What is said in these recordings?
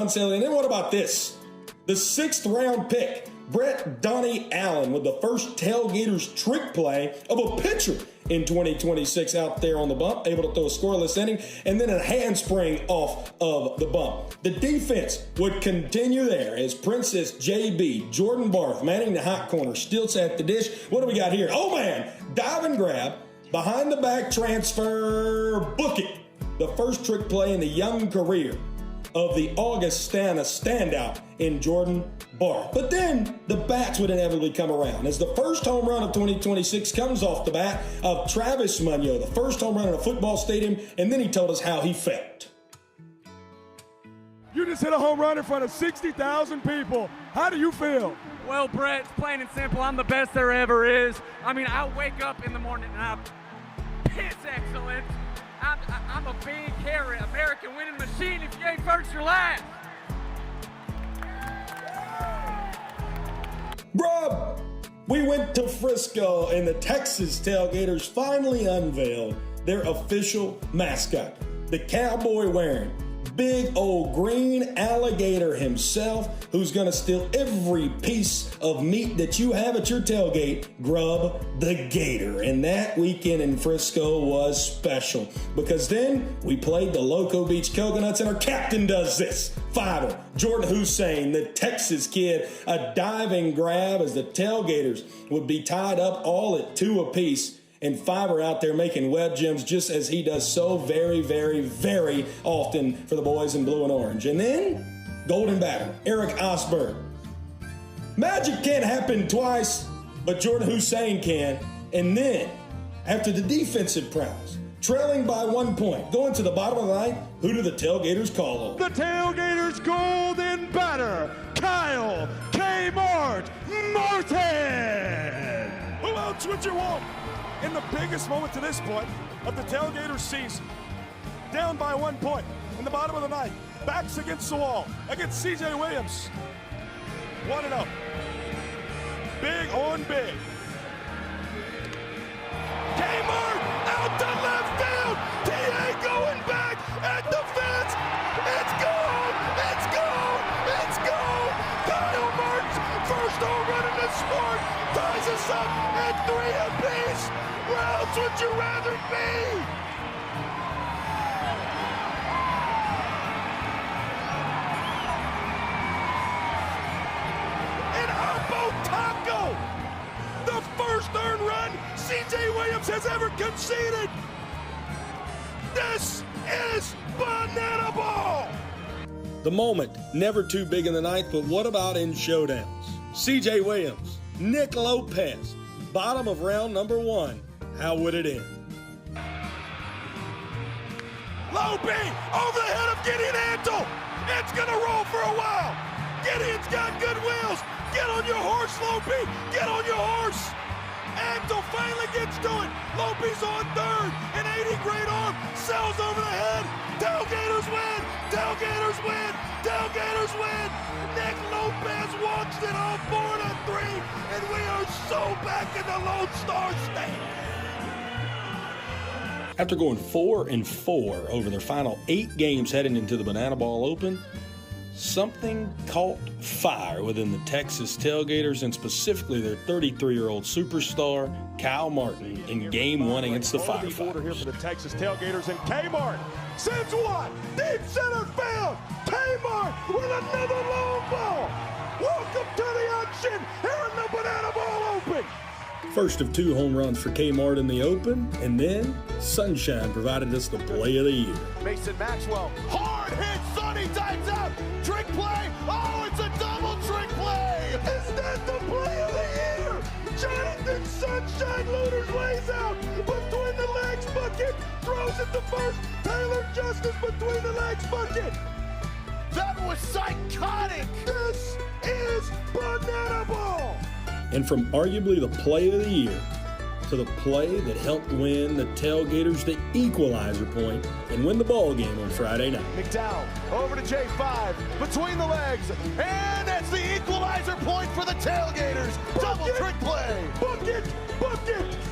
And then what about this? The 6th round pick, Brett Donnie Allen, with the first Tailgaters trick play of a pitcher in 2026 out there on the bump, able to throw a scoreless inning, and then a handspring off of the bump. The defense would continue there as Princess JB, Jordan Barth, manning the hot corner, stilts at the dish. What do we got here? Oh man, dive and grab, behind the back transfer, book it. The first trick play in the young career of the Augustana standout in Jordan Barth. But then the bats would inevitably come around as the first home run of 2026 comes off the bat of Travis Munyo, the first home run in a football stadium, and then he told us how he felt. You just hit a home run in front of 60,000 people. How do you feel? Well, Brett, it's plain and simple. I'm the best there ever is. I mean, I wake up in the morning and I piss excellent. I'm a big, hairy American winning machine. If you ain't first, you're last. Bruh, we went to Frisco and the Texas Tailgaters finally unveiled their official mascot, the cowboy wearing big old green alligator himself, who's gonna steal every piece of meat that you have at your tailgate, Grub the Gator. And that weekend in Frisco was special because then we played the Loco Beach Coconuts and our captain does this. Fiver, Jordan Hussein, the Texas kid, a diving grab as the Tailgaters would be tied up all at 2 apiece. And Fiver out there making web gems just as he does so very, very, very often for the boys in blue and orange. And then, golden batter, Eric Osberg. Magic can't happen twice, but Jordan Hussein can. And then, after the defensive prowess, trailing by 1 point, going to the bottom of the ninth, who do the Tailgaters call on? The Tailgaters golden batter, Kyle Kmart Martin. Who else would you want? In the biggest moment to this point of the Tailgaters season, down by 1 point in the bottom of the ninth, backs against the wall, against C.J. Williams. 1-0. Big on big. Kmart out to left field. T.A. going back at the fence. It's gone. It's gone. It's gone. Kyle Martin's first home run in the sport ties us up at 3 apiece. Where else would you rather be? An Oppo Taco! The first earned run C.J. Williams has ever conceded! This is banana ball! The moment, never too big in the ninth, but what about in showdowns? C.J. Williams, Nick Lopez, bottom of round number 1. How would it end? Low B over the head of Gideon Antle. It's gonna roll for a while. Gideon's got good wheels. Get on your horse, Low B. Get on your horse. Antle finally gets to it. Low B's on third. An 80-grade arm sails over the head. Tailgaters win. Tailgaters win. Tailgaters win. Nick Lopez walks it on board at 3, and we are so back in the Lone Star State. After going 4-4 over their final 8 games heading into the Banana Ball Open, something caught fire within the Texas Tailgaters and specifically their 33-year-old superstar, Kyle Martin, in Game 1 against the Firefighters. Order here for the Texas Tailgaters, and Kmart sends one deep center field. Kmart with another long ball. Welcome to the action here in the Banana Ball Open. First of 2 home runs for Kmart in the Open, and then Sunshine provided us the play of the year. Mason Maxwell, hard hit, Sonny times out, trick play, oh, it's a double trick play! Is that the play of the year? Jonathan Sunshine Loaders lays out between the legs bucket, throws it to first, Taylor Justice between the legs bucket. That was psychotic! This is Banana Ball! And from arguably the play of the year to the play that helped win the Tailgaters the Equalizer Point and win the ball game on Friday night. McDowell over to J5, between the legs, and it's the Equalizer Point for the Tailgaters. Double trick play. Book it!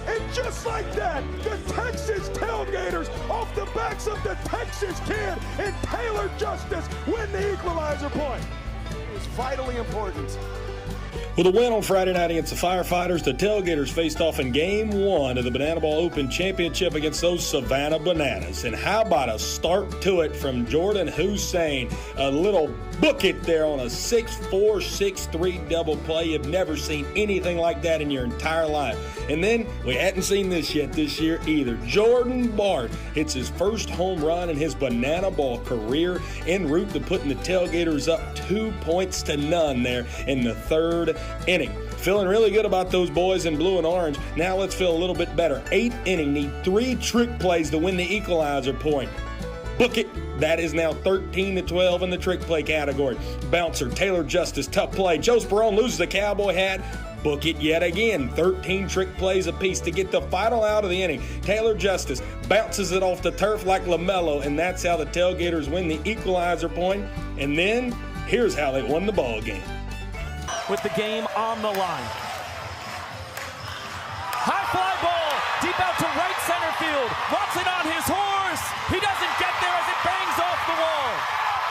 And just like that, the Texas Tailgaters, off the backs of the Texas Kid and Taylor Justice, win the Equalizer Point. It was vitally important. With a win on Friday night against the Firefighters, the Tailgaters faced off in Game 1 of the Banana Ball Open Championship against those Savannah Bananas. And how about a start to it from Jordan Hussein? A little book it there on a 6'4", 6'3" double play. You've never seen anything like that in your entire life. And then, we hadn't seen this yet this year either. Jordan Bart hits his first home run in his Banana Ball career, en route to putting the Tailgaters up 2-0 there in the third inning. Feeling really good about those boys in blue and orange. Now let's feel a little bit better. 8th inning, need 3 trick plays to win the Equalizer Point. Book it. That is now 13-12 in the trick play category. Bouncer, Taylor Justice, tough play. Joe Sperone loses the cowboy hat. Book it yet again. 13 trick plays apiece to get the final out of the inning. Taylor Justice bounces it off the turf like LaMelo, and that's how the Tailgaters win the Equalizer Point. And then, here's how they won the ball game. With the game on the line. High fly ball, deep out to right center field. Watson on his horse. He doesn't get there as it bangs off the wall.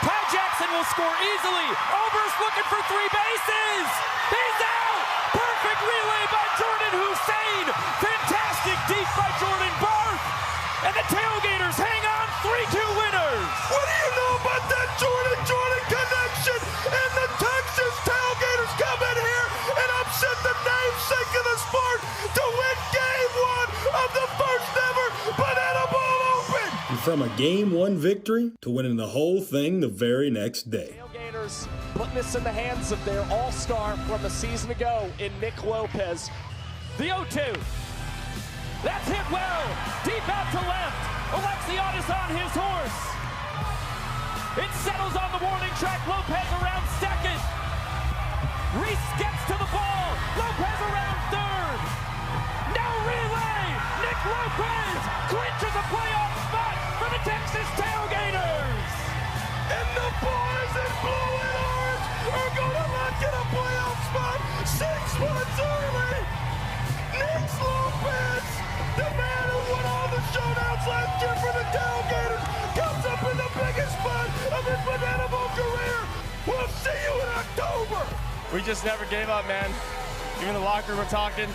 Ty Jackson will score easily. Ober's looking for 3 bases. He's out. Perfect relay by Jordan Hussein. Fantastic deep by Jordan Barth. And the Tailgaters hang on 3-2 winners. What do you know about that Jordan connection? And the Texas Tailgaters come in here and upset the namesake of the sport to win Game 1 of the first ever Banana Ball Open. And from a Game 1 victory to winning the whole thing the very next day. Tailgaters putting this in the hands of their all-star from a season ago in Nick Lopez. The 0-2. That's hit well. Deep out to left. Alexiotis on his horse. It settles on the warning track. Lopez around second. Reese gets to the ball. Lopez around third. No relay. Nick Lopez clinches a playoff spot for the Texas Tailgaters. And the boys in blue and orange are going to lock in a playoff spot 6 months early. Nick Lopez, the man who won all the showdowns last year for the Tailgaters, comes up in the biggest spot of his Banana Ball career. We'll see you in October. We just never gave up, man. Even the locker room, we're talking.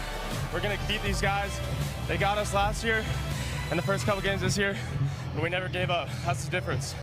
We're going to beat these guys. They got us last year and the first couple games this year, and we never gave up. That's the difference.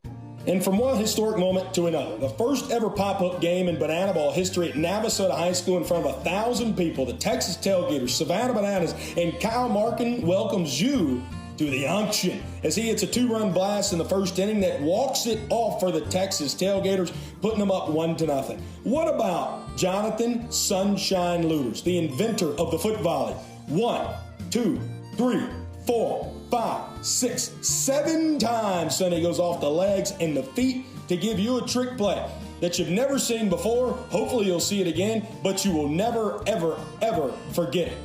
And from one historic moment to another, the first ever pop-up game in Banana Ball history at Navasota High School in front of 1,000 people, the Texas Tailgaters, Savannah Bananas, and Kyle Markin welcomes you to the unction as he hits a 2-run blast in the first inning that walks it off for the Texas Tailgaters, putting them up 1-0. What about Jonathan Sunshine Looters, the inventor of the foot volley? 1, 2, 3, 4, 5, 6, 7 times Sonny goes off the legs and the feet to give you a trick play that you've never seen before. Hopefully you'll see it again, but you will never, ever, ever forget it.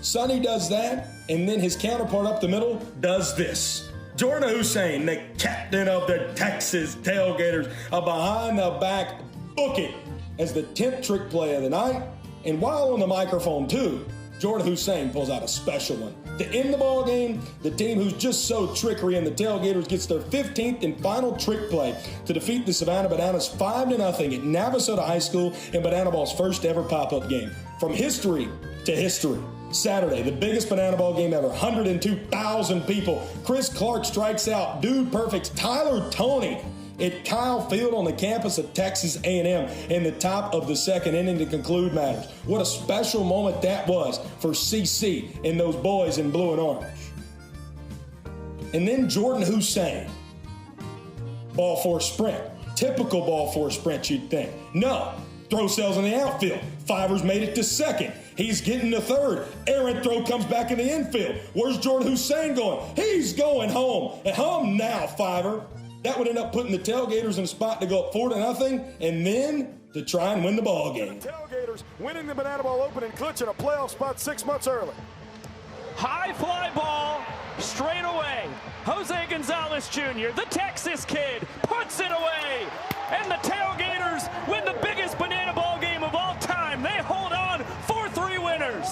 Sonny does that, and then his counterpart up the middle does this. Jordan Hussein, the captain of the Texas Tailgaters, a behind-the-back book it as the 10th trick play of the night. And while on the microphone, too, Jordan Hussein pulls out a special one. To end the ball game, the team who's just so trickery and the Tailgaters gets their 15th and final trick play to defeat the Savannah Bananas 5-0 at Navasota High School in Banana Ball's first ever pop-up game. From history to history. Saturday, the biggest Banana Ball game ever, 102,000 people. Chris Clark strikes out Dude Perfect's Tyler Toney at Kyle Field on the campus of Texas A&M in the top of the second inning to conclude matters. What a special moment that was for CC and those boys in blue and orange. And then Jordan Hussein. Ball four sprint. Typical ball four sprint, you'd think. No. Throw cells in the outfield. Fivers made it to second. He's getting to third. Errant throw comes back in the infield. Where's Jordan Hussein going? He's going home. And home now, Fiver. That would end up putting the Tailgaters in a spot to go up 4-0 and then to try and win the ball game. The Tailgaters winning the Banana Ball Open and clinching a playoff spot 6 months early. High fly ball, straight away. Jose Gonzalez Jr., the Texas kid, puts it away. And the Tailgaters win the biggest banana ball game of all time. They hold on 4-3 winners.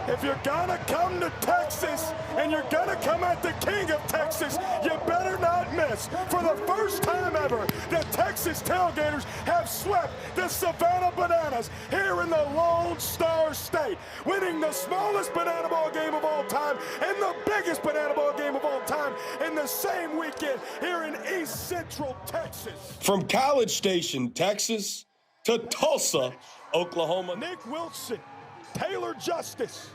If you're gonna come to Texas and you're gonna come at the king of Texas, you better not miss. For the first time ever, the Texas Tailgaters have swept the Savannah Bananas here in the Lone Star State, winning the smallest banana ball game of all time and the biggest banana ball game of all time in the same weekend here in East Central Texas. From College Station, Texas, to Tulsa, Oklahoma. Nick Wilson, Taylor Justice,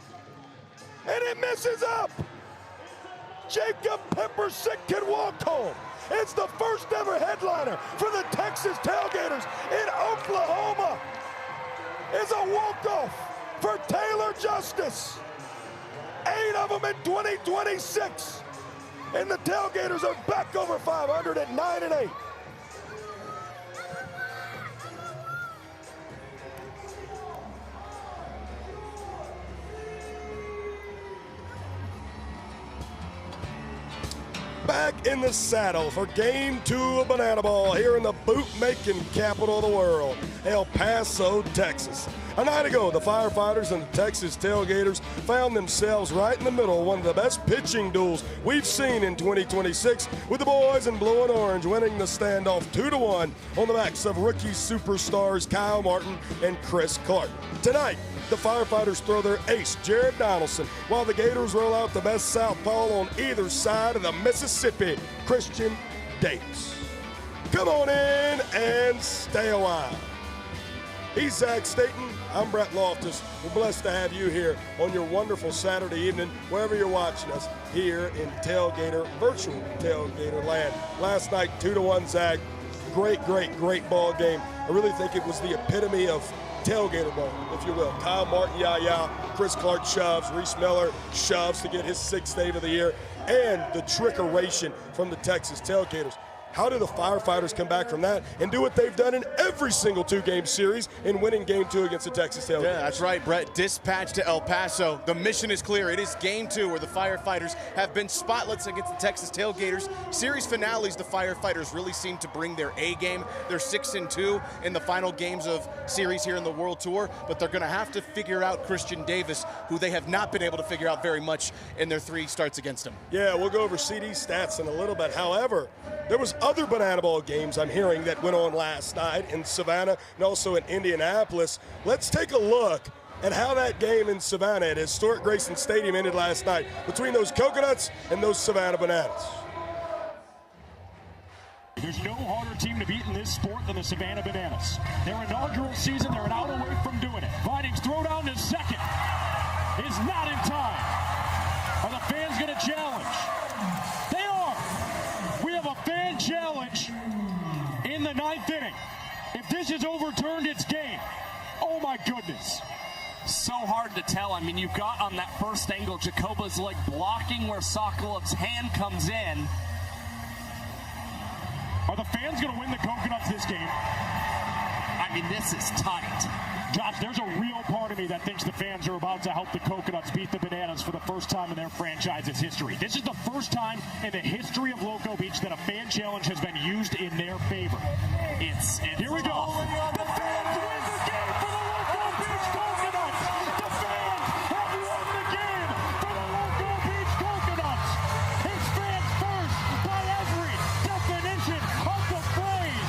and it misses up. Jacob Peppersick can walk home. It's the first ever headliner for the Texas Tailgaters in Oklahoma. It's a walk-off for Taylor Justice. 8 of them in 2026. And the Tailgaters are back over 500 at 9-8. Back in the saddle for Game 2 of Banana Ball here in the boot-making capital of the world, El Paso, Texas. A night ago, the Firefighters and the Texas Tailgaters found themselves right in the middle of one of the best pitching duels we've seen in 2026, with the boys in blue and orange winning the standoff 2-1 on the backs of rookie superstars Kyle Martin and Chris Clark. Tonight, the Firefighters throw their ace, Jared Donaldson, while the Gators roll out the best southpaw on either side of the Mississippi, Christian Davis. Come on in and stay a while. He's Zach Staten. I'm Brett Loftus. We're blessed to have you here on your wonderful Saturday evening, wherever you're watching us here in virtual Tailgater land. Last night, 2-1, Zach. Great ball game. I really think it was the epitome of Tailgater ball, if you will. Kyle Martin, Chris Clark shoves, Reese Miller shoves to get his 6th save of the year, and the trickeration from the Texas Tailgaters. How do the Firefighters come back from that and do what they've done in every single 2-game series in winning Game 2 against the Texas Tailgaters? Yeah, that's right, Brett. Dispatched to El Paso. The mission is clear. It is Game 2 where the Firefighters have been spotless against the Texas Tailgaters. Series finales, the Firefighters really seem to bring their A game. They're 6-2 in the final games of series here in the World Tour, but they're going to have to figure out Christian Davis, who they have not been able to figure out very much in their 3 starts against him. Yeah, we'll go over CD's stats in a little bit. However, there was other banana ball games I'm hearing that went on last night in Savannah and also in Indianapolis. Let's take a look at how that game in Savannah at historic Grayson Stadium ended last night between those Coconuts and those Savannah Bananas. There's no harder team to beat in this sport than the Savannah Bananas. Their inaugural season, they're an out away from doing it. Bunting's throw down to second is not in time. Are the fans going to challenge? They are. We have a fan challenge in the 9th inning. If this is overturned, it's game. Oh my goodness. So hard to tell. I mean, you've got on that first angle Jacoba's leg blocking where Sokolov's hand comes in. Are the fans going to win the Coconuts this game? I mean, this is tight. Josh, there's a real part of me that thinks the fans are about to help the Coconuts beat the Bananas for the first time in their franchise's history. This is the first time in the history of Loco Beach that a fan challenge has been used in their favor. Here we go. The fans win the game for the Loco Beach Coconuts. The fans have won the game for the Loco Beach Coconuts. It's fans first by every definition of the phrase.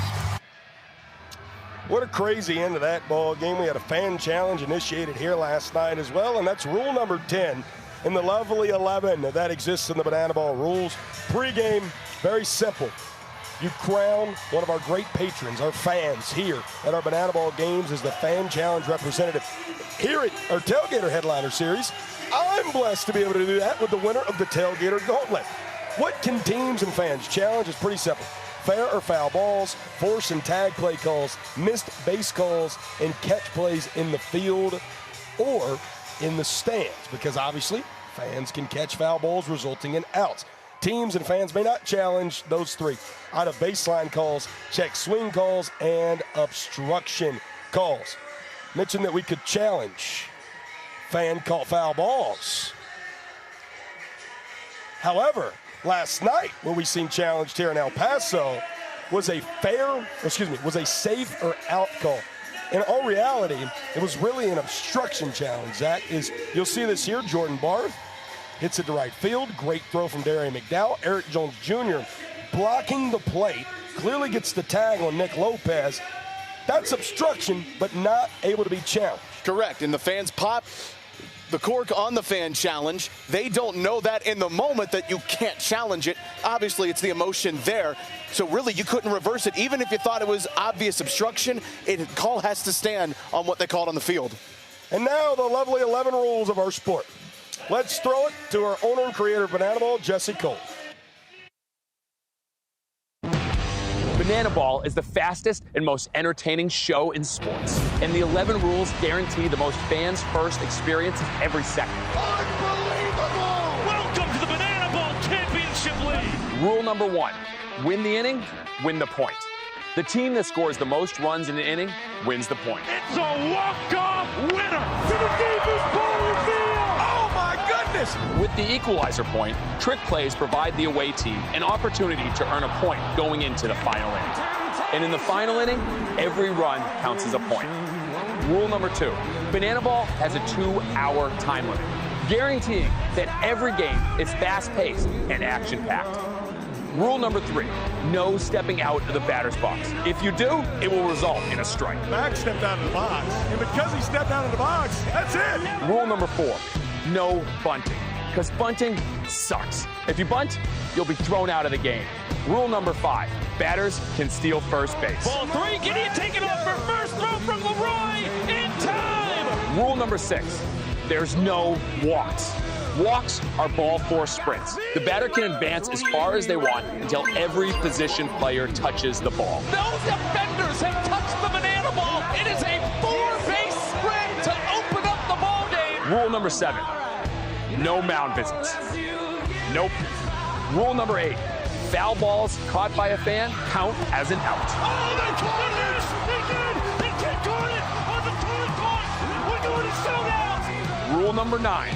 What a crazy end to that ball game. We had a fan challenge initiated here last night as well, and that's rule number 10 in the lovely 11 that exists in the Banana Ball rules. Pre-game, very simple. You crown one of our great patrons, our fans here at our Banana Ball games as the fan challenge representative. Here at our Tailgater Headliner Series, I'm blessed to be able to do that with the winner of the Tailgater Gauntlet. What can teams and fans challenge is pretty simple. Fair or foul balls, force and tag play calls, missed base calls, and catch plays in the field or in the stands, because obviously fans can catch foul balls resulting in outs. Teams and fans may not challenge those 3. Out of baseline calls, check swing calls, and obstruction calls. Mentioned that we could challenge fan call foul balls. However, last night, what we seen challenged here in El Paso was a safe or out call. In all reality, it was really an obstruction challenge. Zach, you'll see this here. Jordan Barth hits it to right field. Great throw from Darian McDowell. Eric Jones Jr. blocking the plate. Clearly gets the tag on Nick Lopez. That's obstruction, but not able to be challenged. Correct, and the fans pop the cork on the fan challenge. They don't know that in the moment that you can't challenge it. Obviously, it's the emotion there. So really, you couldn't reverse it. Even if you thought it was obvious obstruction, call has to stand on what they called on the field. And now the lovely 11 rules of our sport. Let's throw it to our owner and creator of Banana Ball, Jesse Cole. Banana Ball is the fastest and most entertaining show in sports. And the 11 rules guarantee the most fans-first experience every second. Unbelievable! Welcome to the Banana Ball Championship League. Rule number 1, win the inning, win the point. The team that scores the most runs in an inning wins the point. It's a walk-off winner to the deepest part of the field. Oh my goodness! With the Equalizer Point, trick plays provide the away team an opportunity to earn a point going into the final inning. And in the final inning, every run counts as a point. Rule number 2, Banana Ball has a 2-hour time limit, guaranteeing that every game is fast-paced and action-packed. Rule number 3, no stepping out of the batter's box. If you do, it will result in a strike. Max stepped out of the box, and because he stepped out of the box, that's it. Rule number 4, no bunting, because bunting sucks. If you bunt, you'll be thrown out of the game. Rule number 5, batters can steal first base. Ball 3, Gideon taking off for first, throw from Leroy in time. Rule number 6, there's no walks. Walks are ball 4 sprints. The batter can advance as far as they want until every position player touches the ball. Those defenders have touched the banana ball. It is a 4-base sprint to open up the ball game. Rule number 7, no mound visits. Nope. Rule number 8, foul balls caught by a fan count as an out. Oh, they caught it! They did! They caught it on the third point! We're going to showdown! Rule number 9,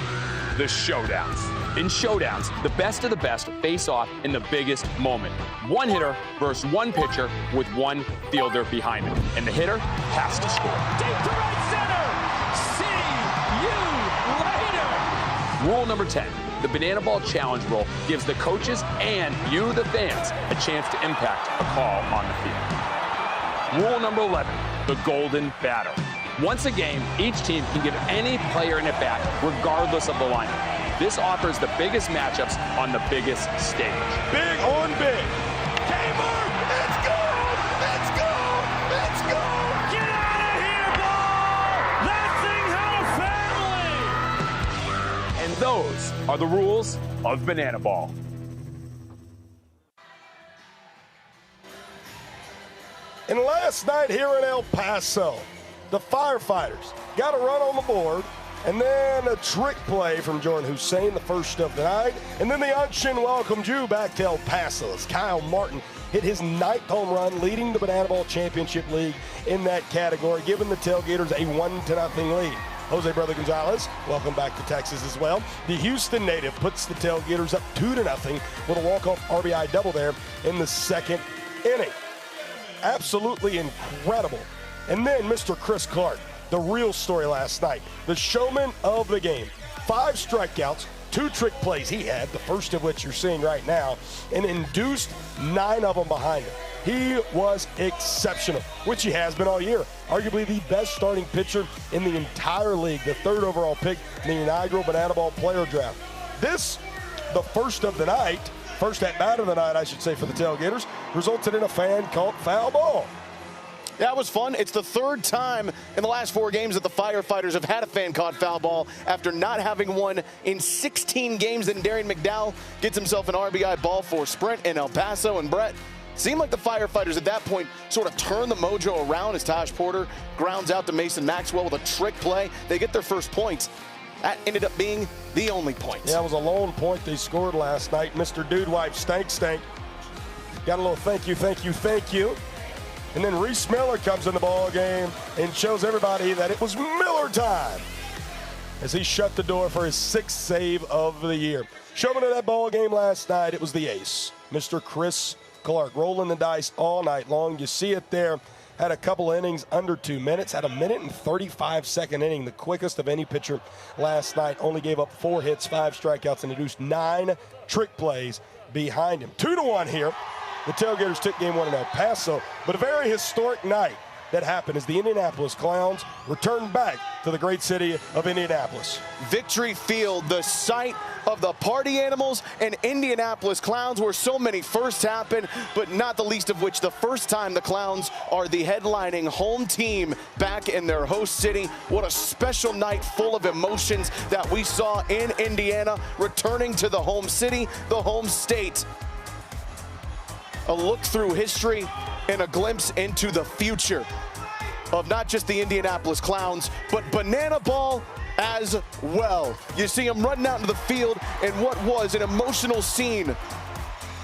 the showdowns. In showdowns, the best of the best face off in the biggest moment. One hitter versus one pitcher with one fielder behind him. And the hitter has to score. Deep to right center. See you later. Rule number 10, the Banana Ball Challenge rule gives the coaches and you, the fans, a chance to impact a call on the field. Rule number 11, the golden batter. Once a game, each team can give any player an at-bat, regardless of the lineup. This offers the biggest matchups on the biggest stage. Big on big. Gamer, let's go! Let's go! Let's go! Get out of here, ball! That thing had a family! And those are the rules of Banana Ball. And last night here in El Paso, the Firefighters got a run on the board, and then a trick play from Jordan Hussein, the first of the night. And then the unction welcomed you back to El Paso as Kyle Martin hit his 9th home run, leading the Banana Ball Championship League in that category, giving the Tailgaters a 1-0 lead. Jose Brother Gonzalez, welcome back to Texas as well. The Houston native puts the Tailgaters up 2-0 with a walk-off RBI double there in the 2nd inning. Absolutely incredible. And then Mr. Chris Clark, the real story last night, the showman of the game. 5 strikeouts, 2 trick plays he had, the first of which you're seeing right now, and induced 9 of them behind him. He was exceptional, which he has been all year. Arguably the best starting pitcher in the entire league, the 3rd overall pick in the inaugural Banana Ball player draft. This, the first of the night, first at bat of the night, I should say, for the Tailgaters, resulted in a fan-called foul ball. That was fun. It's the 3rd time in the last 4 games that the Firefighters have had a fan-caught foul ball after not having one in 16 games. Then Darian McDowell gets himself an RBI ball 4 sprint in El Paso. And Brett, seemed like the Firefighters at that point sort of turned the mojo around as Taj Porter grounds out to Mason Maxwell with a trick play. They get their first points. That ended up being the only point. Yeah, it was a lone point they scored last night. Mr. Dude Wipe Stank. Got a little thank you. And then Reese Miller comes in the ball game and shows everybody that it was Miller time. as he shut the door for his 6th save of the year. Showman of that ball game last night, it was the ace, Mr. Chris Clark, rolling the dice all night long. You see it there. Had a couple innings under 2 minutes, had a 1:35 inning, the quickest of any pitcher last night. Only gave up 4 hits, 5 strikeouts, and induced 9 trick plays behind him. 2-1 here. The Tailgaters took game 1 in El Paso, but a very historic night that happened as the Indianapolis Clowns returned back to the great city of Indianapolis. Victory Field, the site of the party animals and Indianapolis Clowns, where so many firsts happen, but not the least of which the first time the Clowns are the headlining home team back in their host city. What a special night full of emotions that we saw in Indiana, returning to the home city, the home state. A look through history and a glimpse into the future of not just the Indianapolis Clowns, but Banana Ball as well. You see them running out into the field in what was an emotional scene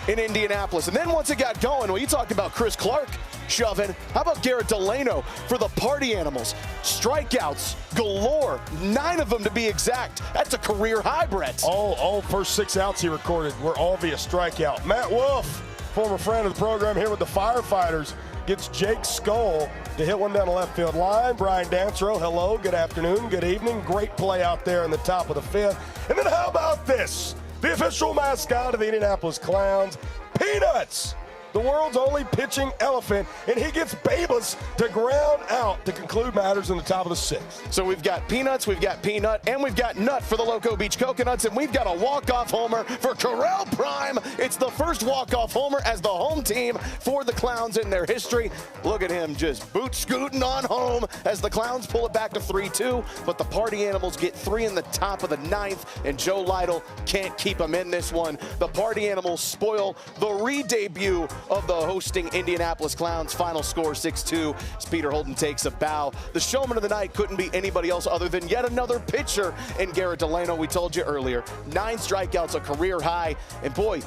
in Indianapolis. And then once it got going, well, you talked about Chris Clark shoving. How about Garrett Delano for the party animals? Strikeouts galore, 9 of them to be exact. That's a career high, Brett. All first 6 outs he recorded were all via strikeout. Matt Wolf, former friend of the program here with the Firefighters, gets Jake Skull to hit one down the left field line. Brian Dancero, hello, good afternoon, good evening. Great play out there in the top of the 5th. And then how about this? The official mascot of the Indianapolis Clowns, Peanuts, the world's only pitching elephant, and he gets Babus to ground out to conclude matters in the top of the 6th. So we've got Peanuts, we've got Peanut, and we've got Nut for the Loco Beach Coconuts, and we've got a walk-off homer for Corral Prime. It's the first walk-off homer as the home team for the Clowns in their history. Look at him just boot-scooting on home as the Clowns pull it back to 3-2, but the party animals get 3 in the top of the 9th, and Joe Lytle can't keep them in this one. The party animals spoil the re-debut of the hosting Indianapolis Clowns. Final score 6-2 as Peter Holden takes a bow. The showman of the night couldn't be anybody else other than yet another pitcher in Garrett Delano. We told you earlier, 9 strikeouts, a career high. And boy,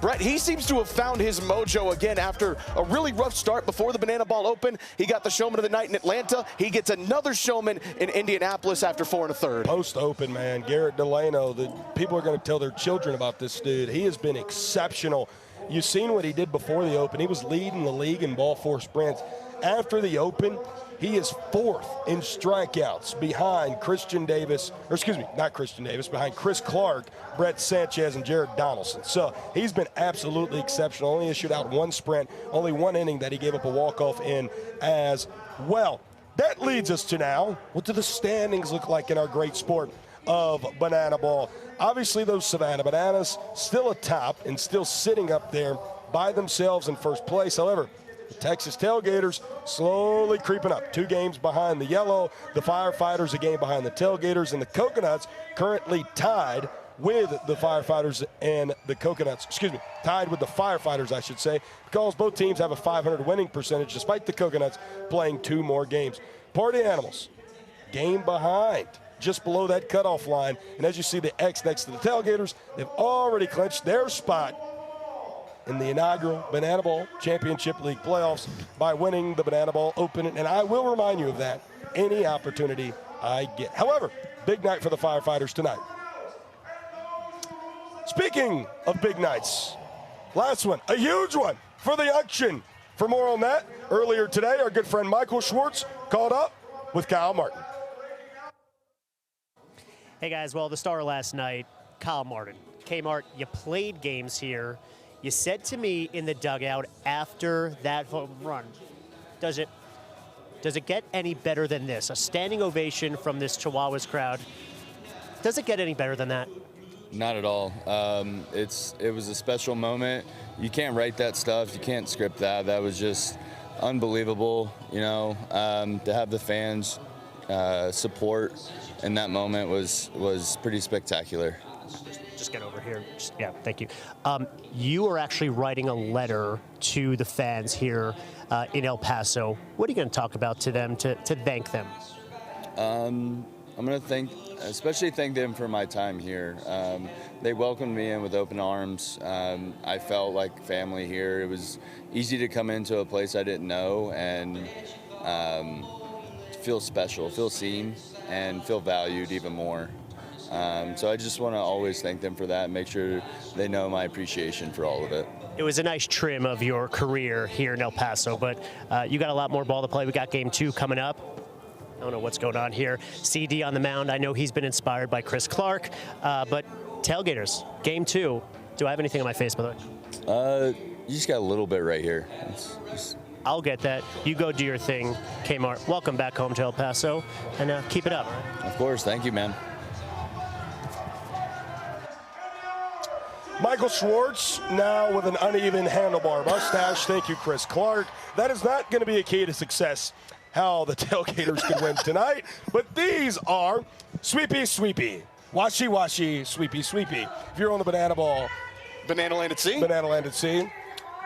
Brett, he seems to have found his mojo again after a really rough start before the Banana Ball Open. He got the showman of the night in Atlanta. He gets another showman in Indianapolis after 4 1/3. Post-Open, man, Garrett Delano, the people are going to tell their children about this dude. He has been exceptional. You've seen what he did before the Open. He was leading the league in ball 4 sprints. After the Open, he is 4th in strikeouts behind behind Chris Clark, Brett Sanchez, and Jared Donaldson. So he's been absolutely exceptional. Only issued out 1 sprint, only 1 inning that he gave up a walk-off in as well. That leads us to now, what do the standings look like in our great sport of Banana Ball? Obviously, those Savannah Bananas still atop and still sitting up there by themselves in first place. However, the Texas Tailgaters slowly creeping up. 2 games behind the Yellow, the Firefighters a game behind the Tailgaters, and the Coconuts currently tied with the Firefighters and the Coconuts. Tied with the Firefighters, I should say, because both teams have a .500 winning percentage despite the Coconuts playing 2 more games. Party Animals, game behind, just below that cutoff line. And as you see the X next to the Tailgaters, they've already clinched their spot in the inaugural Banana Ball Championship League playoffs by winning the Banana Ball Open. And I will remind you of that any opportunity I get. However, big night for the Firefighters tonight. Speaking of big nights, last one, a huge one for the auction. For more on that, earlier today, our good friend Michael Schwartz called up with Kyle Martin. Hey guys, well, the star last night, Kyle Martin. K-Mart, you played games here. You said to me in the dugout after that home run, does it get any better than this? A standing ovation from this Chihuahuas crowd. Does it get any better than that? Not at all. It was a special moment. You can't write that stuff. You can't script that. That was just unbelievable, to have the fans support in that moment was pretty spectacular. Just get over here. Yeah, thank you. You are actually writing a letter to the fans here in El Paso. What are you going to talk about to them to thank them? I'm going to especially thank them for my time here. They welcomed me in with open arms. I felt like family here. It was easy to come into a place I didn't know and feel special, feel seen, and feel valued even more. So I just want to always thank them for that and make sure they know my appreciation for all of it. It was a nice trim of your career here in El Paso, but you got a lot more ball to play. We got game 2 coming up. I don't know what's going on here. CD on the mound. I know he's been inspired by Chris Clark, but Tailgaters, game 2. Do I have anything on my face, by the way? You just got a little bit right here. I'll get that. You go do your thing, Kmart. Welcome back home to El Paso, and keep it up. Of course. Thank you, man. Michael Schwartz now with an uneven handlebar mustache. Thank you, Chris Clark. That is not going to be a key to success, how the Tailgaters could win tonight. But these are sweepy, washy, sweepy. If you're on the banana ball. Banana land at sea? Banana land at sea.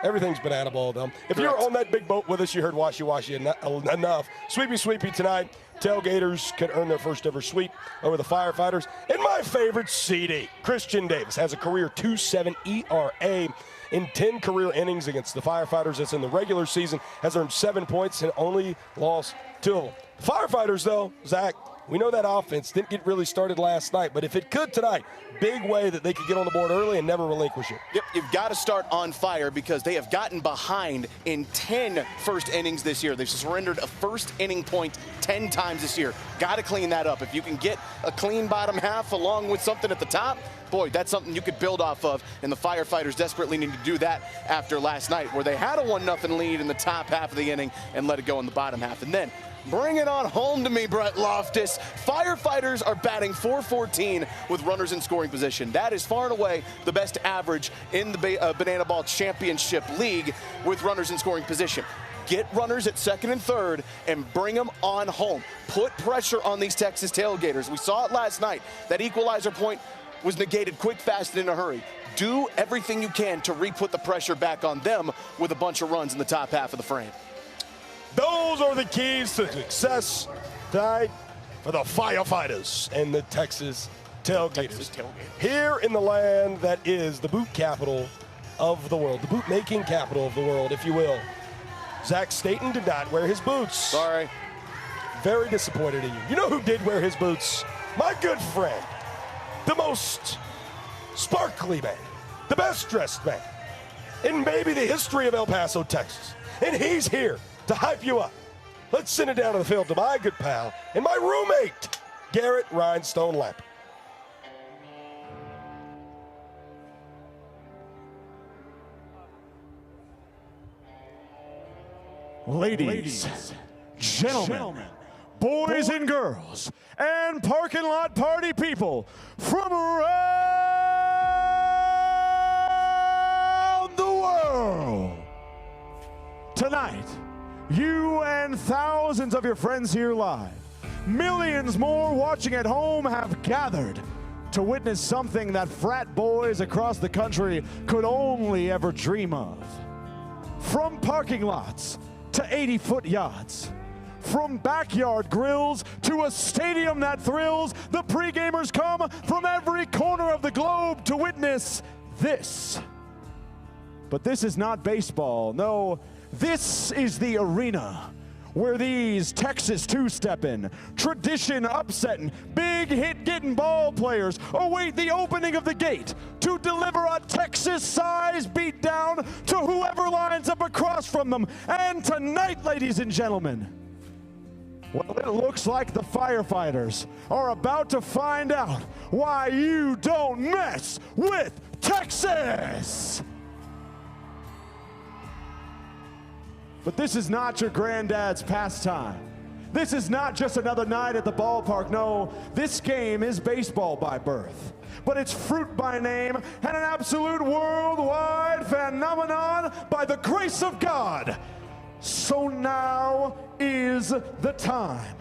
Everything's banana ball, though. If you're on that big boat with us, you heard washy enough. Sweepy tonight. Tailgaters can earn their first ever sweep over the Firefighters. And my favorite CD, Christian Davis, has a career 2.7 ERA in 10 career innings against the Firefighters. That's in the regular season, has earned 7 points and only lost 2 of them. Firefighters, though, Zach, we know that offense didn't get really started last night, but if it could tonight, big way that they could get on the board early and never relinquish it. Yep, you've got to start on fire because they have gotten behind in 10 first innings this year. They've surrendered a first inning point 10 times this year. Got to clean that up. If you can get a clean bottom half along with something at the top, boy, that's something you could build off of, and the Firefighters desperately need to do that after last night where they had a 1-0 lead in the top half of the inning and let it go in the bottom half. And then bring it on home to me, Brett Loftus. Firefighters are batting .414 with runners in scoring position. That is far and away the best average in the Banana Ball Championship League with runners in scoring position. Get runners at second and third and bring them on home. Put pressure on these Texas Tailgaters. We saw it last night. That equalizer point was negated quick, fast, and in a hurry. Do everything you can to re-put the pressure back on them with a bunch of runs in the top half of the frame. Those are the keys to success tonight for the Firefighters and the Texas Tailgaters. Here in the land that is the boot capital of the world, the boot-making capital of the world, if you will. Zach Staten did not wear his boots. Sorry. Very disappointed in you. You know who did wear his boots? My good friend, the most sparkly man, the best-dressed man in maybe the history of El Paso, Texas. And he's here to hype you up. Let's send it down to the field to my good pal and my roommate, Garrett Rhinestone Lamp. Ladies, gentlemen, boys and girls, and parking lot party people from around the world. Tonight, you and thousands of your friends here live, millions more watching at home have gathered to witness something that frat boys across the country could only ever dream of. From parking lots to 80-foot yachts, from backyard grills to a stadium that thrills, the pre-gamers come from every corner of the globe to witness this. But this is not baseball, no. This is the arena where these Texas two-stepping, tradition upsetting, big hit getting ball players await the opening of the gate to deliver a Texas-sized beatdown to whoever lines up across from them. And tonight, ladies and gentlemen, well, it looks like the Firefighters are about to find out why you don't mess with Texas. But this is not your granddad's pastime. This is not just another night at the ballpark. No, this game is baseball by birth. But it's fruit by name and an absolute worldwide phenomenon by the grace of God. So now is the time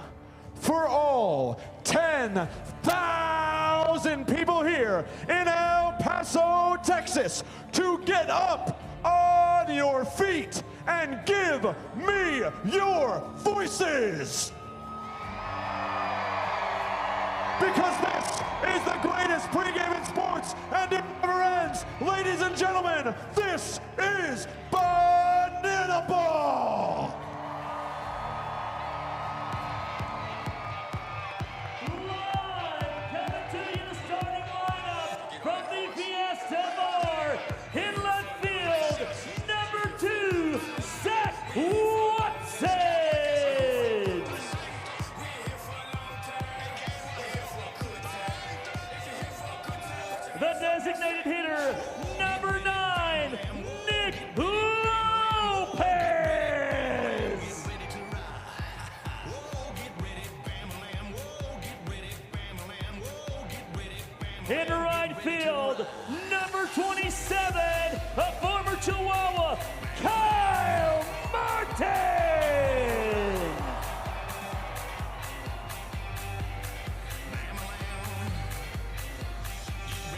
for all 10,000 people here in El Paso, Texas, to get up on your feet and give me your voices. Because this is the greatest pregame in sports and it never ends. Ladies and gentlemen, this is Banana Ball. In right field, number 27, a former Chihuahua, Kyle Martin.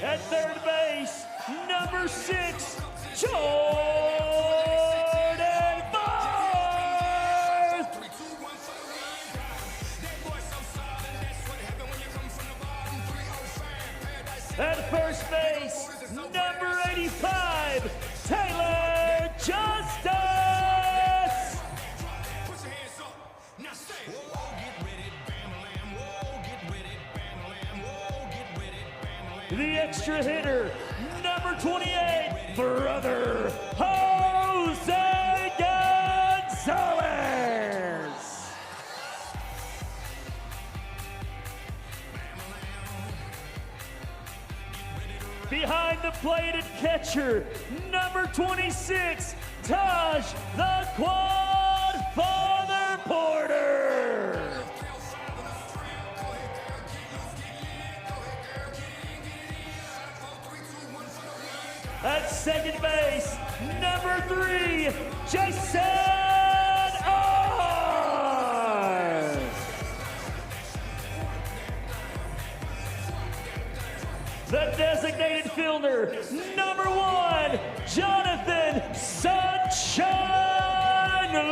At third base, number 6, Jordan Barth. At first base, number 85, Taylor Justice. The extra hitter, number 28, brother Jose Gonzalez. Behind the plate at catcher, number 26, Taj the Quad Father Porter. At second base, number 3, Jason R. The designated fielder, number 1, Jonathan Sunshine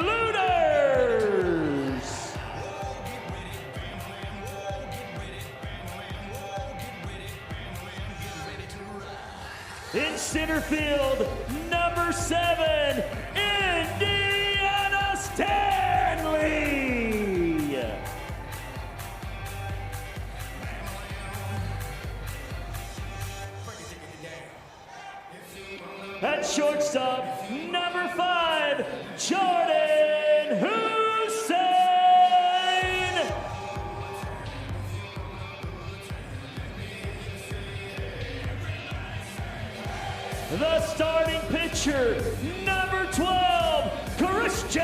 Looters. In center field, number 7, Indiana Stanley. At shortstop, number 5, Jordan Hussein. The starting pitcher, number 12, Christian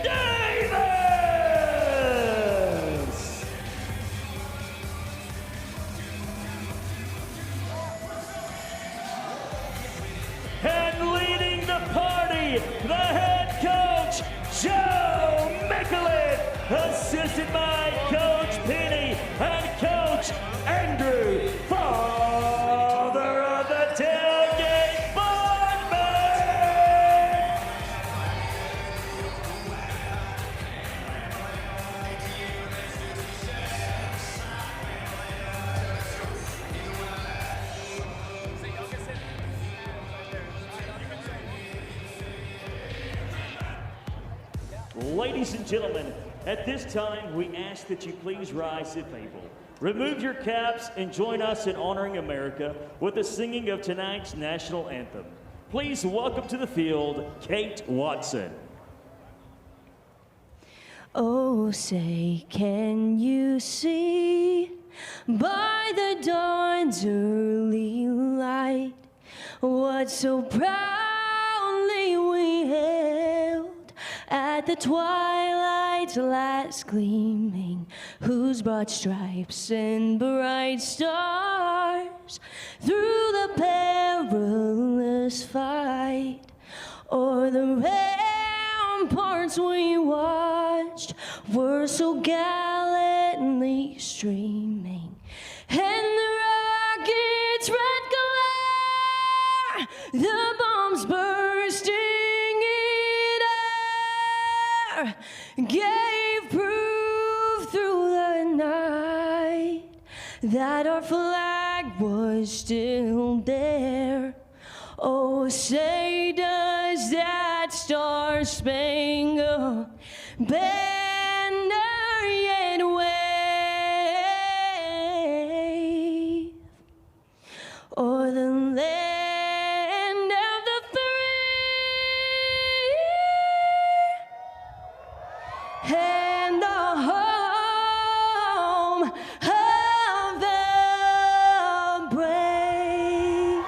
Davis. And leading the party, the head coach, Joe Mickelin, assisted by Coach Penny and Coach Andrew, father of the tailgate Bunting. Ladies and gentlemen, at this time, we ask that you please rise if able. Remove your caps and join us in honoring America with the singing of tonight's national anthem. Please welcome to the field, Kate Watson. Oh, say, can you see by the dawn's early light what so proudly we hailed at the twilight's last gleaming, whose broad stripes and bright stars through the perilous fight o'er the ramparts we watched were so gallantly streaming, and the rocket's red glare, the bombs bursting gave proof through the night that our flag was still there. Oh, say does that star-spangled banner yet wave o'er the land of the free and the home of the brave.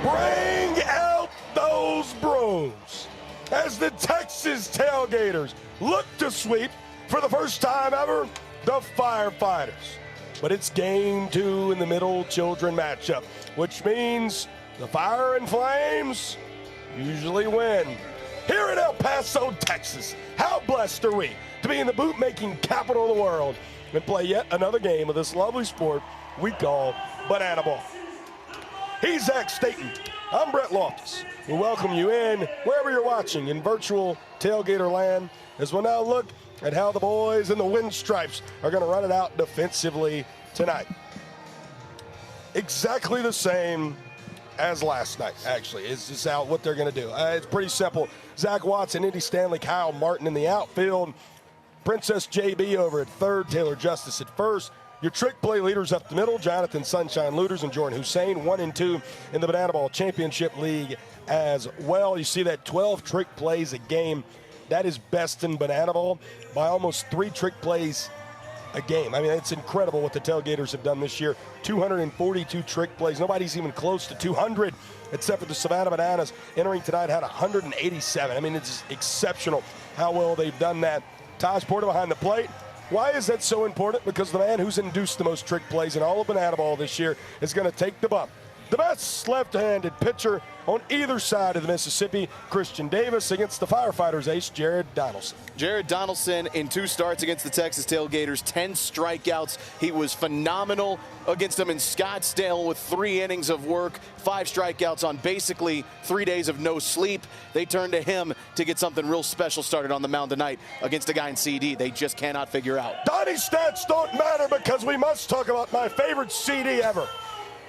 Bring out those brooms. as the Texas Tailgaters look to sweep, for the first time ever, the Firefighters. But it's game 2 in the middle children matchup, which means the Fire and Flames usually win. Here in El Paso, Texas, how blessed are we to be in the boot-making capital of the world and play yet another game of this lovely sport we call banana ball. He's Zach Staten. I'm Brett Loftus. We welcome you in wherever you're watching in virtual Tailgater land, as we'll now look at how the boys in the wind stripes are going to run it out defensively tonight. Exactly the same as last night, actually, is just out what they're going to do. It's pretty simple. Zach Watson, Indy Stanley, Kyle Martin in the outfield, Princess JB over at third, Taylor Justice at first. Your trick play leaders up the middle, Jonathan Sunshine Looters and Jordan Hussein, 1 and 2 in the Banana Ball Championship League as well. You see that 12 trick plays a game. That is best in Banana Ball by almost 3 trick plays a game. I mean, it's incredible what the Tailgaters have done this year. 242 trick plays. Nobody's even close to 200 except for the Savannah Bananas. Entering tonight had 187. I mean, it's exceptional how well they've done that. Taj Porter behind the plate. Why is that so important? Because the man who's induced the most trick plays in all of Banana Ball this year is going to take the bump. The best left-handed pitcher on either side of the Mississippi, Christian Davis, against the Firefighters ace, Jared Donaldson. Jared Donaldson in 2 starts against the Texas Tailgaters, 10 strikeouts. He was phenomenal against them in Scottsdale with 3 innings of work, 5 strikeouts on basically 3 days of no sleep. They turned to him to get something real special started on the mound tonight against a guy in CD they just cannot figure out. Donnie's stats don't matter because we must talk about my favorite CD ever,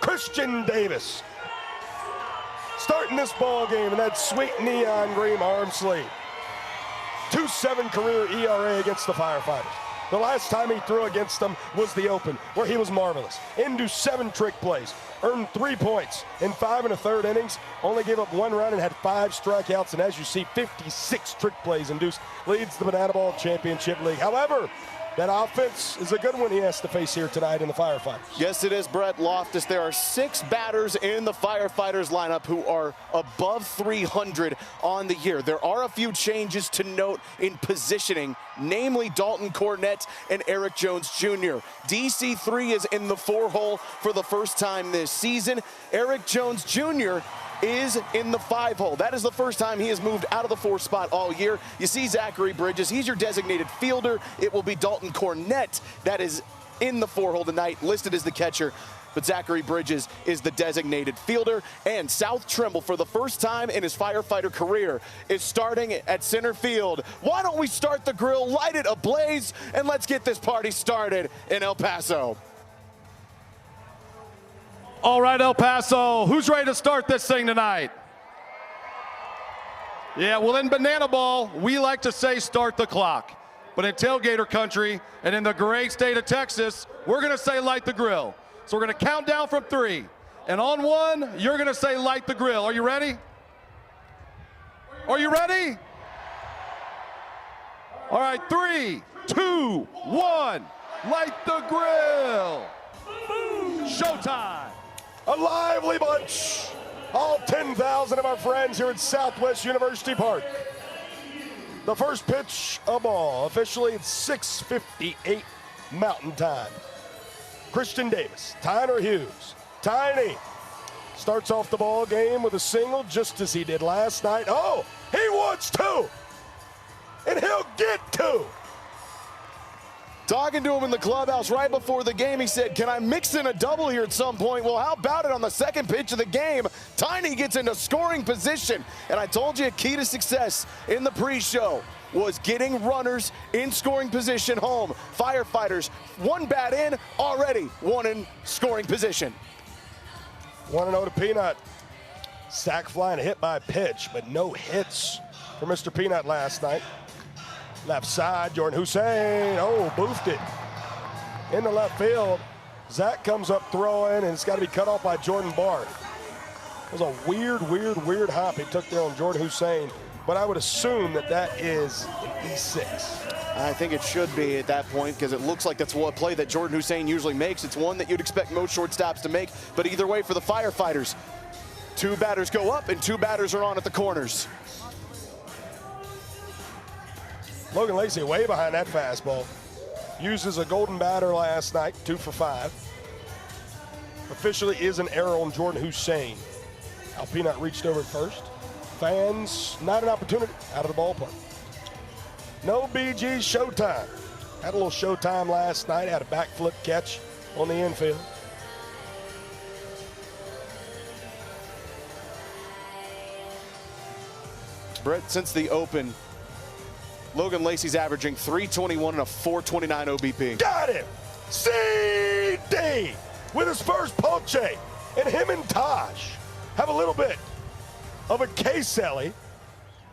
Christian Davis. Starting this ball game in that sweet neon green arm sleeve. 2.7 career ERA against the Firefighters. The last time he threw against them was the Open, where he was marvelous. Into 7 trick plays, earned 3 points in 5 1/3 innings, only gave up 1 run and had 5 strikeouts, and as you see, 56 trick plays induced, leads the Banana Ball Championship League. However, that offense is a good one he has to face here tonight in the Firefighters. Yes, it is, Brett Loftus. There are 6 batters in the Firefighters lineup who are above 300 on the year. There are a few changes to note in positioning, namely Dalton Cornett and Eric Jones Jr. DC3 is in the 4-hole for the first time this season. Eric Jones Jr. is in the 5-hole. That is the first time he has moved out of the 4 spot all year. You see Zachary Bridges, he's your designated fielder. It will be Dalton Cornett that is in the 4-hole tonight, listed as the catcher, but Zachary Bridges is the designated fielder. And South Trimble, for the first time in his Firefighter career, is starting at center field. Why don't we start the grill, light it ablaze, and let's get this party started in El Paso. All right, El Paso, who's ready to start this thing tonight? Yeah, well, in Banana Ball, we like to say start the clock. But in Tailgater country and in the great state of Texas, we're going to say light the grill. So we're going to count down from 3. And on 1, you're going to say light the grill. Are you ready? Are you ready? All right, 3, 2, 1, light the grill. Showtime. A lively bunch. All 10,000 of our friends here at Southwest University Park. The first pitch, a ball. Officially, it's 6:58 Mountain Time. Christian Davis, Tyner Hughes. Tiny starts off the ball game with a single, just as he did last night. Oh, he wants 2. And he'll get 2. Talking to him in the clubhouse right before the game, he said, can I mix in a double here at some point? Well, how about it on the second pitch of the game? Tiny gets into scoring position. And I told you a key to success in the pre-show was getting runners in scoring position home. Firefighters, 1 bat in, already 1 in scoring position. 1-0 to Peanut. Sack fly and a hit by pitch, but no hits for Mr. Peanut last night. Left side, Jordan Hussein, boofed it into left field. Zach comes up throwing, and it's got to be cut off by Jordan Barth. It was a weird hop he took there on Jordan Hussein, but I would assume that is an E6. I think it should be at that point because it looks like that's what play that Jordan Hussein usually makes. It's one that you'd expect most shortstops to make, but either way for the Firefighters, 2 batters go up and 2 batters are on at the corners. Logan Lacey way behind that fastball. Uses a golden batter last night, 2 for 5. Officially is an error on Jordan Hussein. Alpinot reached over at first. Fans, not an opportunity, out of the ballpark. No BG showtime. Had a little showtime last night, had a backflip catch on the infield. Brett, since the open, Logan Lacey's averaging 321 and a 429 OBP. Got him! CD with his first ponche. And him and Taj have a little bit of a K-Selly.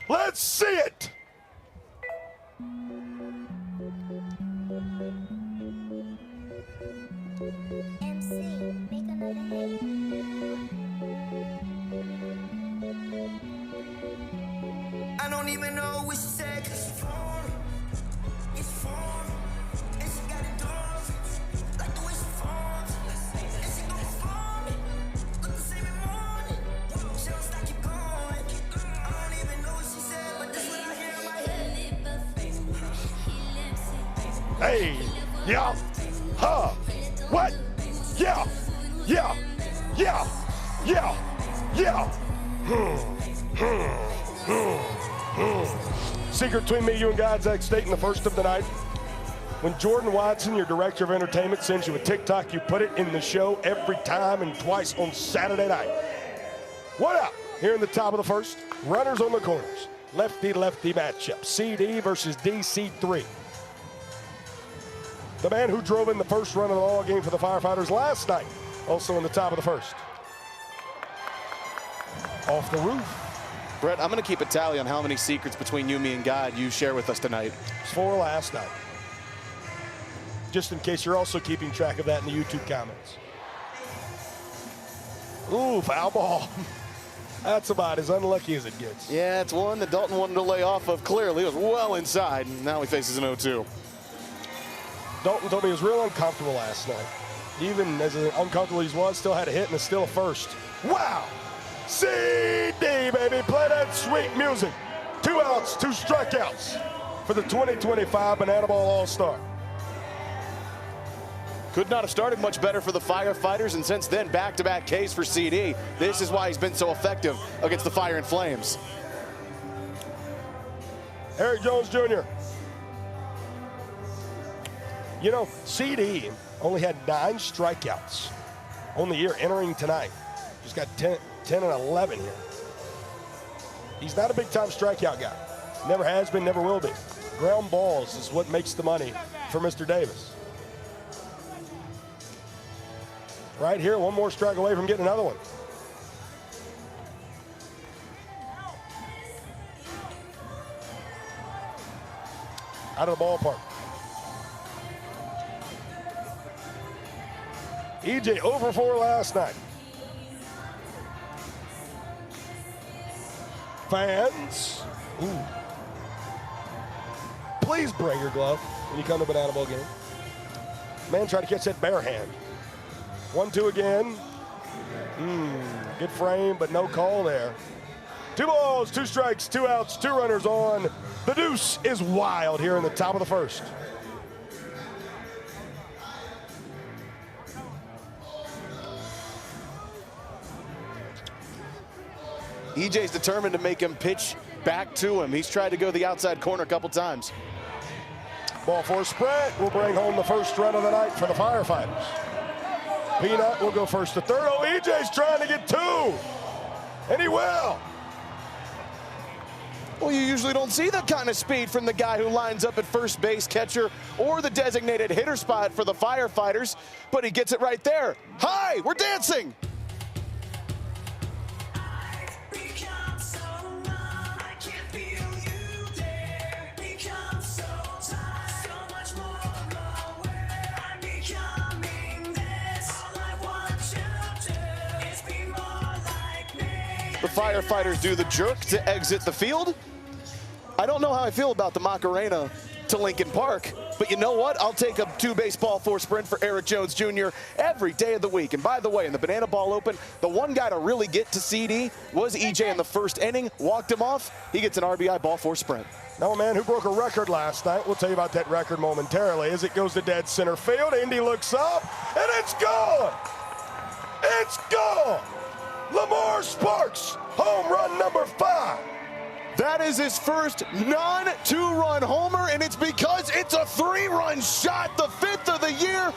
Let's see it! I don't even know what she said, cause it's form. It's form. And she got it done. Like the way she forms. And she gon' perform it. Look the same in morning. She don't stop, keep going. I don't even know what she said, but this what I hear in my head. Hey, yeah, huh, what? Yeah, yeah, yeah, yeah, yeah. Secret between me, you, and God's X State in the first of the night. When Jordan Watson, your director of entertainment, sends you a TikTok, you put it in the show every time and twice on Saturday night. What up? Here in the top of the first, runners on the corners. Lefty-lefty matchup. CD versus DC3. The man who drove in the first run of the ball game for the Firefighters last night, also in the top of the first. Off the roof. Brett, I'm going to keep a tally on how many secrets between you, me, and God you share with us tonight. It's 4 last night. Just in case you're also keeping track of that in the YouTube comments. Ooh, foul ball. That's about as unlucky as it gets. Yeah, it's one that Dalton wanted to lay off of clearly. It was well inside, and now he faces an 0-2. Dalton told me he was real uncomfortable last night. Even as uncomfortable as he was, still had a hit and it's still a first. Wow! CD, baby, play that sweet music. 2 outs, 2 strikeouts for the 2025 Banana Ball All-Star. Could not have started much better for the Firefighters, and since then, back-to-back Ks for CD. This is why he's been so effective against the Fire and Flames. Eric Jones Jr. You know, CD only had 9 strikeouts on the year entering tonight. Just got 10 and 11 here. He's not a big-time strikeout guy. Never has been, never will be. Ground balls is what makes the money for Mr. Davis. Right here, 1 more strike away from getting another one. Out of the ballpark. EJ over 4 last night. Fans, ooh. Please bring your glove when you come to Banana Bowl game. Man tried to catch that bare hand. 1-2 again. Good frame, but no call there. 2 balls, 2 strikes, 2 outs, 2 runners on. The deuce is wild here in the top of the first. EJ's determined to make him pitch back to him. He's tried to go the outside corner a couple times. Ball for a spread will bring home the first run of the night for the Firefighters. Peanut will go first to third. Oh, EJ's trying to get 2, and he will. Well, you usually don't see that kind of speed from the guy who lines up at first base, catcher, or the designated hitter spot for the Firefighters, but he gets it right there. Hi, we're dancing. The Firefighters do the jerk to exit the field. I don't know how I feel about the Macarena to Lincoln Park. But you know what? I'll take a 2-base ball 4 sprint for Eric Jones Jr. every day of the week. And by the way, in the Banana Ball Open, the one guy to really get to CD was EJ in the first inning. Walked him off. He gets an RBI ball 4 sprint. Now a man who broke a record last night. We'll tell you about that record momentarily as it goes to dead center field. Indy looks up, and it's gone. It's gone. Lamar Sparks, home run number 5. That is his first non-2-run homer, and it's because it's a 3-run shot, the 5th of the year,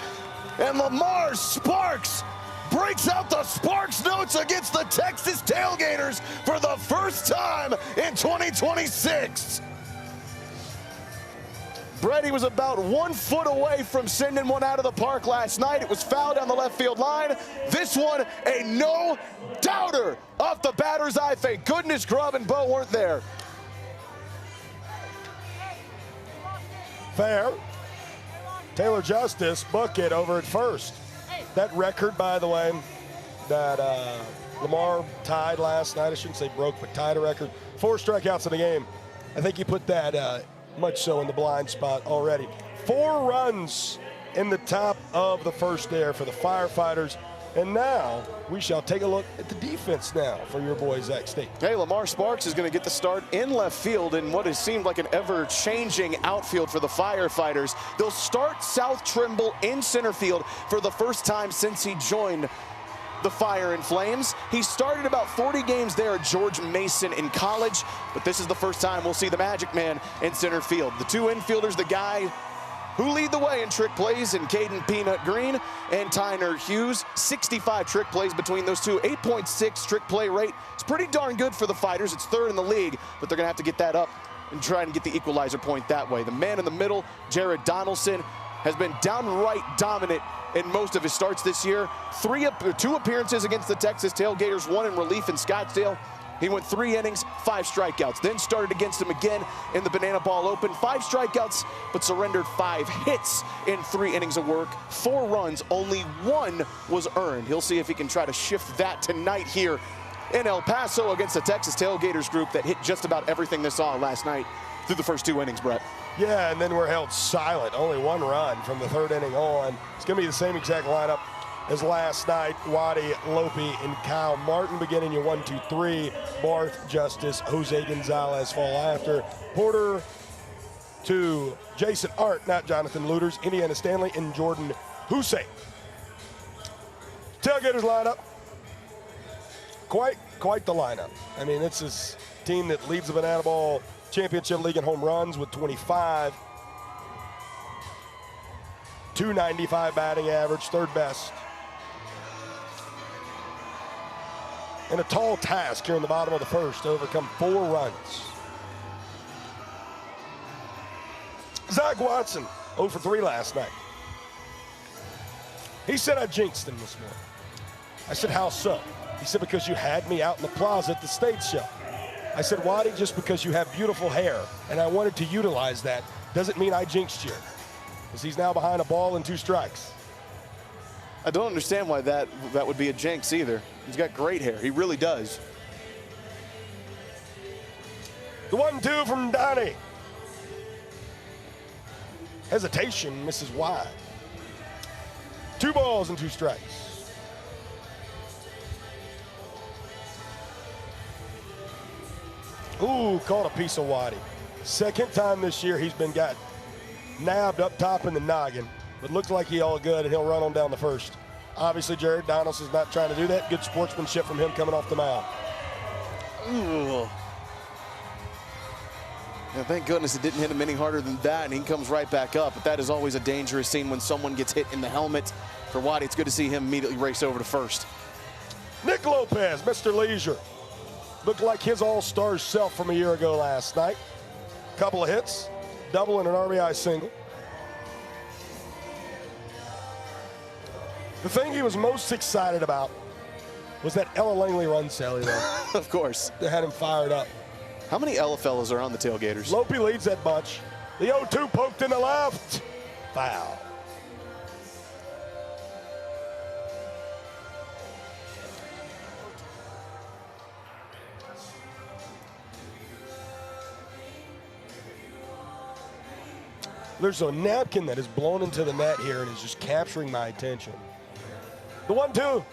and Lamar Sparks breaks out the Sparks notes against the Texas Tailgaters for the first time in 2026. Brady was about 1 foot away from sending one out of the park last night. It was fouled down the left field line. This one, a no-doubter off the batter's eye. Thank goodness Grubb and Bo weren't there. Fair. Taylor Justice, bucket over at first. That record, by the way, that Lamar tied last night, I shouldn't say broke, but tied a record. 4 strikeouts in the game. I think he put that much so in the blind spot already. 4 runs in the top of the first there for the Firefighters. And now we shall take a look at the defense now for your boy Zach State. Hey, Lamar Sparks is going to get the start in left field in what has seemed like an ever-changing outfield for the Firefighters. They'll start South Trimble in center field for the first time since he joined the Fire and Flames. He started about 40 games there at George Mason in college, but this is the first time we'll see the Magic Man in center field. The 2 infielders, the guy who lead the way in trick plays in Caden Peanut Green and Tyner Hughes. 65 trick plays between those two, 8.6 trick play rate. It's pretty darn good for the Fighters. It's 3rd in the league, but they're gonna have to get that up and try and get the equalizer point that way. The man in the middle, Jared Donaldson, has been downright dominant in most of his starts this year. 2 appearances against the Texas Tailgaters, 1 in relief in Scottsdale. He went 3 innings, 5 strikeouts, then started against him again in the Banana Ball Open. 5 strikeouts, but surrendered 5 hits in 3 innings of work. 4 runs, only 1 was earned. He'll see if he can try to shift that tonight here in El Paso against the Texas Tailgaters group that hit just about everything they saw last night through the first 2 innings, Brett. Yeah, and then we're held silent. Only 1 run from the 3rd inning on. It's going to be the same exact lineup as last night. Waddy, Lopi, and Kyle Martin beginning your 1-2-3. Barth, Justice, Jose Gonzalez fall after. Porter to Jason Art, not Jonathan Looters, Indiana Stanley, and Jordan Hussein. Tailgaters lineup. Quite the lineup. I mean, it's this team that leads the Banana Ball Championship League in home runs with 25. 295 batting average, 3rd best. And a tall task here in the bottom of the first to overcome 4 runs. Zach Watson, 0 for 3 last night. He said I jinxed him this morning. I said, how so? He said, because you had me out in the plaza at the stage show. I said, Waddy, just because you have beautiful hair and I wanted to utilize that doesn't mean I jinxed you. Because he's now behind a ball and 2 strikes. I don't understand why that would be a jinx either. He's got great hair. He really does. The 1-2 from Donnie. Hesitation, misses wide. 2 balls and 2 strikes. Ooh, caught a piece of Waddy. 2nd time this year he's been got nabbed up top in the noggin, but looks like he all good and he'll run on down the first. Obviously, Jared Donaldson's not trying to do that. Good sportsmanship from him coming off the mound. Ooh. Yeah, thank goodness it didn't hit him any harder than that, and he comes right back up. But that is always a dangerous scene when someone gets hit in the helmet. For Waddy, it's good to see him immediately race over to first. Nick Lopez, Mr. Leisure. Looked like his all-star self from a year ago last night. Couple of hits, double and an RBI single. The thing he was most excited about was that Ella Langley run, Sally, though. Of course. They had him fired up. How many Ella fellas are on the Tailgaters? Lopi leads that bunch. The 0-2 poked in the left. Foul. There's a napkin that is blown into the net here and is just capturing my attention. The 1-2.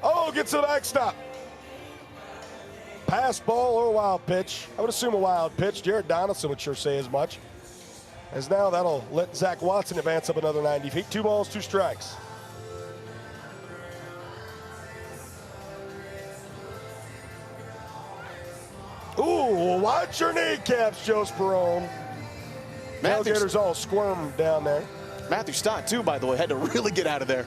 Oh, gets to the backstop. Pass ball or wild pitch. I would assume a wild pitch. Jared Donaldson would sure say as much. As now that'll let Zach Watson advance up another 90 feet. 2 balls, 2 strikes. Ooh, watch your kneecaps, Joe Sperone. Tailgaters all squirm down there. Matthew Stott, too, by the way, had to really get out of there.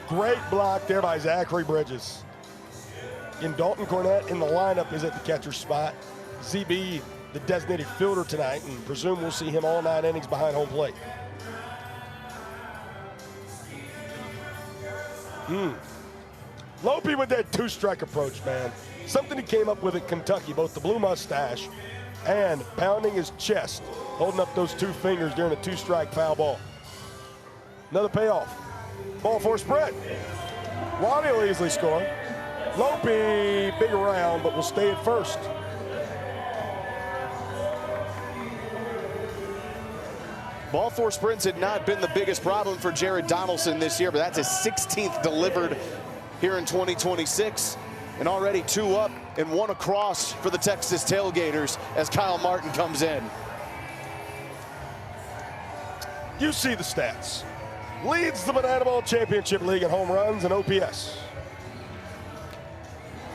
Great block there by Zachary Bridges. And Dalton Cornett in the lineup is at the catcher spot. ZB, the designated fielder tonight, and presume we'll see him all 9 innings behind home plate. Lopey with that 2-strike approach, man. Something he came up with at Kentucky, both the blue mustache and pounding his chest, holding up those 2 fingers during a 2-strike foul ball. Another payoff. Ball 4 spread. Waddy will easily score. Lopey, big around, but will stay at first. Ball 4 sprints had not been the biggest problem for Jared Donaldson this year, but that's his 16th delivered here in 2026. And already 2 up and 1 across for the Texas Tailgaters as Kyle Martin comes in. You see the stats. Leads the Banana Ball Championship League in home runs and OPS.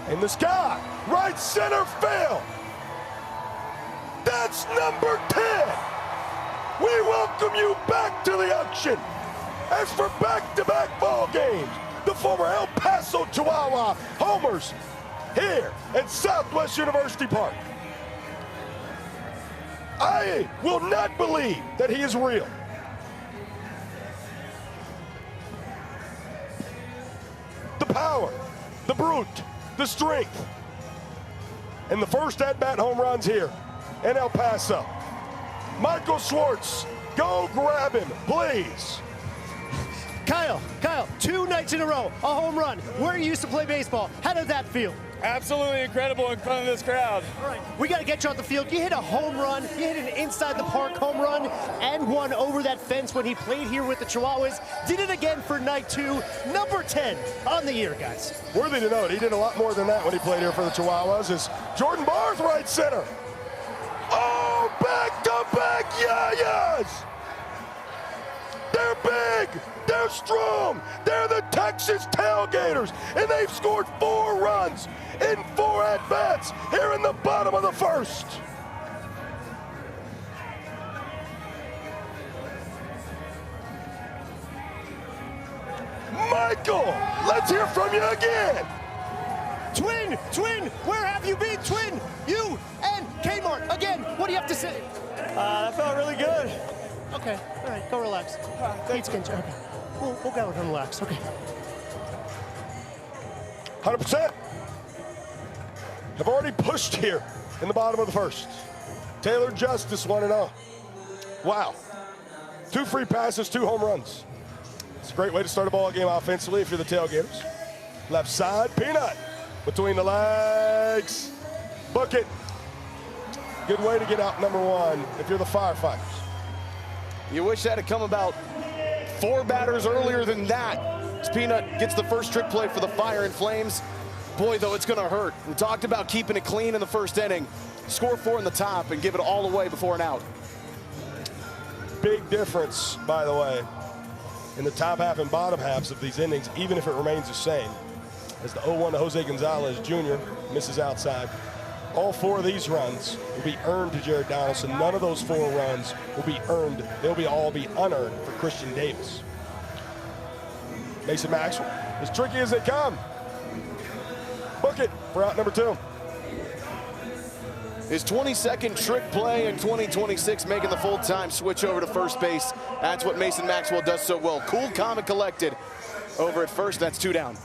In the sky, right center field. That's number 10. We welcome you back to the action. As for back-to-back ball games, the former El Paso Chihuahua homers here at Southwest University Park. I will not believe that he is real. The power, the brute, the strength, and the first at-bat home runs here in El Paso. Michael Schwartz, go grab him, please. Kyle, 2 nights in a row, a home run. Where you used to play baseball, how did that feel? Absolutely incredible in front of this crowd. All right, we got to get you on the field. You hit a home run, you hit an inside the park home run, and one over that fence when he played here with the Chihuahuas. Did it again for night 2, number 10 on the year, guys. Worthy to note, he did a lot more than that when he played here for the Chihuahuas. Is Jordan Barth, right center. Oh, back-to-back yayas! They're big, they're strong, they're the Texas Tailgaters, and they've scored 4 runs in 4 at-bats here in the bottom of the first. Michael, let's hear from you again. Twin, where have you been, Twin? You and Kmart, again, what do you have to say? That felt really good. Okay, all right, go relax. Okay. We'll go and relax, okay. 100%. Have already pushed here in the bottom of the first. Taylor Justice 1-0. Wow. 2 free passes, 2 home runs. It's a great way to start a ball game offensively if you're the Tailgaters. Left side, Peanut. Between the legs. Book it. Good way to get out number 1 if you're the Firefighters. You wish that had come about 4 batters earlier than that. As Peanut gets the first trick play for the Fire and Flames. Boy, though, it's going to hurt. We talked about keeping it clean in the first inning. Score 4 in the top and give it all away before an out. Big difference, by the way, in the top half and bottom halves of these innings, even if it remains the same. As the 0-1 to Jose Gonzalez Jr. misses outside. All 4 of these runs will be earned to Jared Donaldson. None of those 4 runs will be earned. They'll all be unearned for Christian Davis. Mason Maxwell, as tricky as they come. Book it for out number 2. His 22nd trick play in 2026, making the full-time switch over to first base. That's what Mason Maxwell does so well. Cool, calm, and collected over at first. That's 2 down.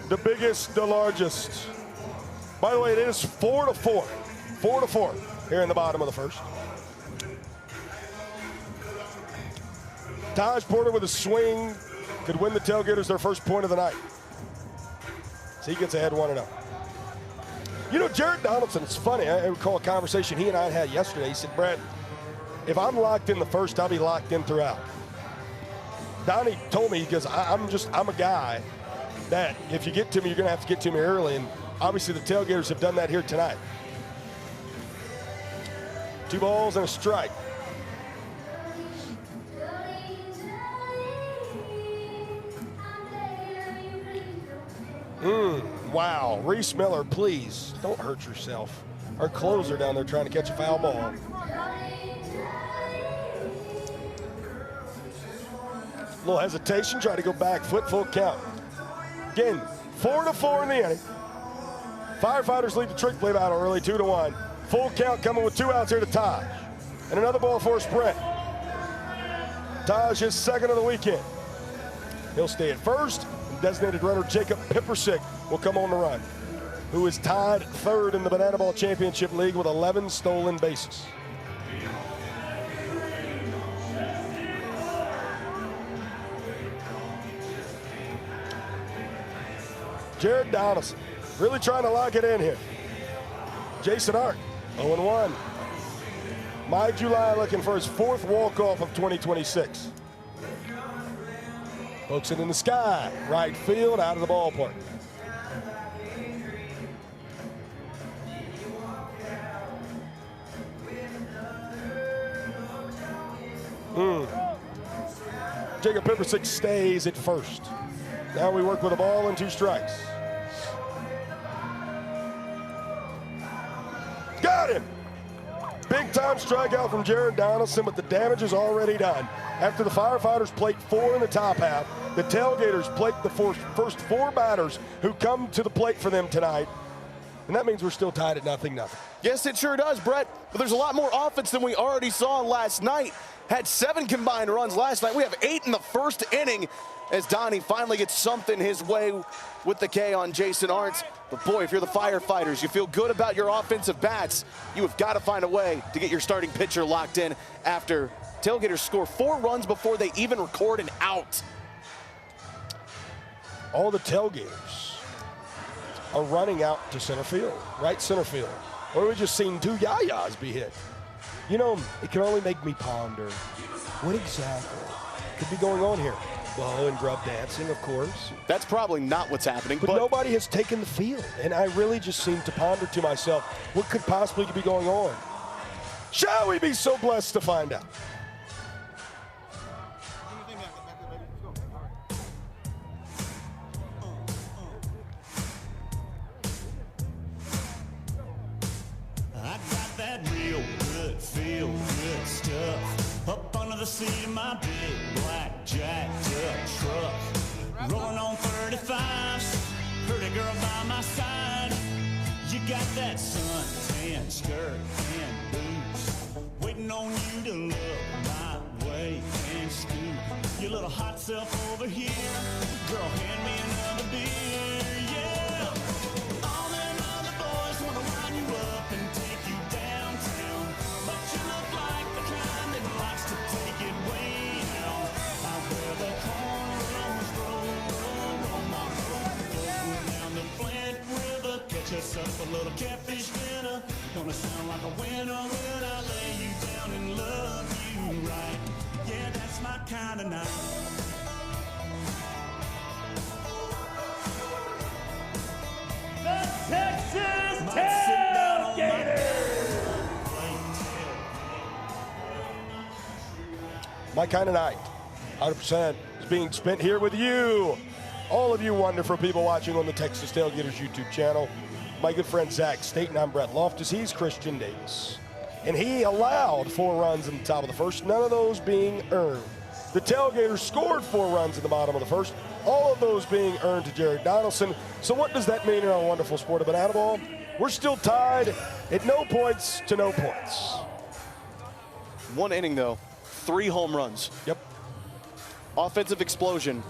The biggest, the largest. By the way, it is 4-4. 4-4 here in the bottom of the first. Taj Porter with a swing could win the Tailgaters their first point of the night. So he gets ahead 1-0. You know, Jared Donaldson, it's funny. I recall a conversation he and I had yesterday. He said, Brett, if I'm locked in the first, I'll be locked in throughout. Donnie told me, he goes, I'm a guy that if you get to me, you're going to have to get to me early. And obviously the Tailgaters have done that here tonight. 2 balls and a strike. Wow. Reese Miller, please don't hurt yourself. Our closer down there trying to catch a foul ball. Little hesitation, try to go back foot, full count. Again, 4-4 in the inning. Firefighters lead the trick play battle early, 2-1. Full count coming with 2 outs here to Taj. And another ball for a sprint. Taj is second of the weekend. He'll stay at first. Designated runner Jacob Pippersick will come on the run, who is tied 3rd in the Banana Ball Championship League with 11 stolen bases. Jared Donaldson really trying to lock it in here. Jason Art, 0-1. My July looking for his 4th walk-off of 2026. Pokes it in the sky, right field, out of the ballpark. Jacob Pippersick stays at first. Now we work with a ball and 2 strikes. Got him! Big time strikeout from Jared Donaldson, but the damage is already done. After the Firefighters plate 4 in the top half, the Tailgaters plate the first 4 batters who come to the plate for them tonight. And that means we're still tied at 0-0. Yes, it sure does, Brett. But there's a lot more offense than we already saw last night. Had 7 combined runs last night. We have 8 in the first inning as Donnie finally gets something his way with the K on Jason Arndt. But boy, if you're the Firefighters, you feel good about your offensive bats, you have got to find a way to get your starting pitcher locked in after Tailgaters score 4 runs before they even record an out. All the Tailgaters are running out to center field, right center field. Or we've just seen 2 yayas be hit. You know, it can only make me ponder what exactly could be going on here. Bow and grub dancing, of course. That's probably not what's happening. But nobody has taken the field. And I really just seem to ponder to myself, what could possibly be going on? Shall we be so blessed to find out? I got that real good, feel good stuff up under the seat of my big black jacked up truck. Rolling on 35s, pretty girl by my side. You got that suntan skirt and boots, waiting on you to look my way and scoot your little hot self over here. Girl, hand me another beer, yeah. All them other boys wanna line you up and take you downtown, but you look like the kind that likes to take it way out. I wear the cornrows, roll my road, down the Flint River, catch us up a little catfish dinner. Gonna sound like a winner when I lay you down and love you right. Yeah, that's my kind of night. The Texas Tailgaters! My kind of night, 100% is being spent here with you. All of you wonderful people watching on the Texas Tailgaters YouTube channel. My good friend Zach Staten, I'm Brett Loftus, he's Christian Davis. And he allowed 4 runs in the top of the first, none of those being earned. The Tailgaters scored 4 runs in the bottom of the first, all of those being earned to Jared Donaldson. So what does that mean in our wonderful sport of banana ball? We're still tied at no points to no points. 1 inning though, 3 home runs. Yep. Offensive explosion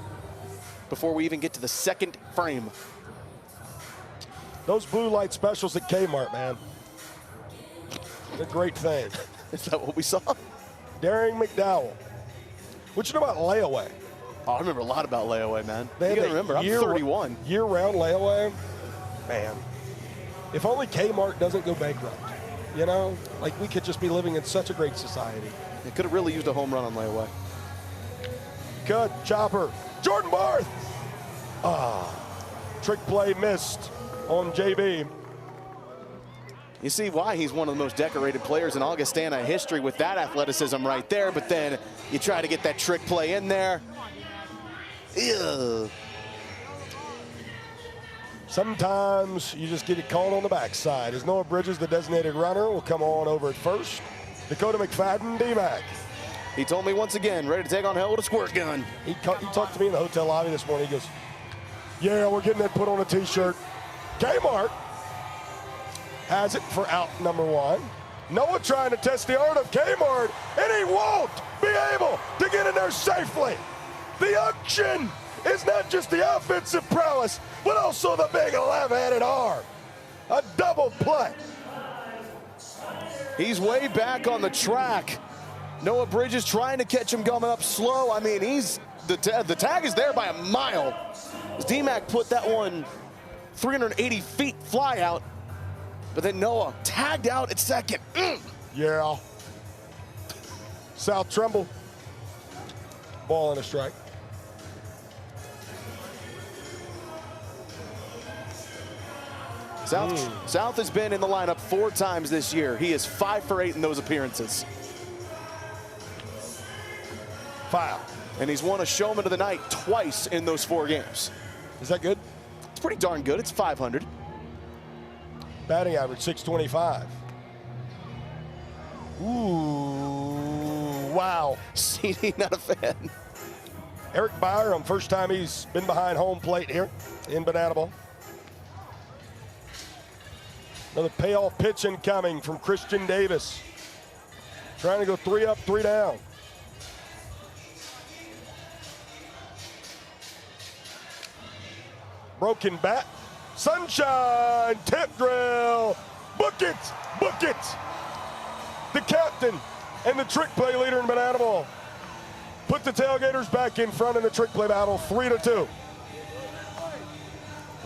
before we even get to the second frame. Those blue light specials at Kmart, man. They're a great thing. Is that what we saw? Daring McDowell. What you know about layaway? Oh, I remember a lot about layaway, man. They You gotta remember, I'm 31. Year-round layaway, man. If only Kmart doesn't go bankrupt. You know, like we could just be living in such a great society. They could have really used a home run on layaway. Good chopper. Jordan Barth. Trick play missed on JB. You see why he's one of the most decorated players in Augustana history with that athleticism right there, but then you try to get that trick play in there. Ew. Sometimes you just get it caught on the backside. As Noah Bridges, the designated runner, will come on over at first. Dakota McFadden, D-Mac. He told me once again, ready to take on hell with a squirt gun. He talked to me in the hotel lobby this morning. He goes, yeah, we're getting that put on a t-shirt. Kmart has it for out number 1. Noah trying to test the art of Kmart, and he won't be able to get in there safely. The action is not just the offensive prowess, but also the big left-handed arm. A double play. He's way back on the track. Noah Bridges trying to catch him coming up slow. I mean, the tag is there by a mile. As D-Mac put that one 380 feet fly out, but then Noah tagged out at second. Yeah. South Trumbull. Ball and a strike. South has been in the lineup 4 times this year. He is 5 for 8 in those appearances. Foul. And he's won a Showman of the Night twice in those 4 games. Is that good? It's pretty darn good. It's 500. Batting average, 625. Ooh, wow. CD not a fan. Eric Byram, first time he's been behind home plate here in Banana Bowl. Another payoff pitch incoming from Christian Davis. Trying to go 3 up, 3 down. Broken bat. Sunshine, tip drill. Book it, book it. The captain and the trick play leader in Banana Bowl put the Tailgaters back in front in the trick play battle, 3-2.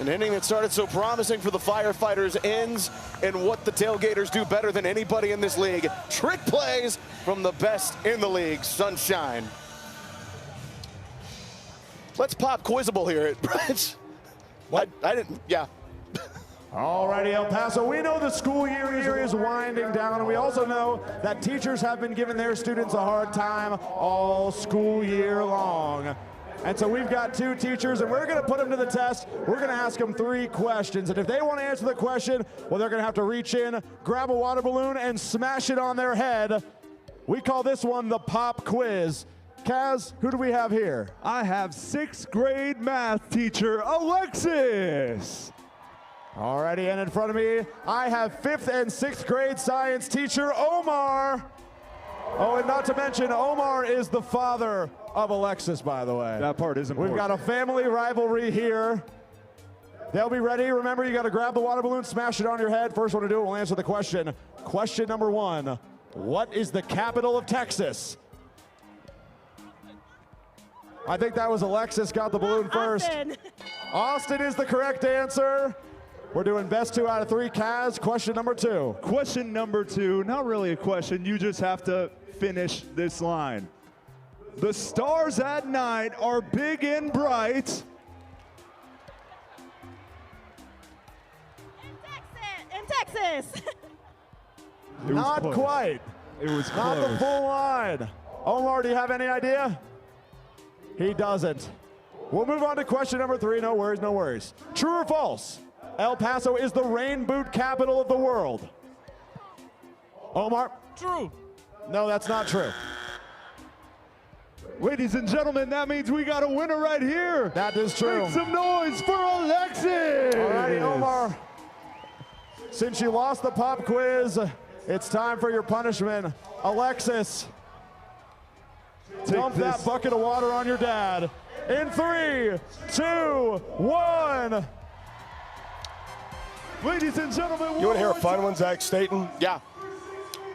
An inning that started so promising for the Firefighters ends in what the Tailgaters do better than anybody in this league. Trick plays from the best in the league, Sunshine. Let's pop Quizable here at Brett. What? I didn't, yeah. Alrighty, El Paso, we know the school year is winding down, and we also know that teachers have been giving their students a hard time all school year long. And so we've got 2 teachers, and we're going to put them to the test. We're going to ask them 3 questions, and if they want to answer the question, well, they're going to have to reach in, grab a water balloon, and smash it on their head. We call this one the Pop Quiz. Kaz, who do we have here? I have 6th grade math teacher, Alexis. Alrighty, and in front of me, I have 5th and 6th grade science teacher, Omar. Oh, and not to mention, Omar is the father of Alexis, by the way. That part is important. We've got a family rivalry here. They'll be ready. Remember, you got to grab the water balloon, smash it on your head. First one to do it will answer the question. Question number 1, what is the capital of Texas? I think that was Alexis got the balloon first. Austin. Austin is the correct answer. We're doing best 2 out of 3. Kaz, question number 2. Question number 2, not really a question, you just have to finish this line. The stars at night are big and bright. In Texas. Not close. quite. It was Not close. the full line. Omar, do you have any idea? He doesn't. We'll move on to question number 3. No worries, no worries. True or false? El Paso is the rain boot capital of the world. Omar? True. No, that's not true. Ladies and gentlemen, that means we got a winner right here. That is true. Make some noise for Alexis. Alrighty, Omar. Since you lost the pop quiz, it's time for your punishment. Alexis, dump that bucket of water on your dad. In 3, 2, 1. Ladies and gentlemen, You want to hear a fun one, Zach Staten? Yeah.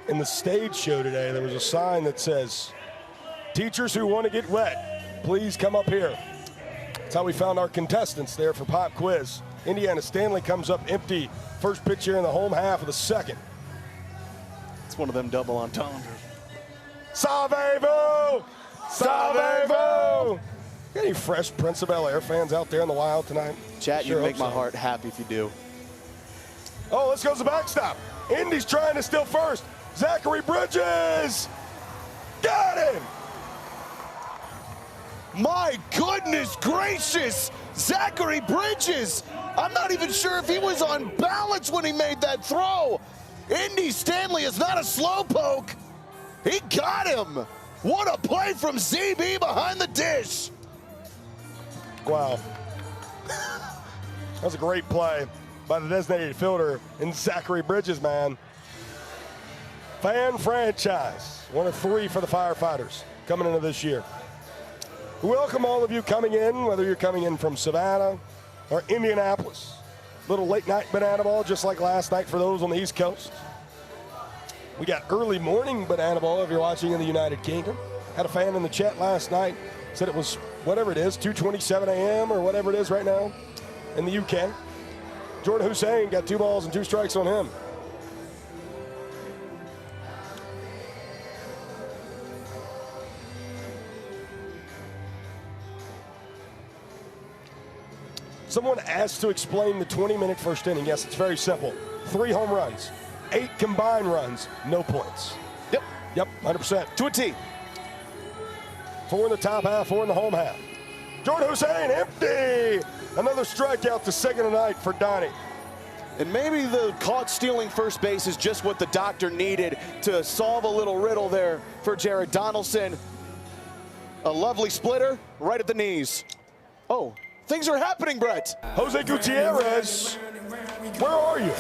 In the stage show today, there was a sign that says, teachers who want to get wet, please come up here. That's how we found our contestants there for Pop Quiz. Indiana Stanley comes up empty. First pitch here in the home half of the second. It's one of them double entendres. Savez-vous! Savez-vous! Any fresh Prince of Bel-Air fans out there in the wild tonight? Chat, Sure you make hope my so. heart happy if you do. Oh, let's go to the backstop. Indy's trying to steal first. Zachary Bridges! Got him! My goodness gracious! Zachary Bridges! I'm not even sure if he was on balance when he made that throw. Indy Stanley is not a slowpoke. He got him. What a play from ZB behind the dish. Wow. That was a great play by the designated fielder and Zachary Bridges, man. Fan franchise, one of 3 for the Firefighters coming into this year. We welcome all of you coming in, whether you're coming in from Savannah or Indianapolis. Little late night banana ball, just like last night for those on the East Coast. We got early morning banana ball if you're watching in the United Kingdom. Had a fan in the chat last night, said it was whatever it is, 2:27 a.m. or whatever it is right now in the UK. Jordan Hussein got 2 balls and 2 strikes on him. Someone asked to explain the 20-minute first inning. Yes, it's very simple. 3 home runs, 8 combined runs, no points. Yep, 100%. To a T. 4 in the top half, 4 in the home half. Jordan Hussein, empty! Another strikeout to second tonight for Donnie. And maybe the caught stealing first base is just what the doctor needed to solve a little riddle there for Jared Donaldson. A lovely splitter right at the knees. Oh, things are happening, Brett. Jose Gutierrez, where are you?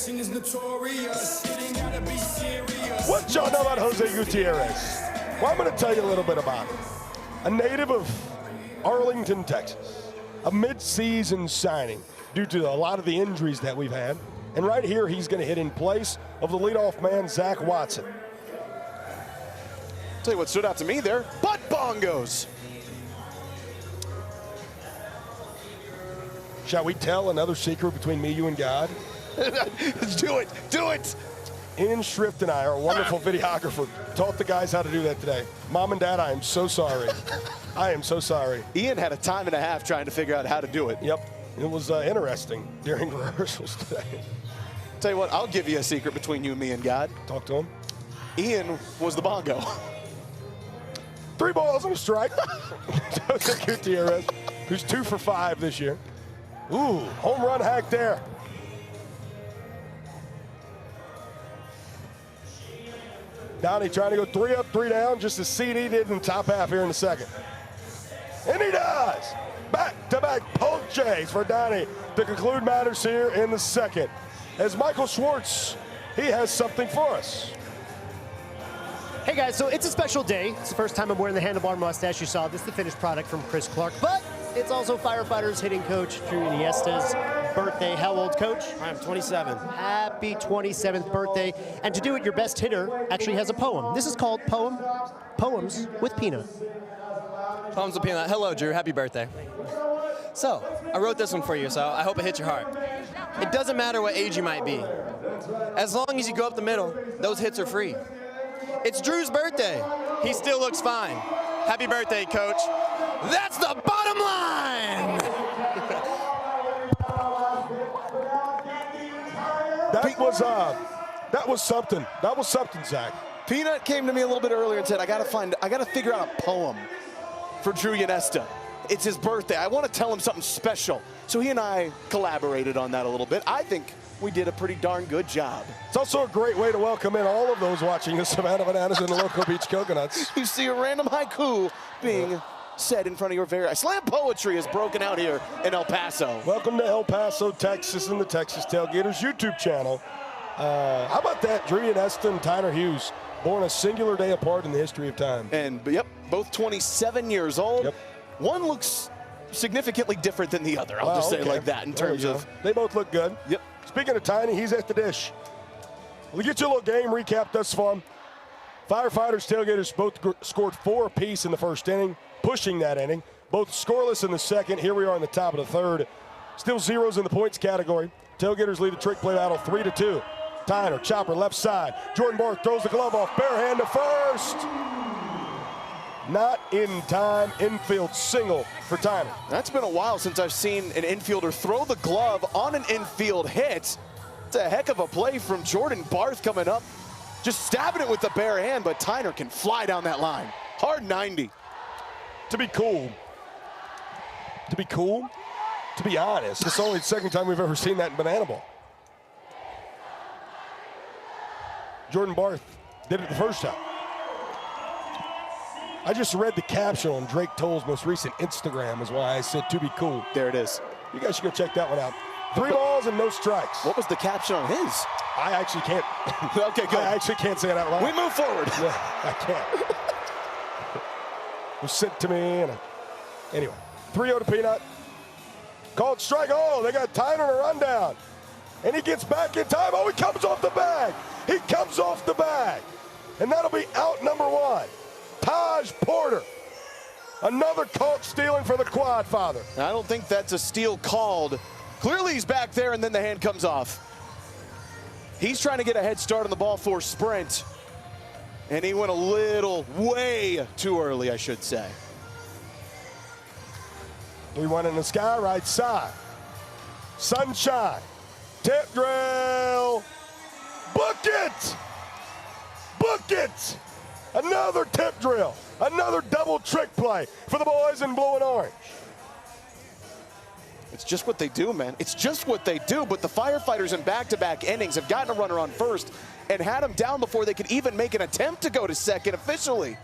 Is notorious. It ain't gotta be serious. What y'all know about Jose Gutierrez? Well, I'm going to tell you a little bit about him. A native of Arlington, Texas. A mid-season signing due to a lot of the injuries that we've had. And right here, he's going to hit in place of the leadoff man, Zach Watson. Tell you what stood out to me there, butt bongos. Shall we tell another secret between me, you, and God? Do it, do it. Ian Schrift and I, our wonderful videographer, taught the guys how to do that today. Mom and Dad, I am so sorry. I am so sorry. Ian had a time and a half trying to figure out how to do it. Yep, it was interesting during rehearsals today. Tell you what, I'll give you a secret between you and me and God. Talk to him. Ian was the bongo. 3 balls and a strike. Jose Gutierrez, who's 2 for 5 this year. Ooh, home run hack there. Downey trying to go 3 up, 3 down, just as CD did in the top half here in the second. And he does. Back-to-back poke Jays for Downey to conclude matters here in the second. As Michael Schwartz, he has something for us. Hey guys, so it's a special day. It's the first time I'm wearing the handlebar mustache. You saw this, the finished product from Chris Clark, but it's also Firefighters hitting coach Drew Iniesta's birthday. How old, Coach? I'm 27. Happy 27th birthday. And to do it, your best hitter actually has a poem. This is called Poems with Peanut. Poems with Peanut. Hello, Drew. Happy birthday. So, I wrote this one for you, so I hope it hits your heart. It doesn't matter what age you might be. As long as you go up the middle, those hits are free. It's Drew's birthday. He still looks fine. Happy birthday, Coach. That's the bottom line! That was something. That was something, Zach. Peanut came to me a little bit earlier and said, I gotta figure out a poem for Drew Iniesta. It's his birthday. I want to tell him something special. So he and I collaborated on that a little bit. I think we did a pretty darn good job. It's also a great way to welcome in all of those watching the Savannah Bananas and the local Beach Coconuts. You see a random haiku being said in front of your very eyes. Slam poetry is broken out here in El Paso. Welcome to El Paso, Texas, and the Texas Tailgaters YouTube channel. How about that? Drew and Eston, Tyner Hughes, born a singular day apart in the history of time. And, yep, both 27 years old. Yep. One looks significantly different than the other. I'll just say it like that in terms of. They both look good. Yep. Speaking of Tiny, he's at the dish. We'll get you a little game recap thus far. Firefighters, Tailgaters both scored 4 apiece in the first inning, pushing that inning. Both scoreless in the second. Here we are in the top of the third. Still zeros in the points category. Tailgaters lead the trick play battle 3-2. Tyner, chopper, left side. Jordan Barth throws the glove off, bare hand to first. Not in time, infield single for Tyner. That's been a while since I've seen an infielder throw the glove on an infield hit. It's a heck of a play from Jordan Barth coming up. Just stabbing it with the bare hand, but Tyner can fly down that line. Hard 90. To be cool, to be honest, it's only the second time we've ever seen that in Banana Ball. Jordan Barth did it the first time. I just read the caption on Drake Toll's most recent Instagram is why I said to be cool. There it is. You guys should go check that one out. 3 balls and no strikes. What was the caption on his? I actually can't. Okay, good. I actually can't say it out loud. We move forward. Yeah, I can't. It was sent to me. Anyway, 3-0 to Peanut. Called strike. Oh, they got Tyner in a rundown. And he gets back in time. Oh, he comes off the bag. He comes off the bag. And that'll be out number 1. Taj Porter. Another caught stealing for the quad father. I don't think that's a steal called. Clearly he's back there and then the hand comes off. He's trying to get a head start on the ball for sprint. And he went a little way too early, I should say. 3-1 in the sky, right side. Sunshine. Tip drill. Book it. Book it. Another tip drill. Another double trick play for the boys in blue and orange. It's just what they do, man. It's just what they do. But the Firefighters in back-to-back innings have gotten a runner on first and had him down before they could even make an attempt to go to second officially.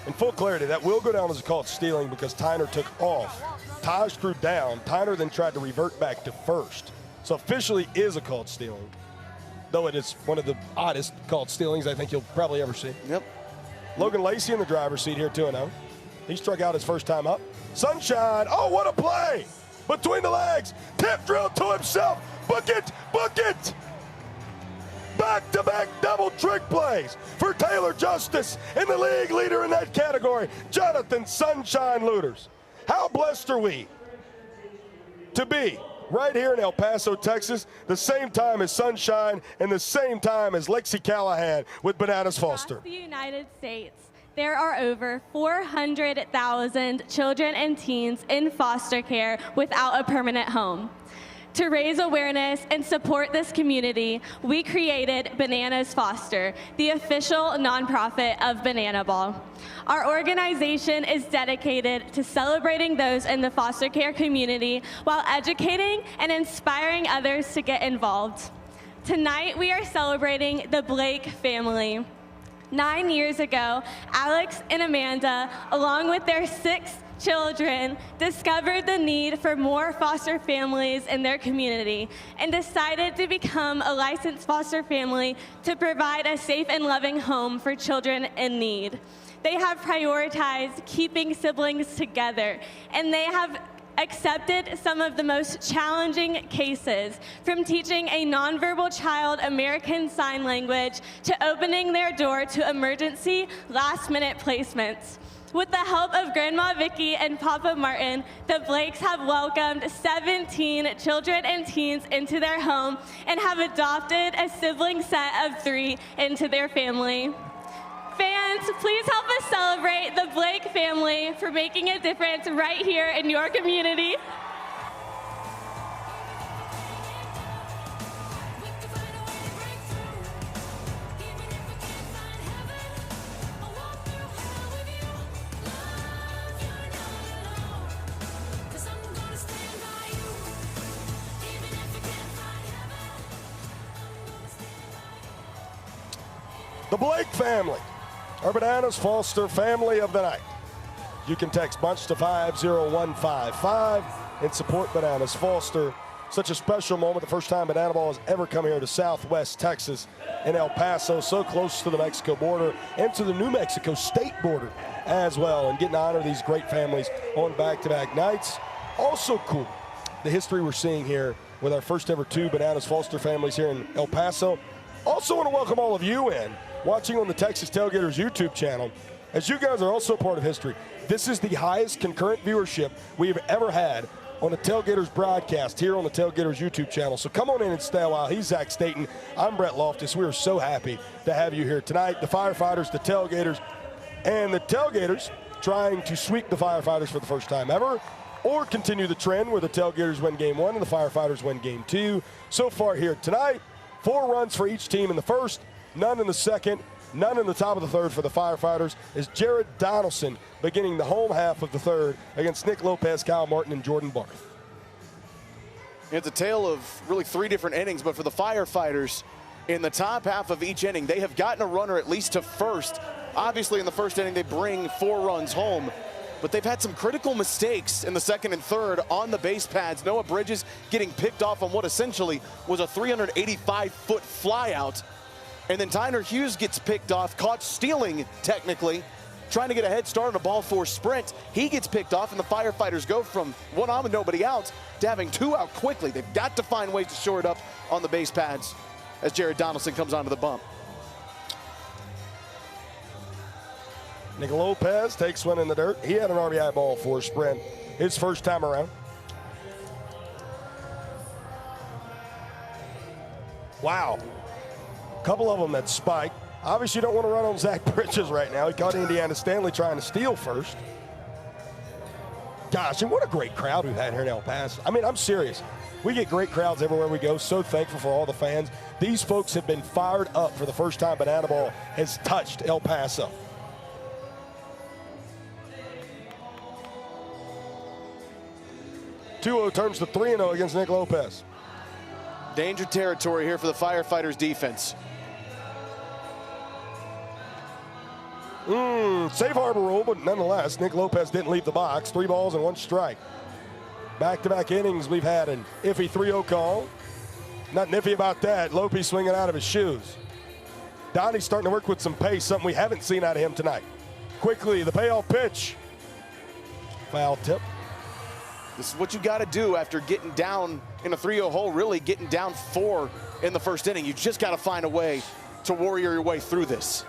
In full clarity, that will go down as a called stealing because Tyner took off. Taj threw down. Tyner then tried to revert back to first. So officially is a called stealing, though it is one of the oddest called stealings I think you'll probably ever see. Yep. Logan Lacey in the driver's seat here, 2-0. He struck out his first time up. Sunshine, oh, what a play! Between the legs, tip drill to himself. Book it, book it! Back-to-back double trick plays for Taylor Justice and the league leader in that category, Jonathan Sunshine Looters. How blessed are we to be right here in El Paso, Texas, the same time as Sunshine and the same time as Lexi Callahan with Bananas Foster. Across the United States, there are over 400,000 children and teens in foster care without a permanent home. To raise awareness and support this community, we created Bananas Foster, the official nonprofit of Banana Ball. Our organization is dedicated to celebrating those in the foster care community while educating and inspiring others to get involved. Tonight, we are celebrating the Blake family. 9 years ago, Alex and Amanda, along with their 6 children, discovered the need for more foster families in their community and decided to become a licensed foster family to provide a safe and loving home for children in need. They have prioritized keeping siblings together, and they have accepted some of the most challenging cases, from teaching a nonverbal child American Sign Language to opening their door to emergency last-minute placements. With the help of Grandma Vicky and Papa Martin, the Blakes have welcomed 17 children and teens into their home and have adopted a sibling set of 3 into their family. Fans, please help us celebrate the Blake family for making a difference right here in your community. The Blake family our Bananas Foster family of the night. You can text Bunch to 50155 and support Bananas Foster. Such a special moment, the first time Banana Ball has ever come here to Southwest Texas in El Paso, so close to the Mexico border and to the New Mexico state border as well, and getting to honor these great families on back-to-back nights. Also cool, the history we're seeing here with our first ever 2 Bananas Foster families here in El Paso. Also want to welcome all of you in, watching on the Texas Tailgaters YouTube channel, as you guys are also part of history. This is the highest concurrent viewership we've ever had on the Tailgaters broadcast here on the Tailgaters YouTube channel. So come on in and stay a while. He's Zach Staten. I'm Brett Loftus. We are so happy to have you here tonight. The Firefighters, the Tailgaters, and the Tailgaters trying to sweep the Firefighters for the first time ever, or continue the trend where the Tailgaters win game 1 and the Firefighters win game 2. So far here tonight, 4 runs for each team in the first, none in the second, none in the top of the third for the Firefighters, as Jared Donaldson beginning the home half of the third against Nick Lopez, Kyle Martin, and Jordan Barth. It's a tale of really 3 different innings, but for the Firefighters, in the top half of each inning, they have gotten a runner at least to first. Obviously, in the first inning, they bring 4 runs home, but they've had some critical mistakes in the second and third on the base pads. Noah Bridges getting picked off on what essentially was a 385-foot flyout. And then Tyner Hughes gets picked off, caught stealing technically, trying to get a head start on a ball 4 sprint. He gets picked off, and the Firefighters go from 1 on with nobody out to having 2 out quickly. They've got to find ways to shore it up on the base pads as Jared Donaldson comes onto the bump. Nick Lopez takes one in the dirt. He had an RBI ball 4 sprint his first time around. Wow. Couple of them that spiked. Obviously, you don't want to run on Zach Bridges right now. He caught Indiana Stanley trying to steal first. Gosh, and what a great crowd we've had here in El Paso. I mean, I'm serious. We get great crowds everywhere we go. So thankful for all the fans. These folks have been fired up for the first time Banana Ball has touched El Paso. Two-0 turns to 3-0 against Nick Lopez. Danger territory here for the Firefighters defense. Safe harbor rule, but nonetheless, Nick Lopez didn't leave the box. 3 balls and 1 strike. Back-to-back innings, we've had an iffy 3-0 call. Nothing iffy about that. Lopey swinging out of his shoes. Donnie's starting to work with some pace, something we haven't seen out of him tonight. Quickly, the payoff pitch. Foul tip. This is what you got to do after getting down in a 3-0 hole, really getting down 4 in the first inning. You just got to find a way to warrior your way through this.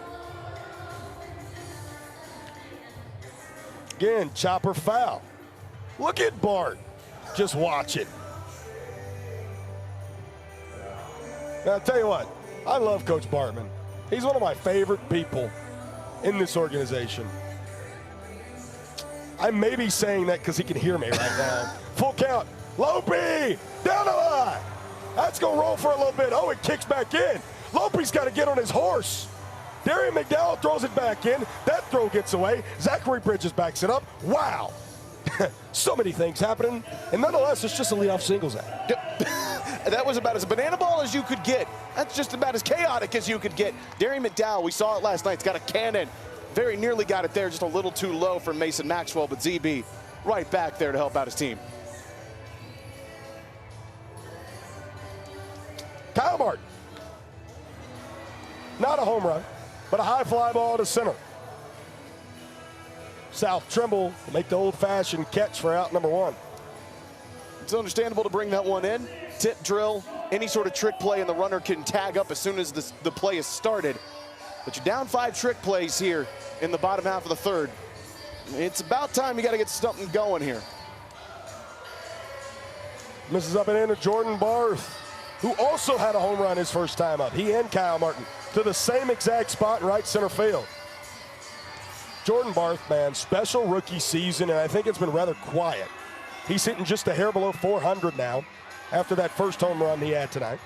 Again, chopper foul. Look at Bart. Just watch it. Now, I'll tell you what, I love Coach Bartman. He's one of my favorite people in this organization. I may be saying that because he can hear me right now. Full count. Lopey, down the line. That's going to roll for a little bit. Oh, it kicks back in. Lopey's got to get on his horse. Darian McDowell throws it back in. That throw gets away. Zachary Bridges backs it up. Wow. So many things happening. And nonetheless, it's just a leadoff singles act. That was about as banana ball as you could get. That's just about as chaotic as you could get. Darian McDowell, we saw it last night. He's got a cannon. Very nearly got it there, just a little too low for Mason Maxwell, but ZB right back there to help out his team. Kyle Martin. Not a home run, but a high fly ball to center. South Trimble will make the old-fashioned catch for out number 1. It's understandable to bring that one in. Tip drill, any sort of trick play, and the runner can tag up as soon as the play is started. But you're down 5 trick plays here in the bottom half of the third. It's about time you got to get something going here. Misses up and in to Jordan Barth, who also had a home run his first time up. He and Kyle Martin to the same exact spot in right center field. Jordan Barth, man, special rookie season, and I think it's been rather quiet. He's hitting just a hair below 400 now after that first home run he had tonight.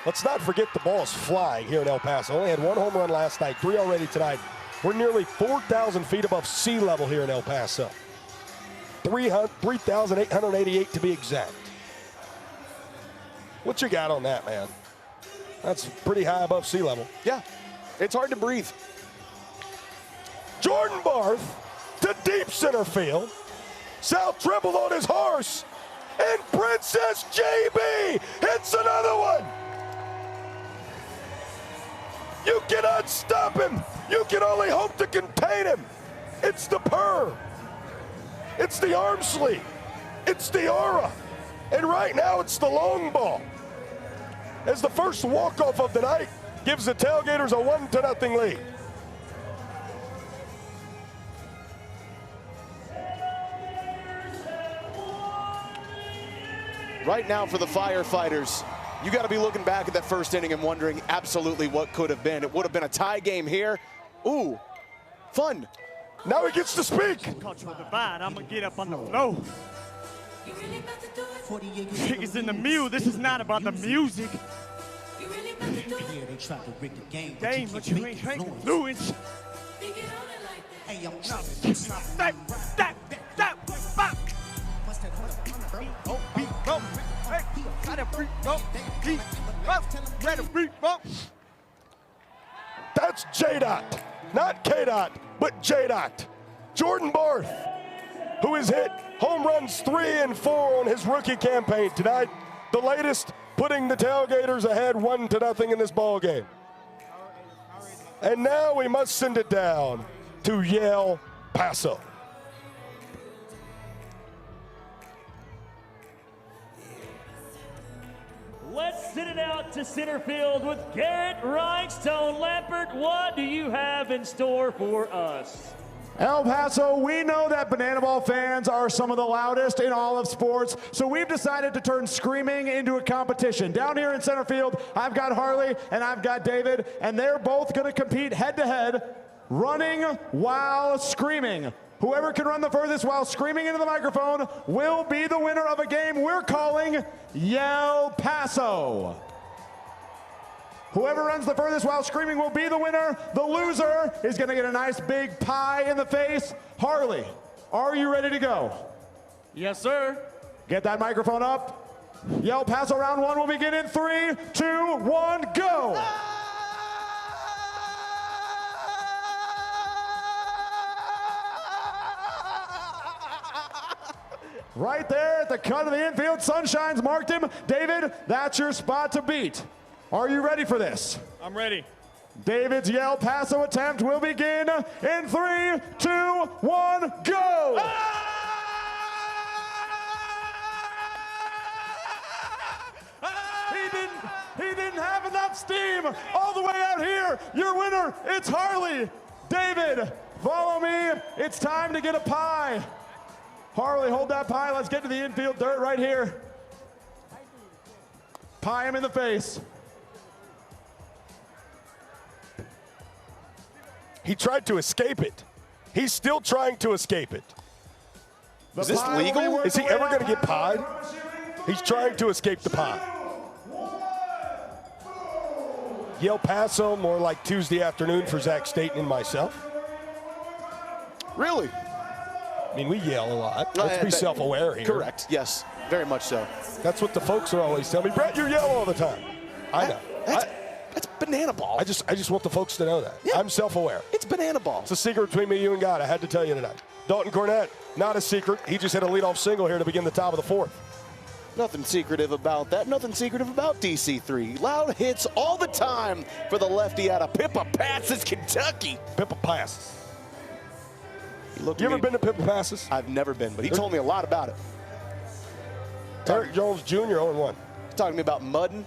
Let's not forget the ball's flying here in El Paso. Only had 1 home run last night, 3 already tonight. We're nearly 4,000 feet above sea level here in El Paso. 3,888 to be exact. What you got on that, man? That's pretty high above sea level. Yeah. It's hard to breathe. Jordan Barth to deep center field. Sal tripled on his horse. And Princess JB hits another one. You cannot stop him. You can only hope to contain him. It's the purr. It's the arm sleeve. It's the aura. And right now it's the long ball. As the first walk-off of the night gives the Tailgaters a 1-0 lead. Right now for the Firefighters, you got to be looking back at that first inning and wondering absolutely what could have been. It would have been a tie game here. Ooh, fun. Now he gets to speak. Cultural divide, I'm gonna get up on the floor. Niggas in the mule, this is not about the music. Game, but you ain't influence. That's J-Dot, not K-Dot, but J-Dot. Jordan Barth, who has hit home runs 3 and 4 on his rookie campaign tonight. The latest, putting the Tailgaters ahead 1-0 in this ball game. And now we must send it down to Yale Paso. Let's send it out to center field with Garrett Rhinestone. Lampert, what do you have in store for us? El Paso, we know that banana ball fans are some of the loudest in all of sports, so we've decided to turn screaming into a competition. Down here in center field, I've got Harley and I've got David, and they're both going to compete head-to-head, running while screaming. Whoever can run the furthest while screaming into the microphone will be the winner of a game we're calling Yell Paso. Whoever runs the furthest while screaming will be the winner. The loser is going to get a nice big pie in the face. Harley, are you ready to go? Yes, sir. Get that microphone up. Yell Paso round 1 will begin in 3, 2, 1, go. Right there at the cut of the infield, Sunshine's marked him. David, that's your spot to beat. Are you ready for this? I'm ready. David's Yell Paso attempt will begin in 3, 2, 1, go! He didn't have enough steam all the way out here. Your winner, it's Harley. David, follow me. It's time to get a pie. Harley, hold that pie. Let's get to the infield dirt right here. Pie him in the face. He tried to escape it. He's still trying to escape it. Is this legal? Is he ever going to get pied? He's trying to escape the pie. Yale Paso, more like Tuesday afternoon for Zach Staten and myself. Really? I mean, we yell a lot. Let's be self-aware here. Correct, yes, very much so. That's what the folks are always telling me. Brett, you yell all the time. I know. That's banana ball. I just want the folks to know that. Yeah. I'm self-aware. It's banana ball. It's a secret between me, you, and God. I had to tell you tonight. Dalton Cornett, not a secret. He just hit a leadoff single here to begin the top of the 4th. Nothing secretive about that. Nothing secretive about DC3. Loud hits all the time for the lefty out of Pippa Passes, Kentucky. Pippa Passes. You ever been to Pippa Passes? I've never been, but he told me a lot about it. Eric Jones Jr. 0-1. He's talking to me about mudding,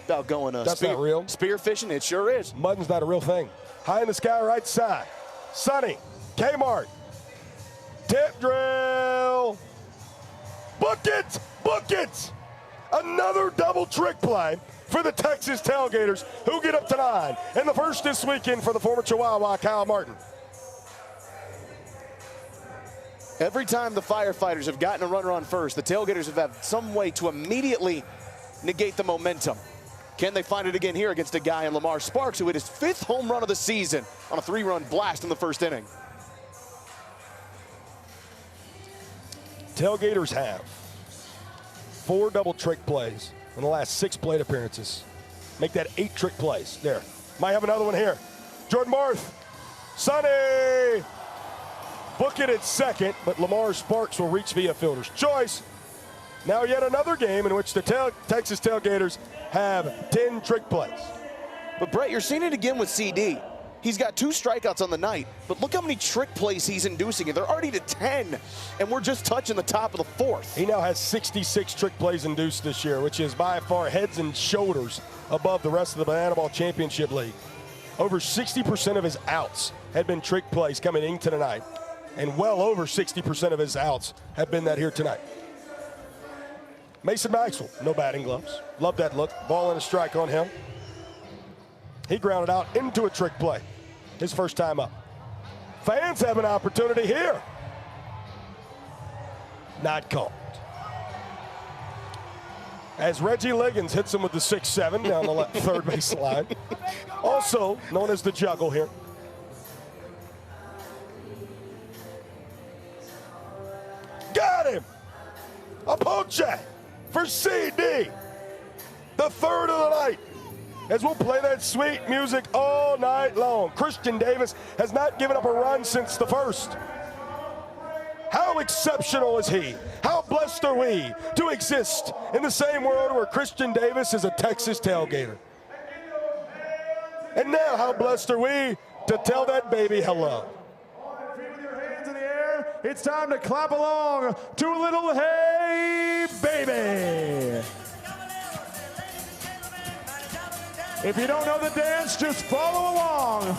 about going That's not real. Spear fishing. It sure is. Mudding's not a real thing. High in the sky, right side. Sonny, Kmart. Tip drill. Book it! Book it! Another double trick play for the Texas Tailgaters, who get up to 9. And the first this weekend for the former Chihuahua, Kyle Martin. Every time the Firefighters have gotten a runner on first, the Tailgaters have had some way to immediately negate the momentum. Can they find it again here against a guy in Lamar Sparks, who hit his 5th home run of the season on a 3-run blast in the first inning? Tailgaters have 4 double trick plays in the last 6 plate appearances. Make that 8 trick plays. There. Might have another one here. Jordan Barth. Sonny. Book it at second, but Lamar Sparks will reach via fielder's choice. Now yet another game in which the Texas Tailgaters have 10 trick plays. But Brett, you're seeing it again with CD. He's got 2 strikeouts on the night, but look how many trick plays he's inducing. They're already to 10, and we're just touching the top of the 4th. He now has 66 trick plays induced this year, which is by far heads and shoulders above the rest of the Banana Ball Championship League. Over 60% of his outs had been trick plays coming into tonight, and well over 60% of his outs have been that here tonight. Mason Maxwell, no batting gloves. Love that look. Ball and a strike on him. He grounded out into a trick play. His first time up. Fans have an opportunity here. Not called. As Reggie Liggins hits him with the 6-7 down the left third base line. Also known as the juggle here. Got him! A poke check for CD. The third of the night. As we'll play that sweet music all night long. Christian Davis has not given up a run since the first. How exceptional is he? How blessed are we to exist in the same world where Christian Davis is a Texas Tailgater? And now, how blessed are we to tell that baby hello? It's time to clap along to a little Hey Baby. If you don't know the dance, just follow along.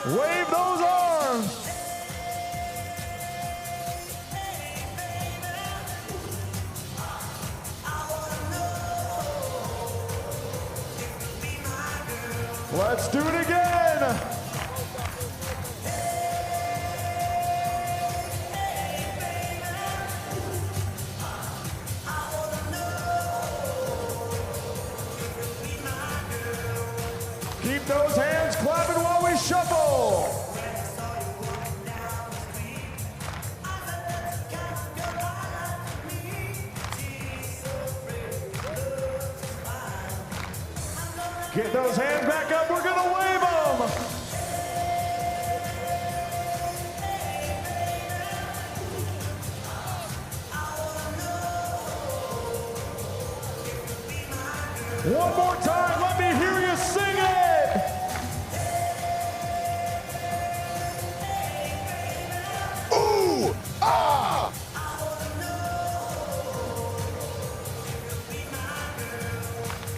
Wave those arms. Let's do it again. Keep those hands clapping while we shuffle. Get those hands back up. We're going to wave them. One more time. Let me hear you sing it. Ooh, ah.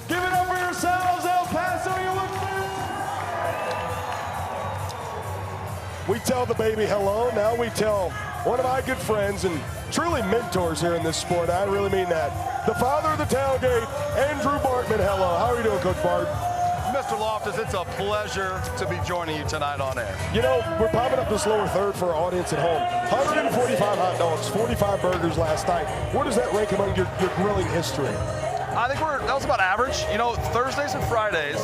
Give it up for yourselves, El Paso. You look We tell the baby hello. Now we tell one of my good friends and truly mentors here in this sport. I really mean that. The father of the tailgate, Andrew Bartman. Hello. How are you doing, Coach Bart? Mr. Loftus, it's a pleasure to be joining you tonight on air. You know, we're popping up this lower third for our audience at home. 145 hot dogs, 45 burgers last night. Where does that rank among your grilling history? I think that was about average. You know, Thursdays and Fridays,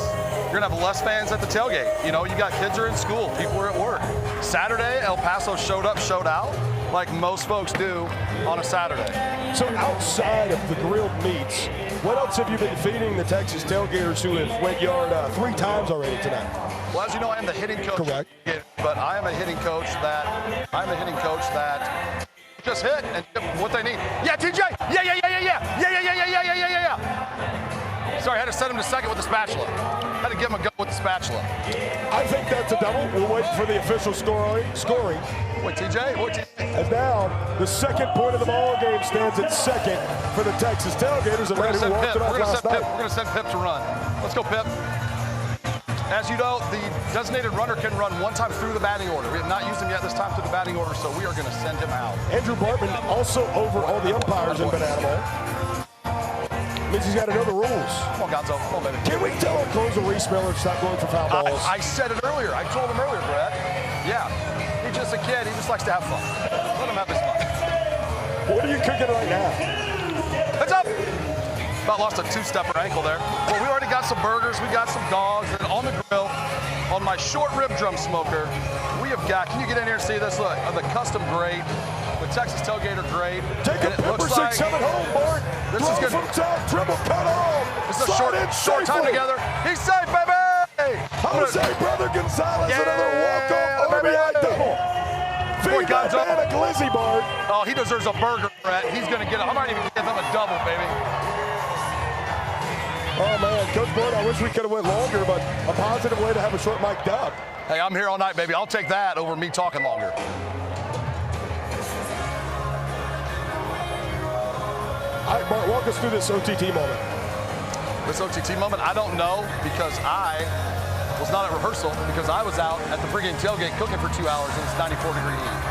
you're gonna have less fans at the tailgate. You know, you got kids are in school, people are at work. Saturday, El Paso showed up, showed out, like most folks do on a Saturday. So outside of the grilled meats, what else have you been feeding the Texas Tailgaters who have went yard 3 times already tonight? Well, as you know, I am the hitting coach. Correct. But I am a hitting coach that just hit and what they need. Yeah, TJ. Yeah. Sorry, I had to send him to second with the spatula. Had to give him a go with the spatula. I think that's a double. We'll wait for the official scoring. Wait, TJ. As now, the second point of the ball game stands at second for the Texas Tailgaters. We're going to send Pip. We're going to send Pip to run. Let's go, Pip. As you know, the designated runner can run one time through the batting order. We have not used him yet this time through the batting order, so we are going to send him out. Andrew Bartman also over all the umpires in Banana Ball. Means he's got to know the rules. Come on, Gonzo. Come on, baby. Can we tell our closer Reese Miller to stop going for foul balls? I said it earlier. I told him earlier, Brad. Yeah, he's just a kid. He just likes to have fun. Let him have his fun. What are you cooking right now? Heads up! About lost a 2-stepper ankle there. Well, we already got some burgers. We got some dogs. And on the grill, on my short rib drum smoker, we have got, can you get in here and see this? Look, the custom grate. The Texas tailgater grade. Take a pepper six, have it home, Bart. This is good. From top, dribble, cut off. This is a short time together. He's safe, baby. Jose Brother Gonzalez, another walk-off RBI double. Feed that man a glizzy, Bart. Oh, he deserves a burger, Brett. He's going to get I might even give him a double, baby. Oh, man, Coach Bart, I wish we could have went longer, but a positive way to have a short mic dub. Hey, I'm here all night, baby. I'll take that over me talking longer. All right, Bart, walk us through this OTT moment. This OTT moment, I don't know because I was not at rehearsal because I was out at the pregame tailgate cooking for 2 hours and it's 94-degree heat.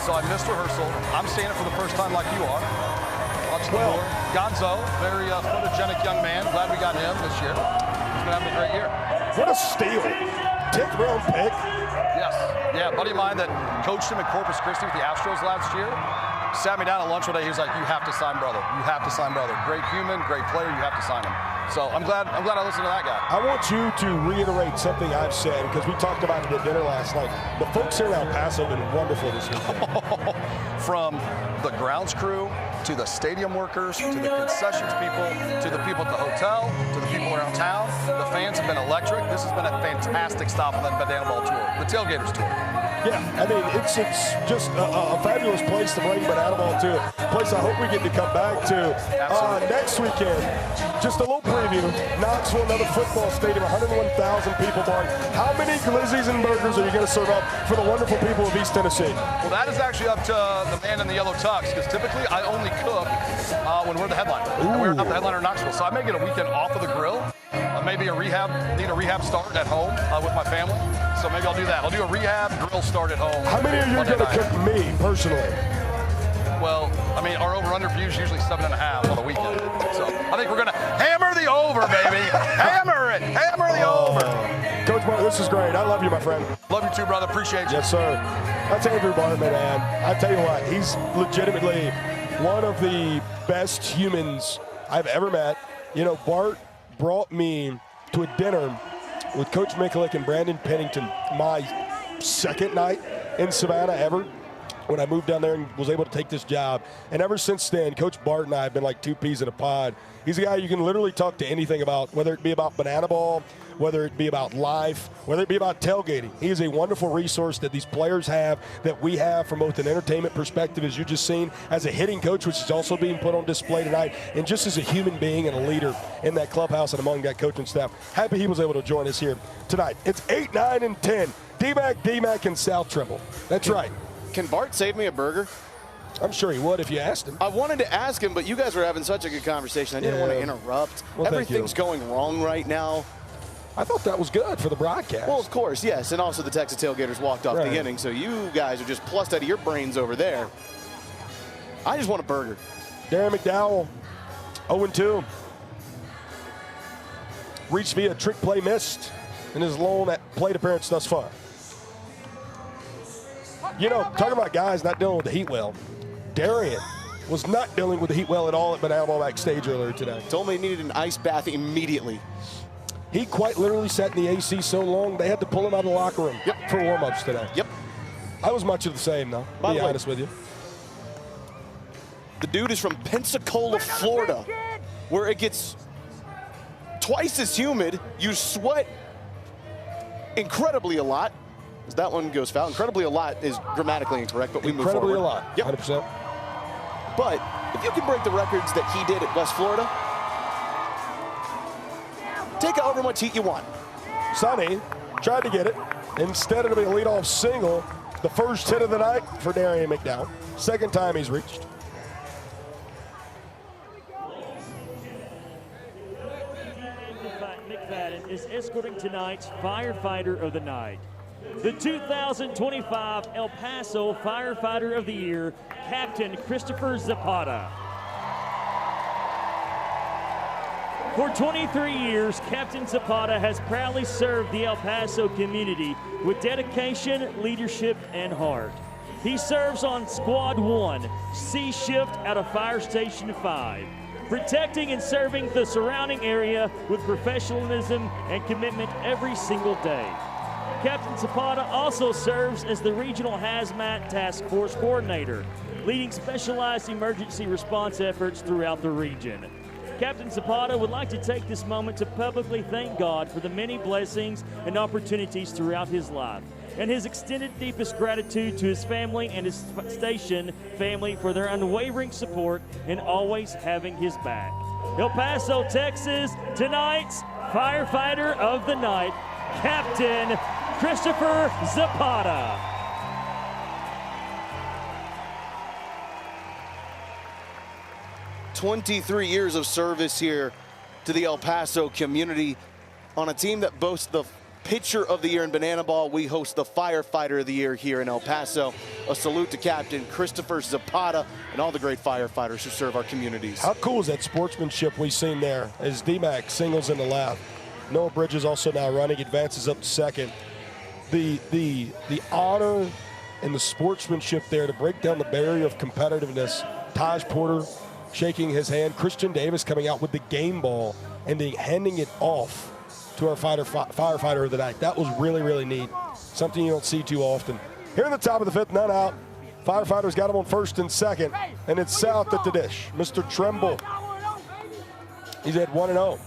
So I missed rehearsal. I'm seeing it for the first time like you are. Watching the board. Gonzo, very photogenic young man. Glad we got him this year. He's been having a great year. What a steal. 10th round pick. Yes. Yeah, a buddy of mine that coached him in Corpus Christi with the Astros last year sat me down at lunch one day. He was like, you have to sign brother. You have to sign brother. Great human, great player. You have to sign him. So I'm glad I listened to that guy. I want you to reiterate something I've said because we talked about it at dinner last night. The folks here in El Paso have been wonderful this weekend. From the grounds crew to the stadium workers to the concessions people to the people at the hotel to the people around town. The fans have been electric. This has been a fantastic stop on the Banana Ball tour, the Tailgaters tour. Yeah, I mean, it's just a fabulous place to bring Banana Ball to. A place I hope we get to come back to next weekend. Just a little preview. Knoxville, another football stadium, 101,000 people, Bart. How many glizzies and burgers are you going to serve up for the wonderful people of East Tennessee? Well, that is actually up to the man in the yellow tux, because typically I only cook when we're the headliner. And we're not the headliner in Knoxville. So I may get a weekend off of the grill. Maybe need a rehab start at home with my family. So maybe I'll do that. I'll do a rehab grill start at home. How many are you going to cook me, personally? Well, I mean, our over-under view is usually 7.5 on the weekend. So I think we're going to hammer the over, baby. Hammer it. Hammer the over. Coach Bart, this is great. I love you, my friend. Love you too, brother. Appreciate you. Yes, sir. That's Andrew Bartman, man. I tell you what, he's legitimately one of the best humans I've ever met. You know, Bart brought me to a dinner with Coach Mikulik and Brandon Pennington my second night in Savannah ever when I moved down there and was able to take this job. And ever since then, Coach Bart and I have been like two peas in a pod. He's a guy you can literally talk to anything about, whether it be about Banana Ball, whether it be about life, whether it be about tailgating. He is a wonderful resource that these players have, that we have from both an entertainment perspective, as you just seen, as a hitting coach, which is also being put on display tonight, and just as a human being and a leader in that clubhouse and among that coaching staff. Happy he was able to join us here tonight. It's 8, 9, and 10. D-Mac, and South Trimble. That's right. Can Bart save me a burger? I'm sure he would if you asked him. I wanted to ask him, but you guys were having such a good conversation. I didn't want to interrupt. Well, everything's going wrong right now. I thought that was good for the broadcast. Well, of course, yes. And also the Texas Tailgaters walked off the inning, so you guys are just plussed out of your brains over there. I just want a burger. Darren McDowell, 0-2. Reached via trick play missed in his lone plate appearance thus far. You know, talking about guys not dealing with the heat well, Darian was not dealing with the heat well at all at Banana Ball backstage earlier today. Told me he needed an ice bath immediately. He quite literally sat in the AC so long, they had to pull him out of the locker room for warm-ups today. Yep. I was much of the same, though, to be honest with you. The dude is from Pensacola, Florida, where it gets twice as humid. You sweat incredibly a lot. As that one goes foul. Incredibly a lot is grammatically incorrect, but we move forward. Incredibly a lot, yep. 100%. But if you can break the records that he did at West Florida, take however much heat you want. Sonny tried to get it. Instead, it'll be a leadoff single. The first hit of the night for Darian McDowell. Second time he's reached. McFadden is escorting tonight's Firefighter of the Night. The 2025 El Paso Firefighter of the Year, Captain Christopher Zapata. For 23 years, Captain Zapata has proudly served the El Paso community with dedication, leadership, and heart. He serves on Squad 1, C Shift out of Fire Station 5, protecting and serving the surrounding area with professionalism and commitment every single day. Captain Zapata also serves as the Regional Hazmat Task Force Coordinator, leading specialized emergency response efforts throughout the region. Captain Zapata would like to take this moment to publicly thank God for the many blessings and opportunities throughout his life, and his extended deepest gratitude to his family and his station family for their unwavering support and always having his back. El Paso, Texas, tonight's Firefighter of the Night, Captain Christopher Zapata. "23 years of service here to the El Paso community. On a team that boasts the Pitcher of the Year in Banana Ball, we host the Firefighter of the Year here in El Paso. A salute to Captain Christopher Zapata and all the great firefighters who serve our communities." How cool is that sportsmanship we've seen there as D-Mac singles in the left. Noah Bridges also now running, advances up to second. The honor and the sportsmanship there to break down the barrier of competitiveness. Taj Porter shaking his hand. Christian Davis coming out with the game ball and then handing it off to our firefighter of the night. That was really, really neat. Something you don't see too often. Here in the top of the fifth, none out. Firefighters got him on first and second, and it's South at the dish. Mr. Tremble. He's at 1-0.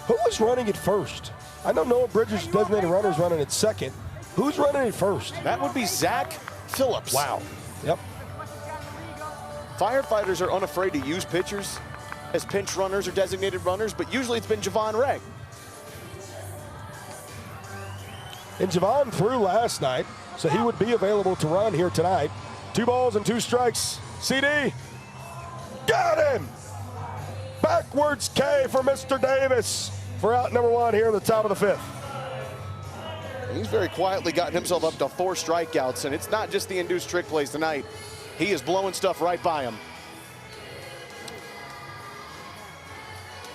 Who was running at first? I know Noah Bridges' designated runner is running at second. Who's running at first? That would be Zach Phillips. Wow. Yep. Firefighters are unafraid to use pitchers as pinch runners or designated runners, but usually it's been Javon Ray. And Javon threw last night, so he would be available to run here tonight. 2 balls and 2 strikes. CD. Got him! Backwards K for Mr. Davis for out number 1 here in the top of the fifth. He's very quietly gotten himself up to 4 strikeouts, and it's not just the induced trick plays tonight. He is blowing stuff right by him.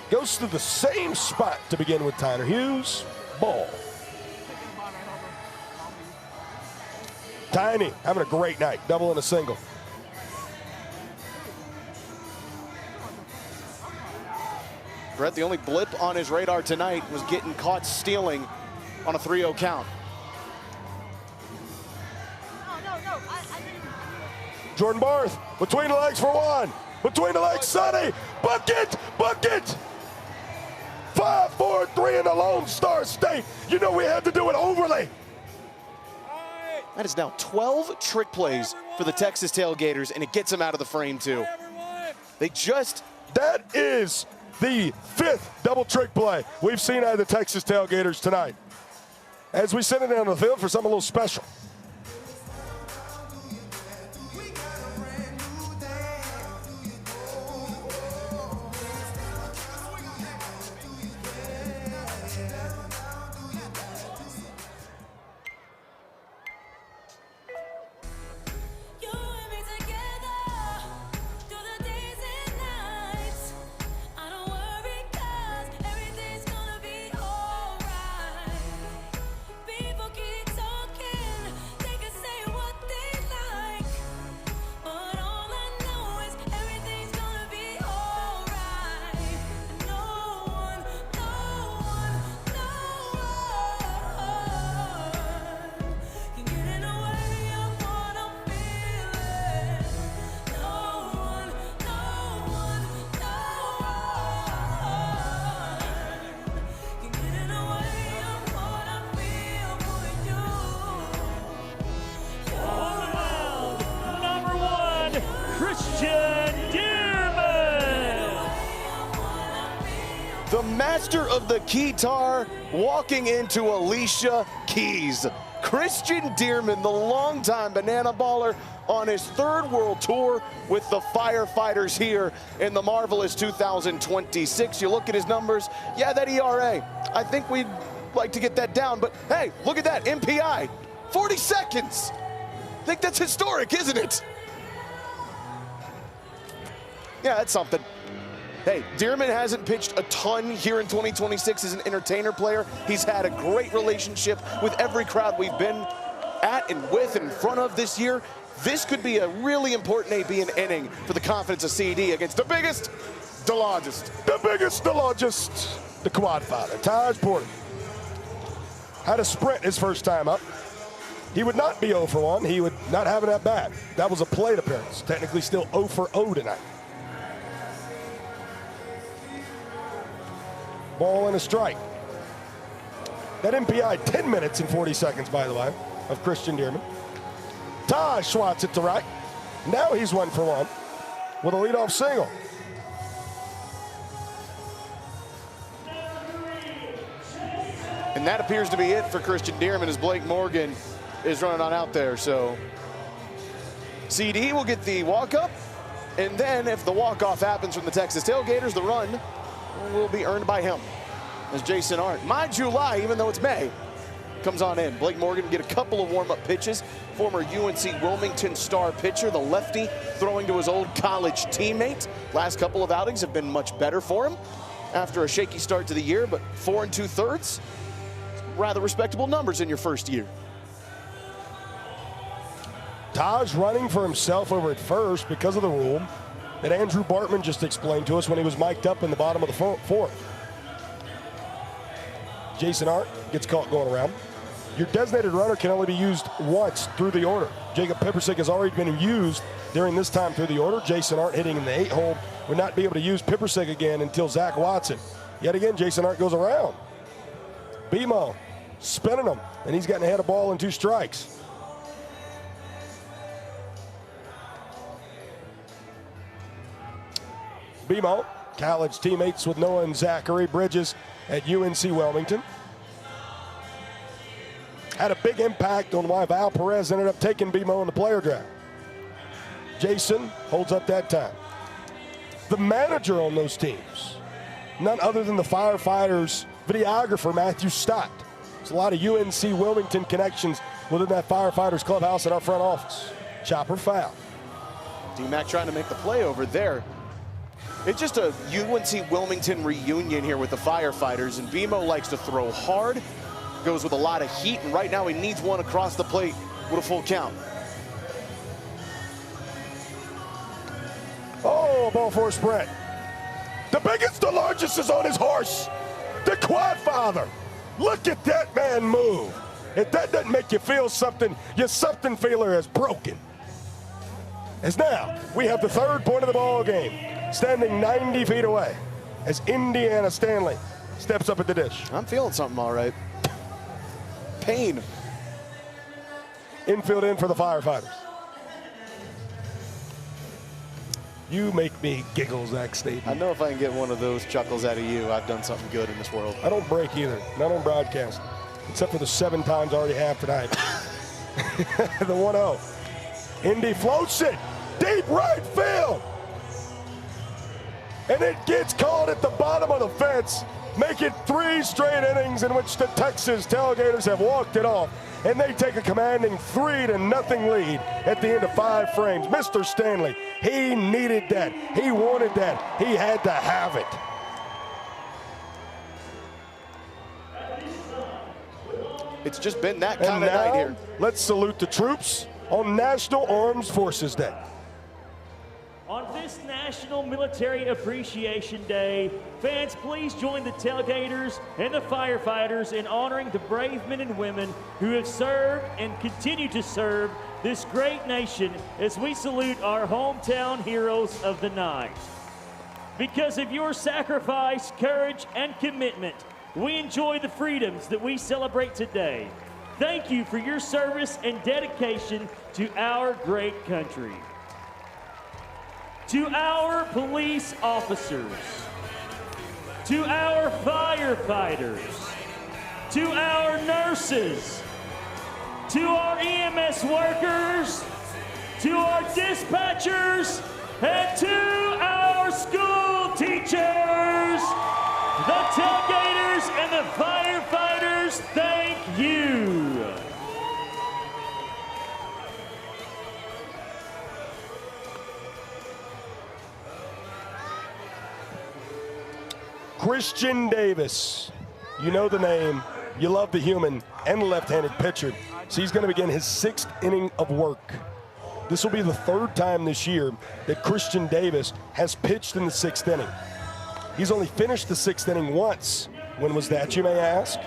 Goes to the same spot to begin with Tyler Hughes. Ball. Tiny having a great night. Double and a single. Brett, the only blip on his radar tonight was getting caught stealing on a 3-0 count. Jordan Barth between the legs for 1. Between the legs, Sonny. Bucket! Bucket! 5-4-3 in the Lone Star State. You know we had to do it overly. That is now 12 trick plays for the Texas Tailgaters, and it gets them out of the frame too. That is the 5th double trick play we've seen out of the Texas Tailgaters tonight. As we send it down to the field for something a little special. The master of the keytar walking into Alicia Keys. Christian Dearman, the longtime banana baller, on his 3rd world tour with the Firefighters here in the marvelous 2026. You look at his numbers, yeah, that ERA, I think we'd like to get that down, but hey, look at that, MPI, 40 seconds. I think that's historic, isn't it? Yeah, that's something. Hey, Dearman hasn't pitched a ton here in 2026 as an entertainer player. He's had a great relationship with every crowd we've been at and with and in front of this year. This could be a really important AB and inning for the confidence of CD against the biggest, the largest. The biggest, the largest. the quad father, Taj Porter. Had a sprint his first time up. He would not be 0 for 1. He would not have it at bat. That was a plate appearance. Technically still 0 for 0 tonight. Ball and a strike. That MPI 10 minutes and 40 seconds, by the way, of Christian Dearman. Taj swats it to right. Now he's 1 for 1 with a leadoff single. And that appears to be it for Christian Dearman as Blake Morgan is running on out there. So CD will get the walk-up, and then if the walk-off happens from the Texas Tailgaters, the run will be earned by him as Jason Arndt. My July, even though it's May, comes on in. Blake Morgan get a couple of warm-up pitches. Former UNC Wilmington star pitcher, the lefty, throwing to his old college teammate. Last couple of outings have been much better for him after a shaky start to the year, but 4 2/3. Rather respectable numbers in your first year. Taj running for himself over at first because of the rule that Andrew Bartman just explained to us when he was mic'd up in the bottom of the fourth. Jason Arndt gets caught going around. Your designated runner can only be used once through the order. Jacob Pippersick has already been used during this time through the order. Jason Arndt hitting in the 8 hole would not be able to use Pippersick again until Zach Watson. Yet again, Jason Arndt goes around. BMO spinning him, and he's gotten ahead of ball in 2 strikes. BMO, college teammates with Noah and Zachary Bridges at UNC Wilmington. Had a big impact on why Val Perez ended up taking BMO in the player draft. Jason holds up that time. The manager on those teams, none other than the Firefighters videographer, Matthew Stott. There's a lot of UNC Wilmington connections within that Firefighters clubhouse at our front office. Chopper foul. D-Mac trying to make the play over there. It's just a UNC Wilmington reunion here with the Firefighters, and BMO likes to throw hard, goes with a lot of heat, and right now he needs one across the plate with a full count. Oh, ball for a sprint. The biggest, the largest is on his horse. The quad father. Look at that man move. If that doesn't make you feel something, your something feeler is broken. As now, we have the 3rd point of the ball game, standing 90 feet away, as Indiana Stanley steps up at the dish. I'm feeling something all right. Pain. Infield in for the Firefighters. You make me giggle, Zach Staten. I know if I can get one of those chuckles out of you, I've done something good in this world. I don't break either, not on broadcast, except for the 7 times I already have tonight. The 1-0. Indy floats it, deep right field. And it gets called at the bottom of the fence. Make it 3 straight innings in which the Texas Tailgaters have walked it off. And they take a commanding 3-0 lead at the end of 5 frames. Mr. Stanley, he needed that. He wanted that. He had to have it. It's just been that kind of night here. Let's salute the troops on National Armed Forces Day. On this National Military Appreciation Day, fans, please join the Tailgaters and the Firefighters in honoring the brave men and women who have served and continue to serve this great nation as we salute our hometown heroes of the night. Because of your sacrifice, courage, and commitment, we enjoy the freedoms that we celebrate today. Thank you for your service and dedication to our great country. To our police officers, to our firefighters, to our nurses, to our EMS workers, to our dispatchers, and to our school teachers. The Tailgaters and the Firefighters, thank you. Christian Davis, you know the name, you love the human and left-handed pitcher. So he's going to begin his 6th inning of work. This will be the 3rd time this year that Christian Davis has pitched in the 6th inning. He's only finished the 6th inning once. When was that, you may ask?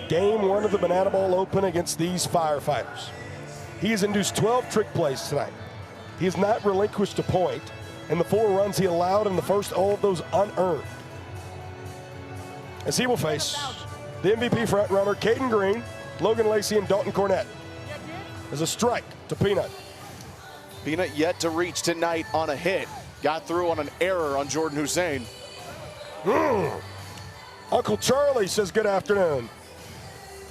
Game 1 of the Banana Bowl Open against these Firefighters. He has induced 12 trick plays tonight. He has not relinquished a point, and the 4 runs he allowed in the first, all of those unearned. As he will face the MVP frontrunner, Caden Green, Logan Lacey, and Dalton Cornett. As a strike to Peanut. Peanut yet to reach tonight on a hit. Got through on an error on Jordan Hussein. Uncle Charlie says good afternoon.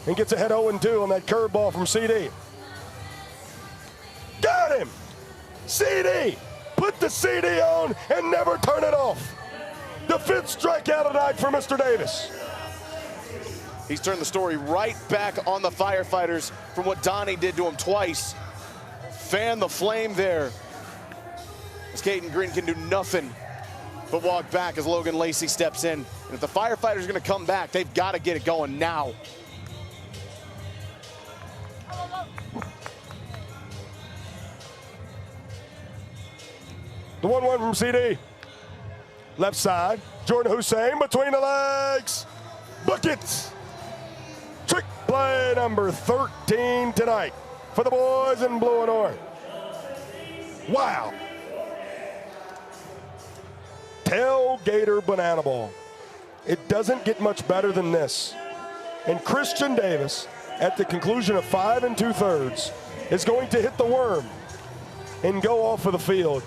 And gets ahead 0-2 on that curveball from CD. Got him! CD! Put the CD on and never turn it off. The 5th strikeout tonight for Mr. Davis. He's turned the story right back on the Firefighters from what Donnie did to him twice. Fan the flame there. As Caden Green can do nothing but walk back as Logan Lacey steps in. And if the Firefighters are going to come back, they've got to get it going now. The 1-1 from CD. Left side, Jordan Hussein between the legs. Buckets. Trick play number 13 tonight for the boys in blue and orange. Wow. Tailgater Banana Ball. It doesn't get much better than this. And Christian Davis, at the conclusion of 5 2/3, is going to hit the worm and go off of the field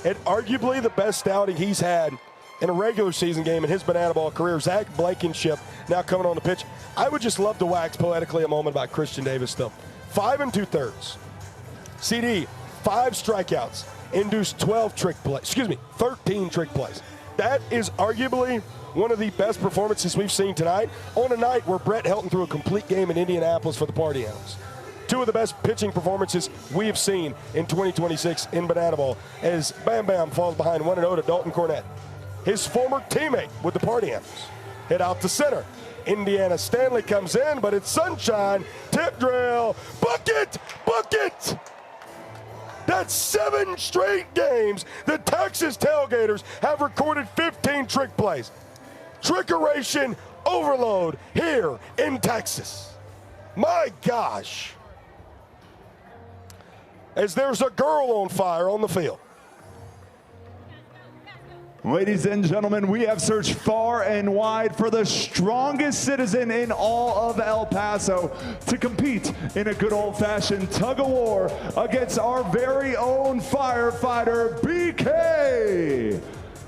at arguably the best outing he's had in a regular season game in his Banana Ball career. Zach Blankenship now coming on the pitch. I would just love to wax poetically a moment about Christian Davis though. 5 2/3. CD, 5 strikeouts, induced 13 trick plays. That is arguably one of the best performances we've seen tonight on a night where Brett Helton threw a complete game in Indianapolis for the Party Hounds. 2 of the best pitching performances we have seen in 2026 in Banana Ball as Bam Bam falls behind 1-0 to Dalton Cornett. His former teammate with the Party Hounds. Hit out to center. Indiana Stanley comes in, but it's sunshine. Tip drill. Bucket! Bucket! That's 7 straight games the Texas Tailgaters have recorded 15 trick plays. Trickeration overload here in Texas. My gosh. As there's a girl on fire on the field. Ladies and gentlemen, we have searched far and wide for the strongest citizen in all of El Paso to compete in a good old-fashioned tug-of-war against our very own firefighter, BK.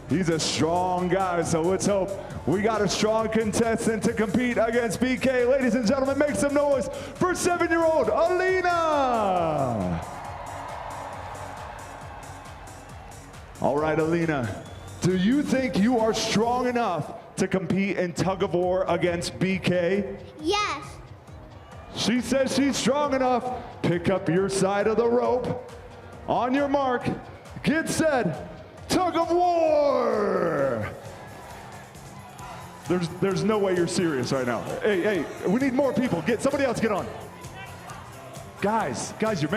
He's a strong guy, so let's hope we got a strong contestant to compete against BK. Ladies and gentlemen, make some noise for 7-year-old Alina. All right, Alina. Do you think you are strong enough to compete in tug-of-war against BK? Yes. She says she's strong enough. Pick up your side of the rope. On your mark, get set, tug-of-war! There's no way you're serious right now. Hey, we need more people. Somebody else get on. Guys, you're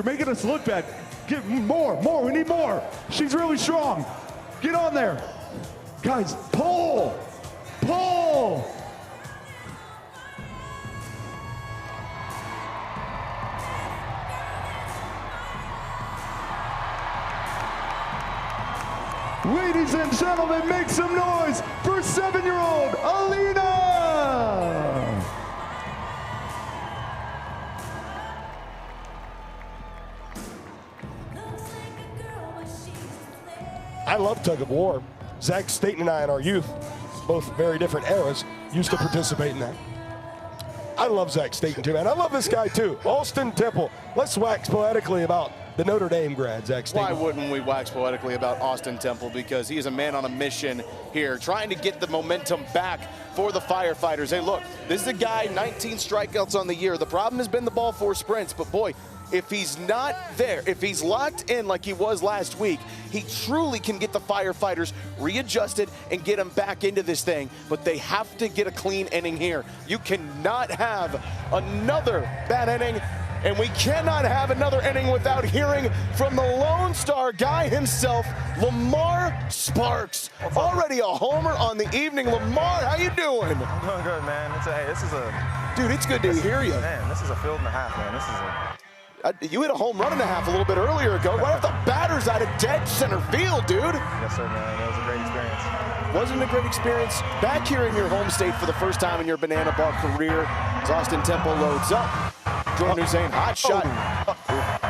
making us look bad. Get more, we need more. She's really strong. Get on there. Guys, pull. Ladies and gentlemen, make some noise for 7-year-old Alina. I love tug-of-war. Zach Staten and I in our youth, both very different eras, used to participate in that. I love Zach Staten too, man. I love this guy too. Austin Temple. Let's wax poetically about the Notre Dame grad, Zach Staten. Why wouldn't we wax poetically about Austin Temple? Because he is a man on a mission here, trying to get the momentum back for the Firefighters. Hey, look, this is a guy, 19 strikeouts on the year. The problem has been the ball 4 sprints, but boy, if he's not there, if he's locked in like he was last week, he truly can get the Firefighters readjusted and get them back into this thing. But they have to get a clean inning here. You cannot have another bad inning And we cannot have another inning without hearing from the Lone Star guy himself, Lamar Sparks. Already a homer on the evening. Lamar, how you doing? I'm doing good, man. Dude, it's good to hear you. Man, this is a field and a half, man. This is you hit a home run and a half a little bit earlier ago. Right off the batter's out of dead center field, dude. Yes, sir, man. It was a great experience. Wasn't it a great experience? Back here in your home state for the first time in your banana ball career, as Austin Temple loads up. Jordan Hussein, hot shot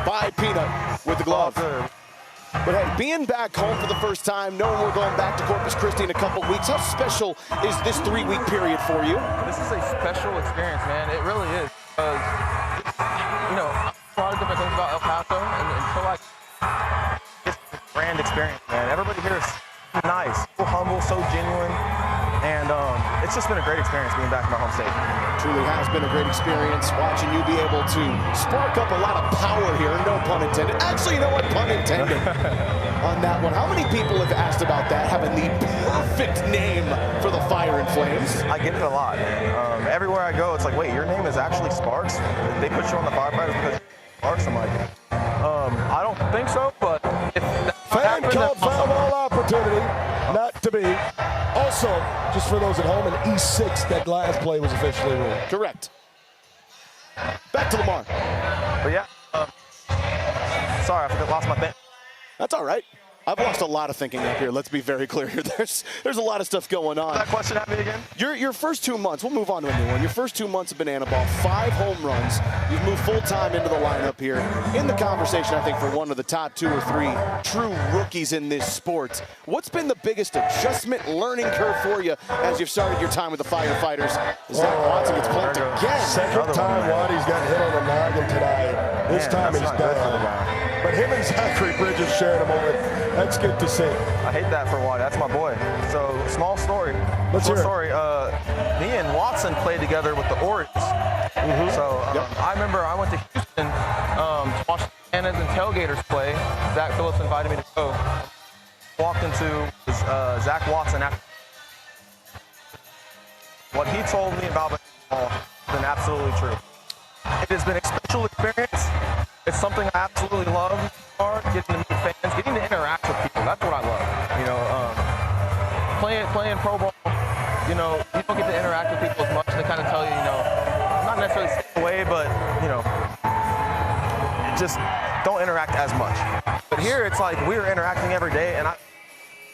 by Peanut with the glove. But hey, being back home for the first time, knowing we're going back to Corpus Christi in a couple weeks, how special is this 3-week period for you? This is a special experience, man. It really is. You know, a lot of different things about El Paso, and so like, it's a grand experience, man. Everybody here is nice, so humble, so genuine, and it's just been a great experience being back in my home state. Truly has been a great experience watching you be able to spark up a lot of power here, no pun intended. Actually, you know what, pun intended on that one. How many people have asked about that, having the perfect name for the Fire and Flames? I get it a lot, man. Everywhere I go, it's like, wait, your name is actually Sparks? They put you on the Firefighters because Sparks? I'm like, I don't think so, but if Fan called foul ball opportunity, not to be. Also, just for those at home, an E6, that glass play was officially ruled. Correct. Back to Lamar. But yeah, sorry, I lost my thing. That's all right. I've lost a lot of thinking up here. Let's be very clear here. There's a lot of stuff going on. That question at me again? Your first 2 months, we'll move on to a new one. Your first 2 months of banana ball, 5 home runs. You've moved full-time into the lineup here. In the conversation, I think, for one of the top 2 or 3 true rookies in this sport. What's been the biggest adjustment, learning curve for you as you've started your time with the Firefighters? Zach Watson gets plunked again. Second time Waddy's got hit on the noggin tonight. This time he's done. But him and Zachary Bridges sharing a moment. That's good to see. I hate that for Waddy. That's my boy. So, small story. Let's hear it. Me and Watson played together with the Orioles. So, I remember I went to Houston to watch the Bananas and Tailgaters play. Zach Phillips invited me to go. Walked into Zach Watson after. What he told me about baseball has been absolutely true. It has been a special experience. It's something I absolutely love. Getting to meet fans, getting to interact with people. That's what I love. You know, playing pro ball, you know, you don't get to interact with people as much. They kind of tell you, you know, not necessarily stay away, but, you know, just don't interact as much. But here, it's like we're interacting every day. And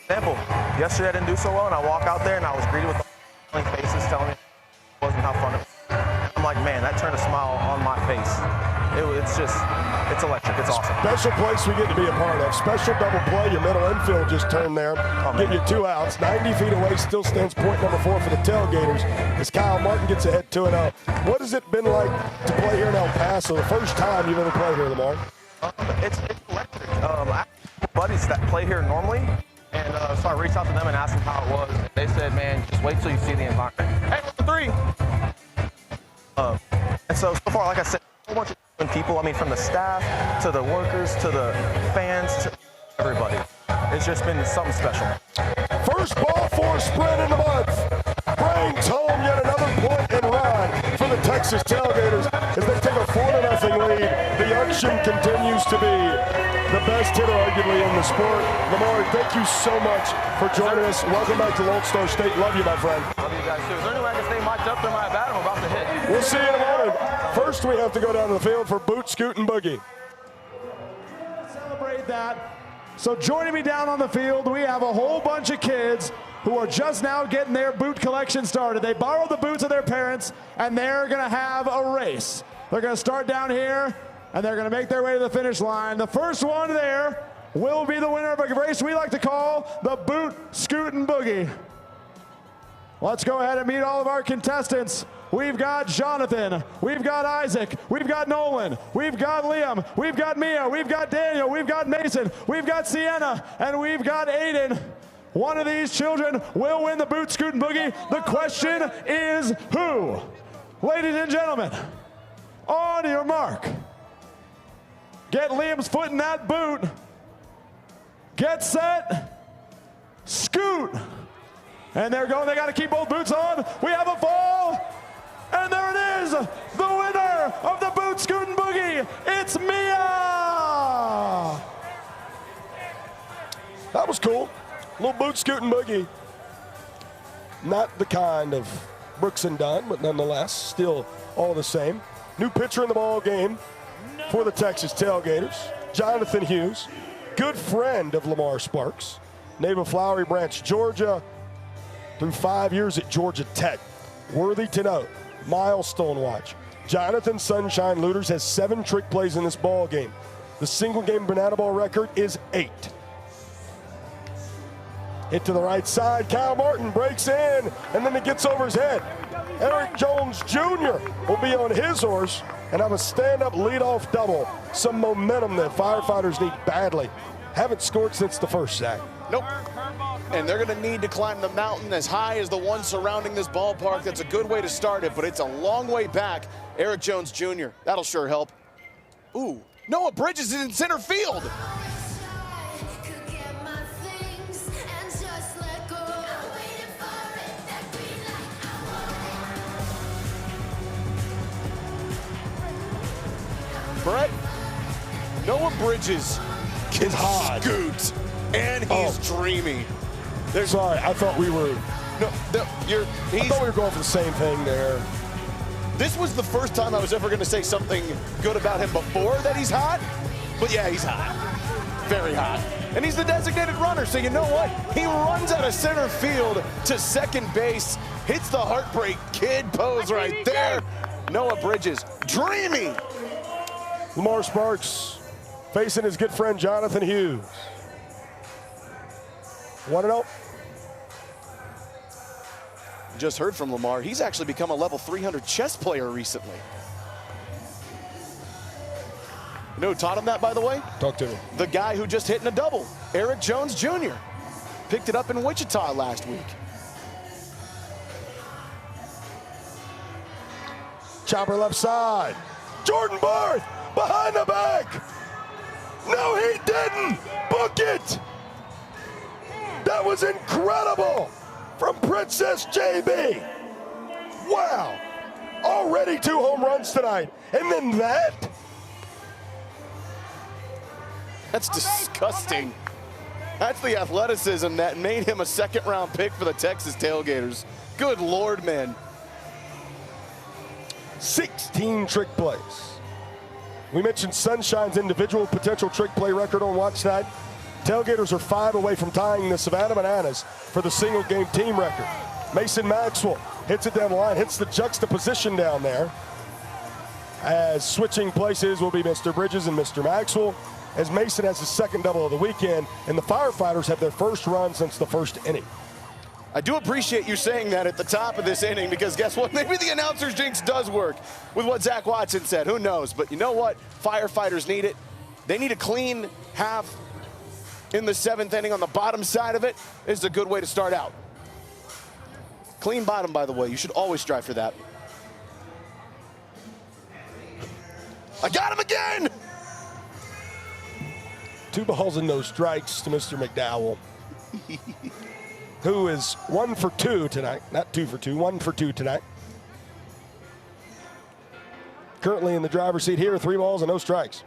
example, yesterday I didn't do so well, and I walk out there and I was greeted with smiling faces telling me it wasn't how fun it was. I'm like, man, that turned a smile on my face. It's electric. It's awesome. Special place we get to be a part of. Special double play. Your middle infield just turned there. Give you 2 outs. 90 feet away still stands point number 4 for the Tailgaters as Kyle Martin gets ahead 2-0. What has it been like to play here in El Paso? The first time you've ever played here, Lamar? It's electric. I have buddies that play here normally, and so I reached out to them and asked them how it was. And they said, man, just wait till you see the environment. Hey, what's the 3? And so far, like I said, a whole bunch of people, I mean, from the staff to the workers to the fans to everybody. It's just been something special. First ball for spread in the month. Brings home yet another point and run for the Texas Tailgaters as they take a 4-0 lead. The Youngtion continues to be the best hitter arguably in the sport. Lamar, thank you so much for joining us. Welcome back to Lone Star State. Love you, my friend. Love you guys too. Is there any way I can stay mic'd up to my bat? I'm about to hit. We'll see you in a moment. First, we have to go down to the field for Boot, Scoot, and Boogie. Celebrate that. So joining me down on the field, we have a whole bunch of kids who are just now getting their boot collection started. They borrowed the boots of their parents, and they're going to have a race. They're going to start down here, and they're going to make their way to the finish line. The first one there will be the winner of a race we like to call the Boot, Scoot, and Boogie. Let's go ahead and meet all of our contestants. We've got Jonathan, we've got Isaac, we've got Nolan, we've got Liam, we've got Mia, we've got Daniel, we've got Mason, we've got Sienna, and we've got Aiden. One of these children will win the Boot, Scoot, and Boogie. The question is who? Ladies and gentlemen, on your mark. Get Liam's foot in that boot. Get set. Scoot. And they're going. They got to keep both boots on. We have a fall. And there it is. The winner of the Boot, Scoot, and Boogie It's Mia! That was cool. Little boot scooting boogie. Not the kind of Brooks and Dunn, but nonetheless, still all the same. New pitcher in the ball game for the Texas Tailgaters, Jonathan Hughes, good friend of Lamar Sparks, native of Flowery Branch, Georgia, through 5 years at Georgia Tech. Worthy to note, milestone watch. Jonathan Sunshine Looters has 7 trick plays in this ball game. The single game banana ball record is 8. Hit to the right side, Kyle Martin breaks in, and then it gets over his head. Eric Jones Jr. will be on his horse and have a stand-up leadoff double. Some momentum that Firefighters need badly. Haven't scored since the first sack. Nope. And they're going to need to climb the mountain as high as the one surrounding this ballpark. That's a good way to start it, but it's a long way back. Eric Jones Jr., that'll sure help. Ooh, Noah Bridges is in center field. Brett, Noah Bridges is hot. Scoot, and he's dreamy. Sorry, I thought we were. I thought we were going for the same thing there. This was the first time I was ever going to say something good about him before that he's hot. But yeah, he's hot. Very hot. And he's the designated runner, so you know what? He runs out of center field to second base, hits the heartbreak kid pose right there. Noah Bridges, dreamy. Lamar Sparks facing his good friend Jonathan Hughes. 1-0. Just heard from Lamar. He's actually become a level 300 chess player recently. You know who taught him that, by the way? Talk to me. The guy who just hit in a double, Eric Jones Jr. Picked it up in Wichita last week. Chopper left side. Jordan Barth behind the back. No, he didn't. Book it. That was incredible from Princess JB. Wow. Already 2 home runs tonight. And then that. That's disgusting. That's the athleticism that made him a second-round pick for the Texas Tailgaters. Good Lord, man. 16 trick plays. We mentioned Sunshine's individual potential trick play record on watch tonight. Tailgaters are 5 away from tying the Savannah Bananas for the single game team record. Mason Maxwell hits it down the line, hits the juxtaposition down there. As switching places will be Mr. Bridges and Mr. Maxwell, as Mason has his second double of the weekend, and the Firefighters have their first run since the first inning. I do appreciate you saying that at the top of this inning, because guess what? Maybe the announcer's jinx does work with what Zach Watson said. Who knows? But you know what? Firefighters need it. They need a clean half in the 7th inning on the bottom side of it. This is a good way to start out. Clean bottom, by the way. You should always strive for that. I got him again! 2 balls and no strikes to Mr. McDowell, who is 1 for 2 tonight. Not 2 for 2, 1 for 2 tonight. Currently in the driver's seat here, 3 balls and no strikes.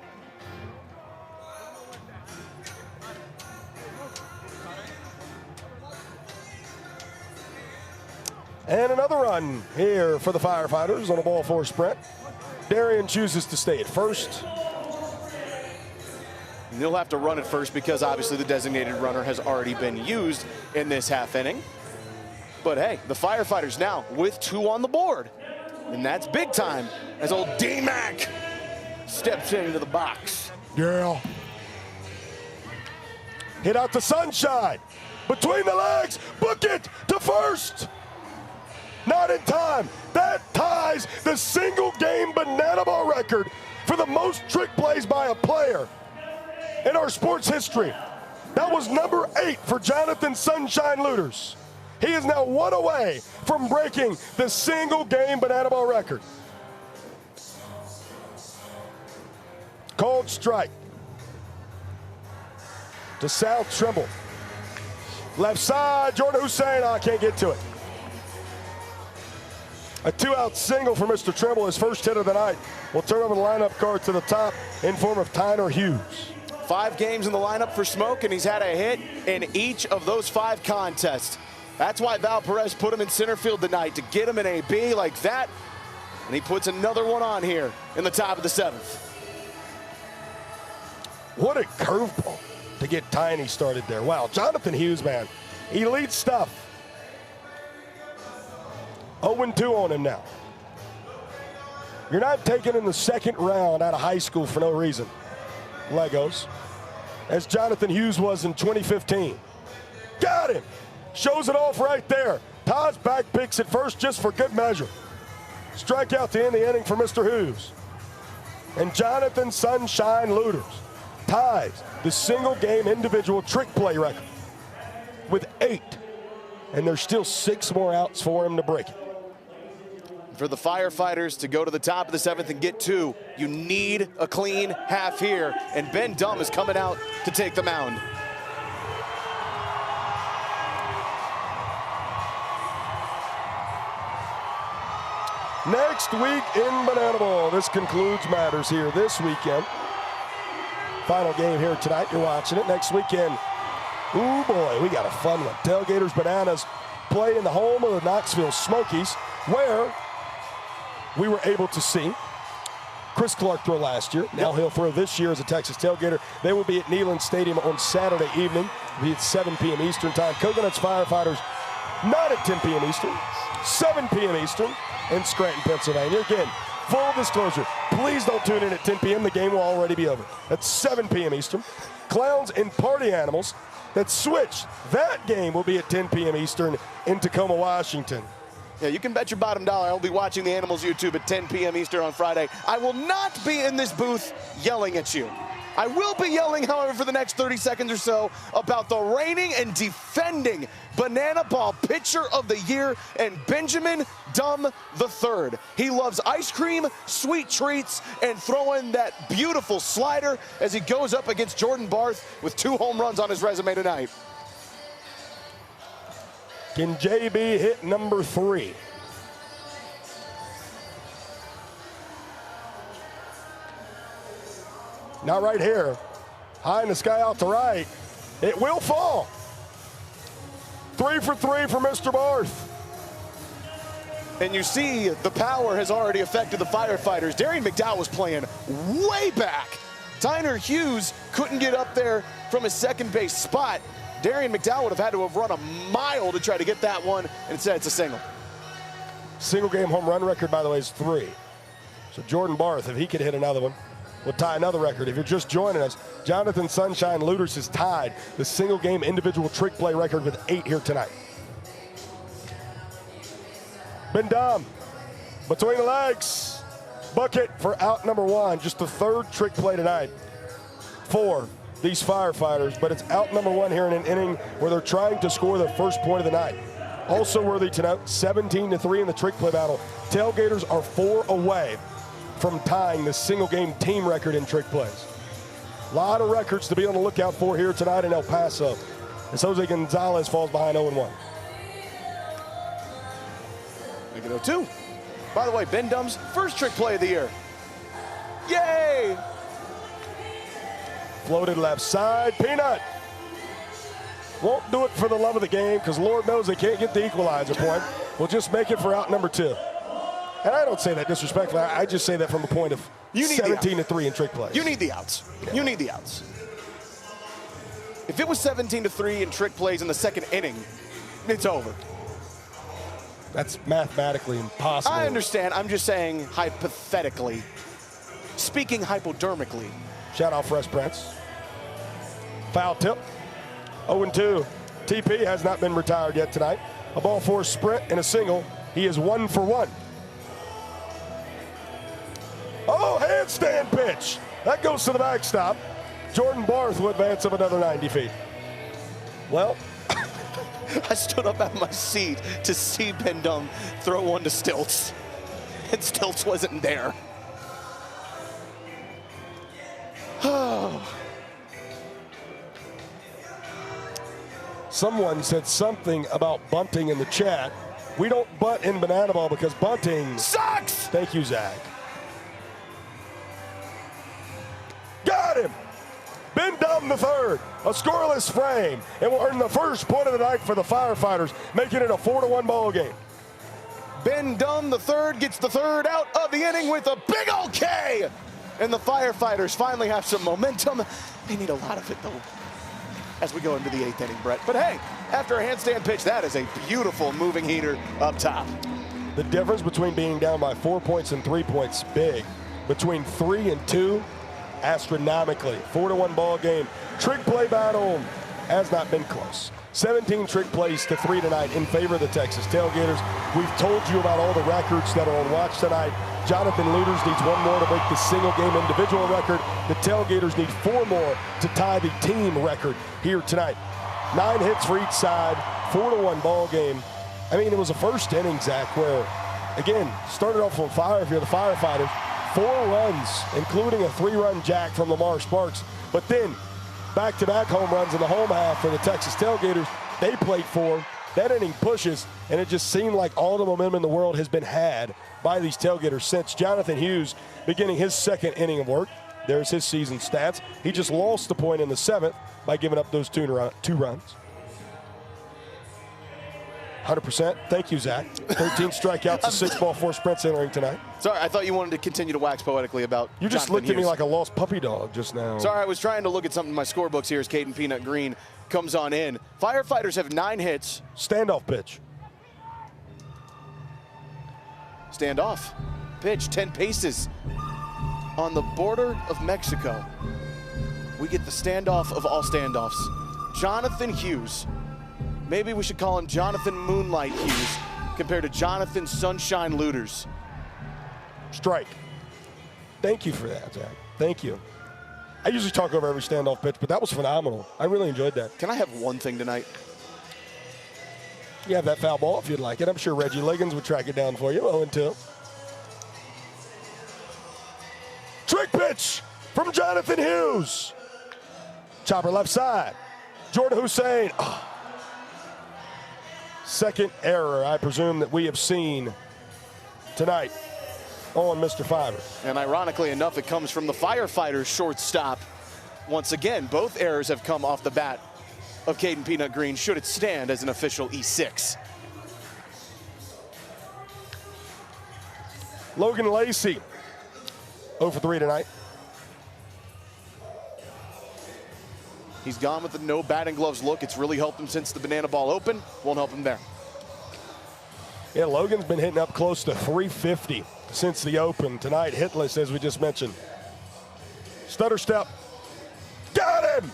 And another run here for the Firefighters on a ball 4 sprint. Darian chooses to stay at first. And he'll have to run at first because obviously the designated runner has already been used in this half inning. But hey, the Firefighters now with 2 on the board. And that's big time as old D-Mac steps into the box. Yeah. Hit out to Sunshine. Between the legs, book it to first. Not in time. That ties the single game banana ball record for the most trick plays by a player in our sports history. That was number 8 for Jonathan Sunshine Looters. He is now 1 away from breaking the single game banana ball record. Called strike to South Trimble. Left side, Jordan Hussein, I can't get to it. A 2-out single for Mr. Trimble, his first hit of the night. We'll turn over the lineup card to the top in form of Tyner Hughes. 5 games in the lineup for Smoke, and he's had a hit in each of those 5 contests. That's why Val Perez put him in center field tonight, to get him an AB like that. And he puts another one on here in the top of the 7th. What a curveball to get Tiny started there. Wow, Jonathan Hughes, man, elite stuff. 0-2 on him now. You're not taken in the 2nd round out of high school for no reason. Legos, as Jonathan Hughes was in 2015. Got him. Shows it off right there. Todd's back picks it first just for good measure. Strikeout to end the inning for Mr. Hughes. And Jonathan Sunshine Looters ties the single game individual trick play record with 8. And there's still 6 more outs for him to break it. For the Firefighters to go to the top of the 7th and get 2, you need a clean half here. And Ben Dumm is coming out to take the mound. Next week in Banana Ball. This concludes matters here this weekend. Final game here tonight. You're watching it. Next weekend, ooh boy, we got a fun one. Tailgaters Bananas play in the home of the Knoxville Smokies, where we were able to see Chris Clark throw last year. Now he'll throw this year as a Texas Tailgater. They will be at Neyland Stadium on Saturday evening. It'll be at 7 p.m. Eastern time. Coconuts Firefighters, not at 10 p.m. Eastern, 7 p.m. Eastern in Scranton, Pennsylvania. Again, full disclosure, please don't tune in at 10 p.m. The game will already be over. That's 7 p.m. Eastern. Clowns and Party Animals that switched. That game will be at 10 p.m. Eastern in Tacoma, Washington. Yeah, you can bet your bottom dollar I will be watching the Animals YouTube at 10 p.m. Eastern on Friday. I will not be in this booth yelling at you. I will be yelling, however, for the next 30 seconds or so about the reigning and defending Banana Ball Pitcher of the Year and Benjamin Dumm III. He loves ice cream, sweet treats, and throwing that beautiful slider as he goes up against Jordan Barth with 2 home runs on his resume tonight. Can JB hit number 3? Not right here. High in the sky out to right. It will fall. 3 for 3 for Mr. Barth. And you see the power has already affected the Firefighters. Darian McDowell was playing way back. Tyner Hughes couldn't get up there from his second base spot. Darian McDowell would have had to have run a mile to try to get that one, and instead it's a single. Single game home run record, by the way, is 3. So Jordan Barth, if he could hit another one, will tie another record. If you're just joining us, Jonathan Sunshine Looters has tied the single game individual trick play record with 8 here tonight. Ben Dumm, between the legs, bucket for out number 1. Just the 3rd trick play tonight for these Firefighters, but it's out number 1 here in an inning where they're trying to score their first point of the night. Also worthy to note, 17-3 in the trick play battle. Tailgaters are 4 away from tying the single game team record in trick plays. A lot of records to be on the lookout for here tonight in El Paso, as Jose Gonzalez falls behind 0-1. Make it 0-2. By the way, Ben Dumm's first trick play of the year. Yay! Floated left side, Peanut. Won't do it for the love of the game, because Lord knows they can't get the equalizer point. We'll just make it for out number 2. And I don't say that disrespectfully. I just say that from a point of 17-3 in trick plays. You need the outs. You need the outs. If it was 17-3 in trick plays in the 2nd inning, it's over. That's mathematically impossible. I understand. I'm just saying hypothetically. Speaking hypodermically. Shout out Fresh Prince. Foul tip. 0-2. TP has not been retired yet tonight. A ball for a sprint and a single. He is 1 for 1. Oh, handstand pitch. That goes to the backstop. Jordan Barth will advance of another 90 feet. Well, I stood up out of my seat to see Ben Dumm throw one to Stilts. And Stilts wasn't there. Someone said something about Bunting in the chat. We don't bunt in banana ball because bunting sucks. Thank you, Zach. Got him. Ben Dumb the third, a scoreless frame, and will earn the first point of the night for the Firefighters, making it a 4-1 ball game. Ben Dumb the third gets the third out of the inning with a big old K. And the Firefighters finally have some momentum. They need a lot of it, though, as we go into the 8th inning, Brett. But hey, after a handstand pitch, that is a beautiful moving heater up top. The difference between being down by 4 points and 3 points big. Between 3 and 2, astronomically. 4-1 ball game. Trick play battle has not been close. 17 trick plays to 3 tonight in favor of the Texas Tailgaters. We've told you about all the records that are on watch tonight. Jonathan Luders needs 1 more to break the single game individual record. The Tailgaters need 4 more to tie the team record here tonight. 9 hits for each side, 4-1 ball game. I mean, it was a first inning, Zach, where, again, started off on fire if you're the Firefighters. 4 runs, including a 3-run jack from Lamar Sparks. But then back-to-back home runs in the home half for the Texas Tailgaters. They played 4. That inning pushes, and it just seemed like all the momentum in the world has been had by these Tailgaters since Jonathan Hughes beginning his 2nd inning of work. There's his season stats. He just lost the point in the 7th by giving up those 2 runs. 100%. Thank you, Zach. 13 strikeouts and 6 ball, 4 sprints entering tonight. Sorry, I thought you wanted to continue to wax poetically about You just Jonathan looked at me Hughes. like a lost puppy dog just now. Sorry, I was trying to look at something in my scorebooks here as Caden Peanut Green comes on in. Firefighters have 9 hits. Standoff pitch. Standoff pitch, 10 paces on the border of Mexico. We get the standoff of all standoffs. Jonathan Hughes. Maybe we should call him Jonathan Moonlight Hughes compared to Jonathan Sunshine Luders. Strike. Thank you for that, Zach. Thank you. I usually talk over every standoff pitch, but that was phenomenal. I really enjoyed that. Can I have one thing tonight? You have that foul ball if you'd like it. I'm sure Reggie Liggins would track it down for you. 0-2. Trick pitch from Jonathan Hughes. Chopper left side. Jordan Hussein. Oh. Second error, I presume, that we have seen tonight on Mr. Fiver. And ironically enough, it comes from the Firefighters shortstop. Once again, both errors have come off the bat of Caden Peanut Green, should it stand as an official E6. Logan Lacey, 0 for 3 tonight. He's gone with the no batting gloves look. It's really helped him since the banana ball open. Won't help him there. Yeah, Logan's been hitting up close to 350 since the open. Tonight, hitless, as we just mentioned. Stutter step. Got him!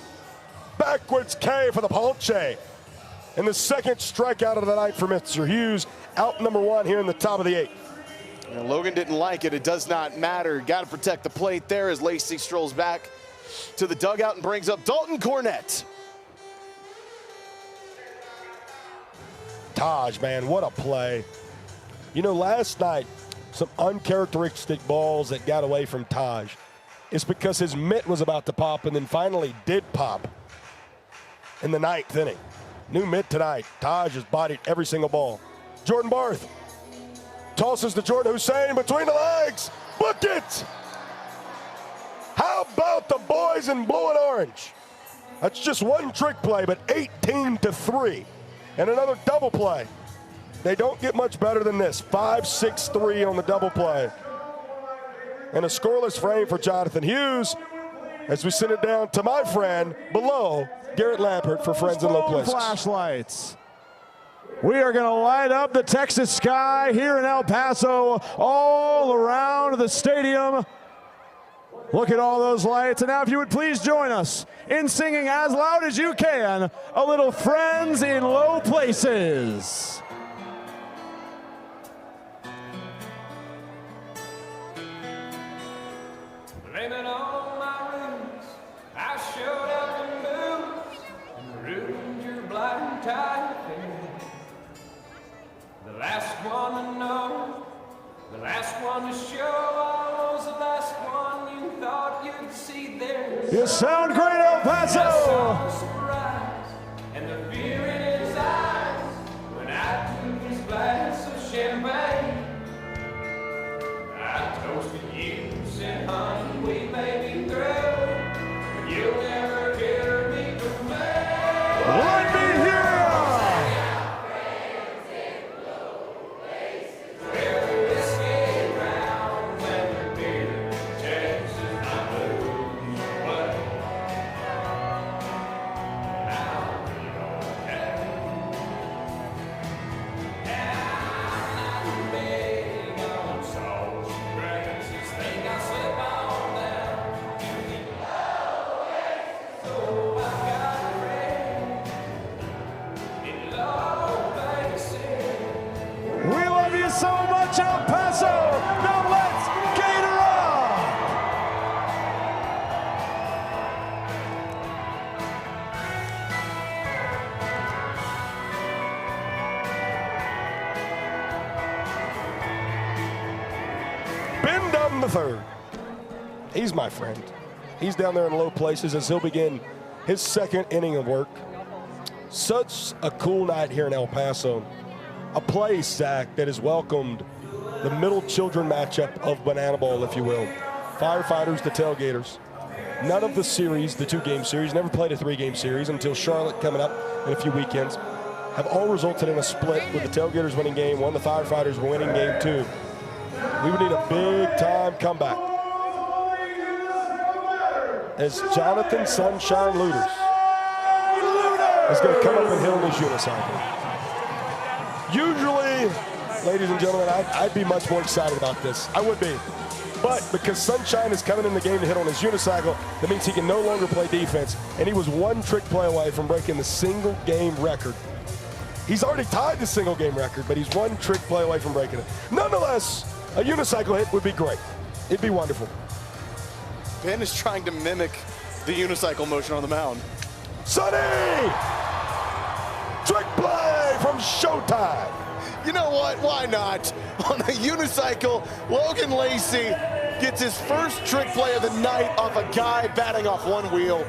Backwards K for the Ponche. And the second strikeout of the night for Mr. Hughes. Out number 1 here in the top of the 8th. And Logan didn't like it. It does not matter. Got to protect the plate there as Lacey strolls back to the dugout and brings up Dalton Cornett. Taj, man, what a play. You know, last night, some uncharacteristic balls that got away from Taj. It's because his mitt was about to pop and then finally did pop in the 9th inning. New mitt tonight. Taj has bodied every single ball. Jordan Barth tosses to Jordan Hussein between the legs. Book it! How about the boys in blue and orange? That's just one trick play, but 18-3. And another double play. They don't get much better than this. 5-6-3 on the double play. And a scoreless frame for Jonathan Hughes as we send it down to my friend below, Garrett Lampert, for Friends in Low Places. Flashlights. We are going to light up the Texas sky here in El Paso, all around the stadium. Look at all those lights. And now if you would please join us in singing as loud as you can a little Friends in Low Places. Blaming all my roots, I showed up in boots and ruined your black tie affair. The last one to know, the last one to show, I was the last one you thought you'd see there. You sound great, El Paso! And the fear in his eyes when I took his glass Bunting the third. He's my friend. He's down there in low places as he'll begin his second inning of work. Such a cool night here in El Paso. A place, Zach, that has welcomed the middle children matchup of Banana Ball, if you will. Firefighters to Tailgaters. None of the series, the 2-game series, never played a 3-game series until Charlotte coming up in a few weekends, have all resulted in a split with the Tailgaters winning game 1, the Firefighters were winning game 2. We would need a big-time comeback as Jonathan Sunshine Looters is going to come up and hit on his unicycle. Usually, ladies and gentlemen, I'd be much more excited about this. I would be. But because Sunshine is coming in the game to hit on his unicycle, that means he can no longer play defense. And he was one trick play away from breaking the single-game record. He's already tied the single-game record, but he's one trick play away from breaking it. Nonetheless, a unicycle hit would be great. It'd be wonderful. Ben is trying to mimic the unicycle motion on the mound. Sonny! Trick play from Showtime. You know what? Why not? On a unicycle, Logan Lacey gets his first trick play of the night off a guy batting off one wheel.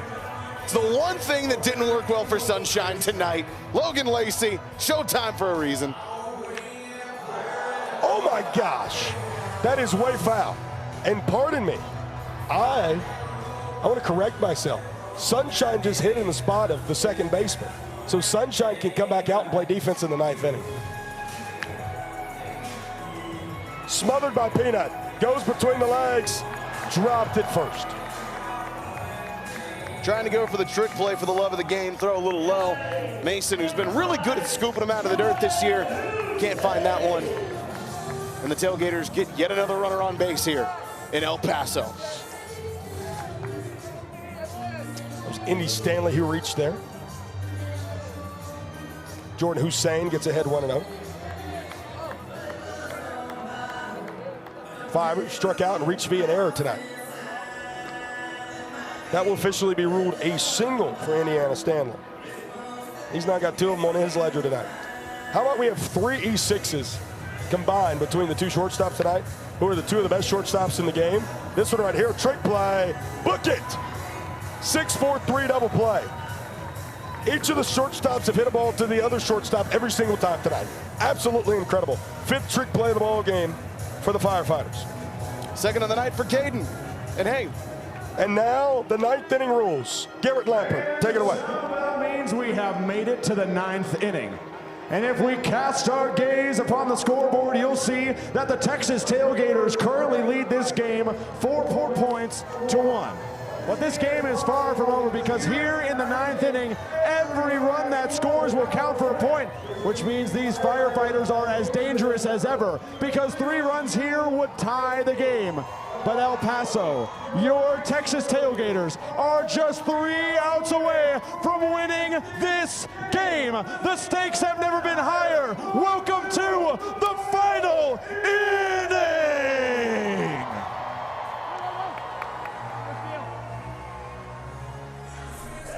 It's the one thing that didn't work well for Sunshine tonight. Logan Lacey, Showtime for a reason. Oh my gosh, that is way foul. And pardon me, I want to correct myself. Sunshine just hit in the spot of the second baseman. So Sunshine can come back out and play defense in the 9th inning. Smothered by Peanut, goes between the legs, dropped it first. Trying to go for the trick play for the love of the game, throw a little low. Mason, who's been really good at scooping him out of the dirt this year, can't find that one. And the Tailgaters get yet another runner on base here in El Paso. There's Indy Stanley who reached there. Jordan Hussein gets ahead 1-0. Fiber struck out and reached via an error tonight. That will officially be ruled a single for Indiana Stanley. He's now got 2 of them on his ledger tonight. How about we have 3 E6s combined between the 2 shortstops tonight, who are the 2 of the best shortstops in the game. This one right here, trick play, book it. 6-4-3 double play. Each of the shortstops have hit a ball to the other shortstop every single time tonight. Absolutely incredible. 5th trick play of the ball game for the Firefighters. Second of the night for Caden. And hey. And now the 9th inning rules. Garrett Lampert, take it away. That means we have made it to the 9th inning. And if we cast our gaze upon the scoreboard, you'll see that the Texas Tailgaters currently lead this game 4 points to 1. But this game is far from over because here in the 9th inning, every run that scores will count for a point, which means these Firefighters are as dangerous as ever because 3 runs here would tie the game. But El Paso, your Texas Tailgaters are just 3 outs away from winning this game. The stakes have never been higher. Welcome to the final inning.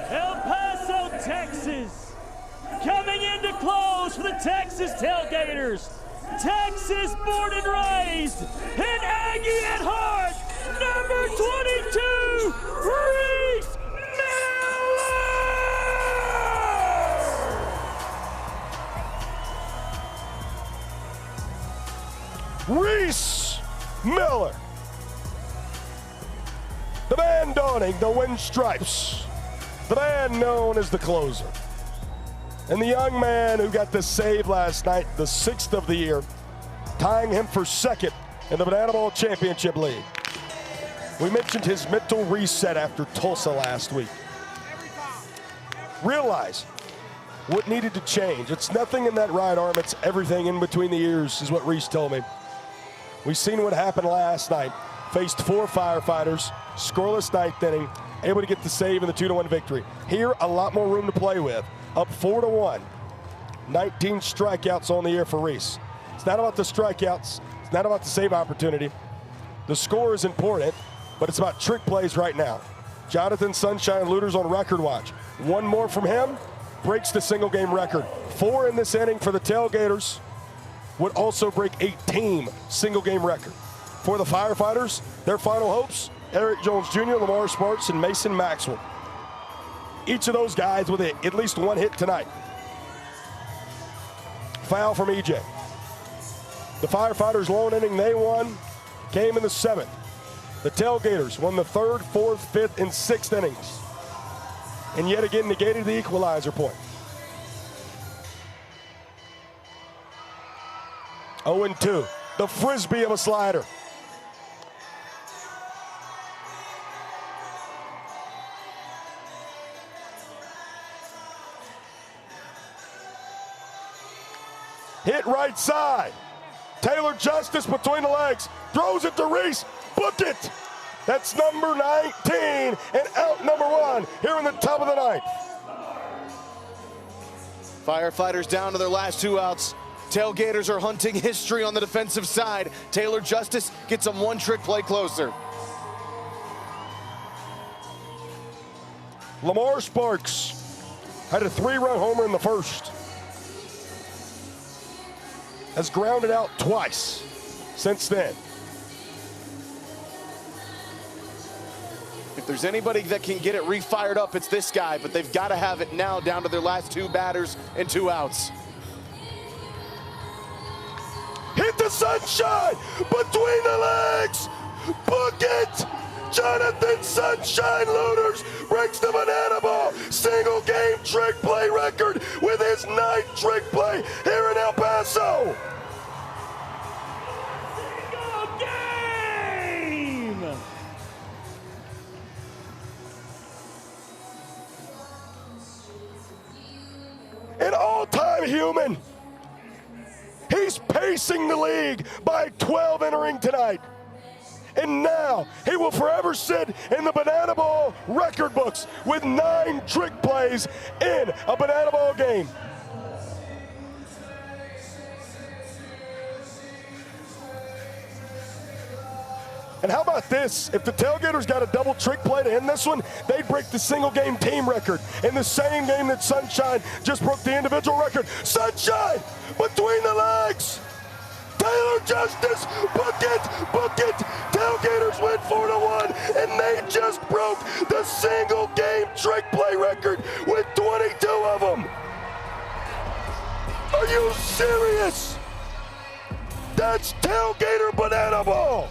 El Paso, Texas, coming in to close for the Texas Tailgaters. Texas born and raised, an Aggie at heart, number 22, Reese Miller. The man donning the wind stripes. The man known as the closer. And the young man who got the save last night, the 6th of the year, tying him for 2nd in the Banana Ball Championship League. We mentioned his mental reset after Tulsa last week. Realize what needed to change. It's nothing in that right arm, it's everything in between the ears, is what Reese told me. We've seen what happened last night. Faced 4 Firefighters, scoreless 9th inning, able to get the save in the 2-1 victory. Here, a lot more room to play with. Up 4-1. 19 strikeouts on the year for Reese. It's not about the strikeouts. It's not about the save opportunity. The score is important, but it's about trick plays right now. Jonathan Sunshine Looters on record watch. 1 more from him, breaks the single game record. 4 in this inning for the Tailgaters would also break a team single game record. For the Firefighters, their final hopes, Eric Jones Jr., Lamar Sparks, and Mason Maxwell. Each of those guys with at least one hit tonight. Foul from EJ. The Firefighters' lone inning they won came in the 7th. The Tailgaters won the 3rd, 4th, 5th, and 6th innings. And yet again negated the equalizer point. 0-2. The frisbee of a slider. Hit right side. Taylor Justice between the legs. Throws it to Reese. Book it. That's number 19 and out number 1 here in the top of the 9th. Firefighters down to their last 2 outs. Tailgaters are hunting history on the defensive side. Taylor Justice gets them 1 trick play closer. Lamar Sparks had a 3-run homer in the 1st. Has grounded out twice since then. If there's anybody that can get it refired up, it's this guy, but they've got to have it now down to their last 2 batters and 2 outs. Hit the sunshine between the legs. Book it. Jonathan Sunshine Looters breaks the banana ball single game trick play record with his 9th trick play here in El Paso. Single game! An all-time human. He's pacing the league by 12 entering tonight. And now he will forever sit in the Banana Ball record books with 9 trick plays in a Banana Ball game. And how about this? If the Tailgaters got a double trick play to end this one, they'd break the single game team record in the same game that Sunshine just broke the individual record. Sunshine between the legs. Taylor Justice, book it, book it. Tailgaters win 4-1, and they just broke the single game trick play record with 22 of them. Are you serious? That's Tailgater Banana Ball.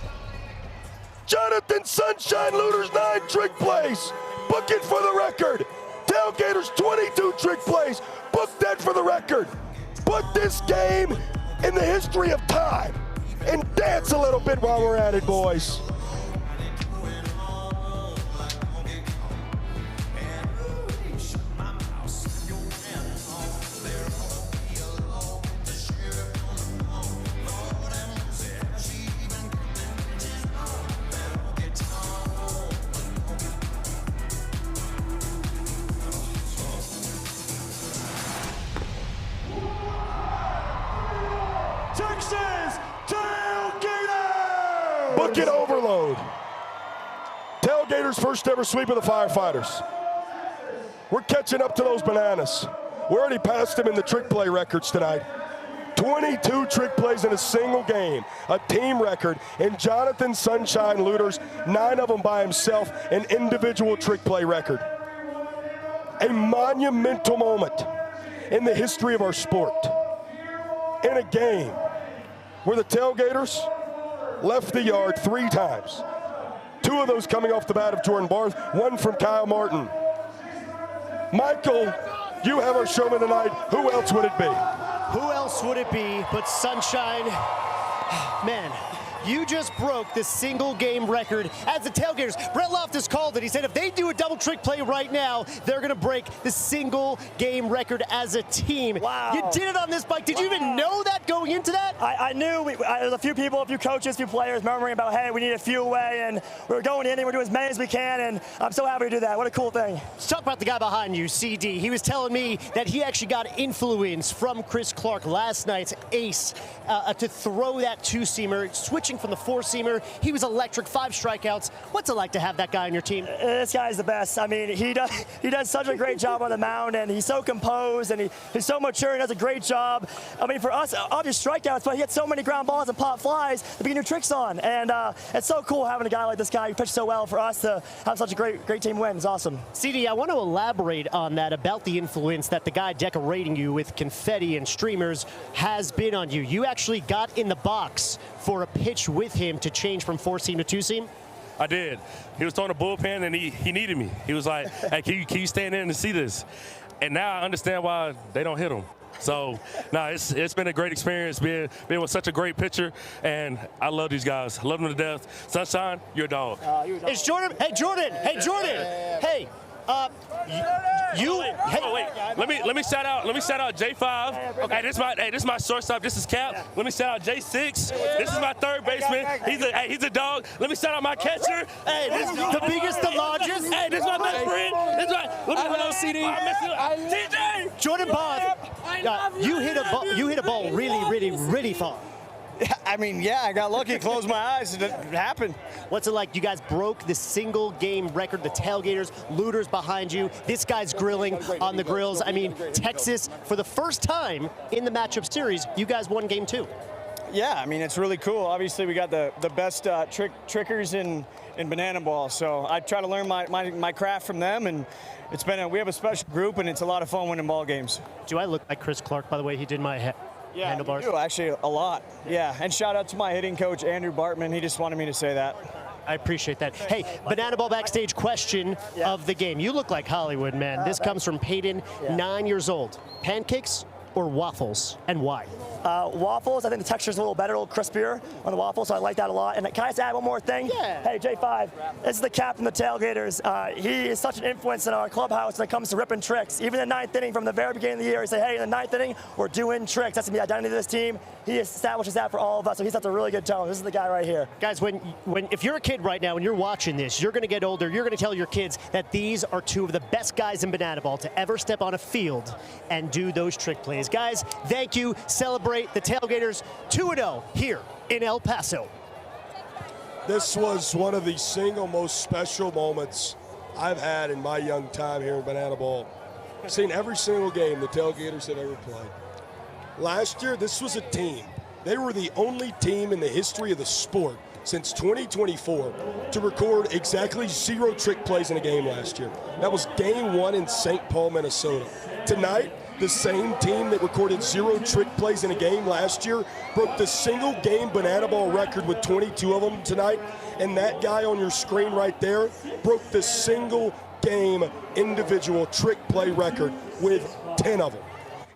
Jonathan Sunshine Looters 9 trick plays. Book it for the record. Tailgaters 22 trick plays. Book that for the record. Put this game in the history of time and dance a little bit while we're at it, boys. Texas Tailgaters! Bucket overload. Tailgaters' first ever sweep of the Firefighters. We're catching up to those bananas. We already passed them in the trick play records tonight. 22 trick plays in a single game, a team record, and Jonathan Sunshine Looters, 9 of them by himself, an individual trick play record. A monumental moment in the history of our sport. In a game where the Tailgaters left the yard 3 times. 2 of those coming off the bat of Jordan Barth, 1 from Kyle Martin. Michael, you have our showman tonight. Who else would it be? Who else would it be but Sunshine? Man, you just broke the single game record as the Tailgaters. Brett Loftus called it. He said if they do a double trick play right now, they're going to break the single game record as a team. Wow. You did it on this bike. Did you even know that going into that? I knew. There's a few people, a few coaches, a few players murmuring about, hey, we need a few away, and we're going in and we're doing as many as we can, and I'm so happy to do that. What a cool thing. Let's talk about the guy behind you, CD. He was telling me that he actually got influence from Chris Clark, last night's ace, to throw that 2-seamer, switch pitching from the four-seamer. He was electric, 5 strikeouts. What's it like to have that guy on your team? This guy's the best. I mean, he does such a great job on the mound, and he's so composed, and he's so mature, and does a great job. I mean, for us, obvious strikeouts, but he gets so many ground balls and pop flies to be new tricks on. And it's so cool having a guy like this guy who pitched so well for us to have such a great team win. It's awesome. CD, I want to elaborate on that about the influence that the guy decorating you with confetti and streamers has been on you. You actually got in the box for a pitch with him to change from 4-seam to 2-seam? I did. He was throwing a bullpen, and he needed me. He was like, hey, can you stand in and see this? And now I understand why they don't hit him. So, no, it's been a great experience being with such a great pitcher, and I love these guys. Love them to death. Sunshine, you're a dog. It's Jordan. Hey, Jordan. Hey, Jordan. Hey. Let me shout out J5. Okay. Hey, this is my shortstop. This is Cap. Let me shout out J6. This is my third baseman. He's a dog. Let me shout out my catcher. Hey, this is the biggest, the largest. Hey, this is my best friend. Hello, CD. TJ. Jordan Both. You hit a ball really far. I mean, yeah, I got lucky, closed my eyes, and it happened. What's it like? You guys broke the single game record, the Tailgaters, looters behind you. This guy's grilling on the grills. I mean, Texas, for the first time in the matchup series, you guys won game 2. Yeah, I mean, it's really cool. Obviously, we got the best trickers in banana ball, so I try to learn my craft from them, and we have a special group, and it's a lot of fun winning ball games. Do I look like Chris Clark, by the way? He did my handlebars. You do, actually, a lot. Yeah, and shout out to my hitting coach, Andrew Bartman. He just wanted me to say that. I appreciate that. Hey, banana ball backstage question of the game. You look like Hollywood, man. This comes from Peyton, 9 years old. Pancakes or waffles, and why? Waffles, I think the texture's a little better, a little crispier on the waffles, so I like that a lot. And can I just add one more thing? Yeah. Hey, J5, this is the captain of the Tailgaters. He is such an influence in our clubhouse when it comes to ripping tricks. Even in the 9th inning, from the very beginning of the year, he said, hey, in the 9th inning, we're doing tricks. That's going to be the identity of this team. He establishes that for all of us, so he sets a really good tone. This is the guy right here. Guys, if you're a kid right now and you're watching this, you're going to get older, you're going to tell your kids that these are 2 of the best guys in banana ball to ever step on a field and do those trick plays. Guys, thank you. Celebrate the Tailgaters 2-0 here in El Paso. This was one of the single most special moments I've had in my young time here in banana ball. I've seen every single game the Tailgaters have ever played. Last year, this was a team. They were the only team in the history of the sport since 2024 to record exactly 0 trick plays in a game last year. That was game 1 in St. Paul, Minnesota. Tonight, the same team that recorded 0 trick plays in a game last year broke the single game banana ball record with 22 of them tonight. And that guy on your screen right there broke the single game individual trick play record with 10 of them.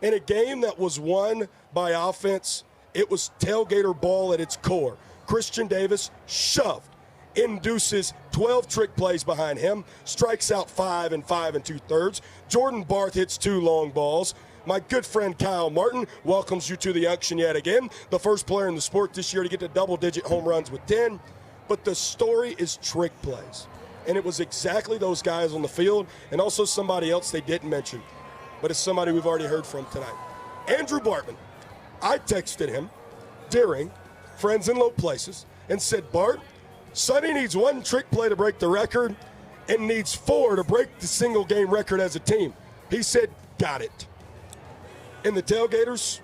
In a game that was won by offense, it was Tailgater ball at its core. Christian Davis shoved, induces 12 trick plays behind him, strikes out 5 and 5 2/3. Jordan Barth hits 2 long balls. My good friend Kyle Martin welcomes you to the action yet again. The first player in the sport this year to get to double-digit home runs with 10. But the story is trick plays. And it was exactly those guys on the field and also somebody else they didn't mention. But it's somebody we've already heard from tonight. Andrew Bartman. I texted him during Friends in Low Places and said, Bart, Sonny needs 1 trick play to break the record and needs 4 to break the single game record as a team. He said, got it. And the Tailgaters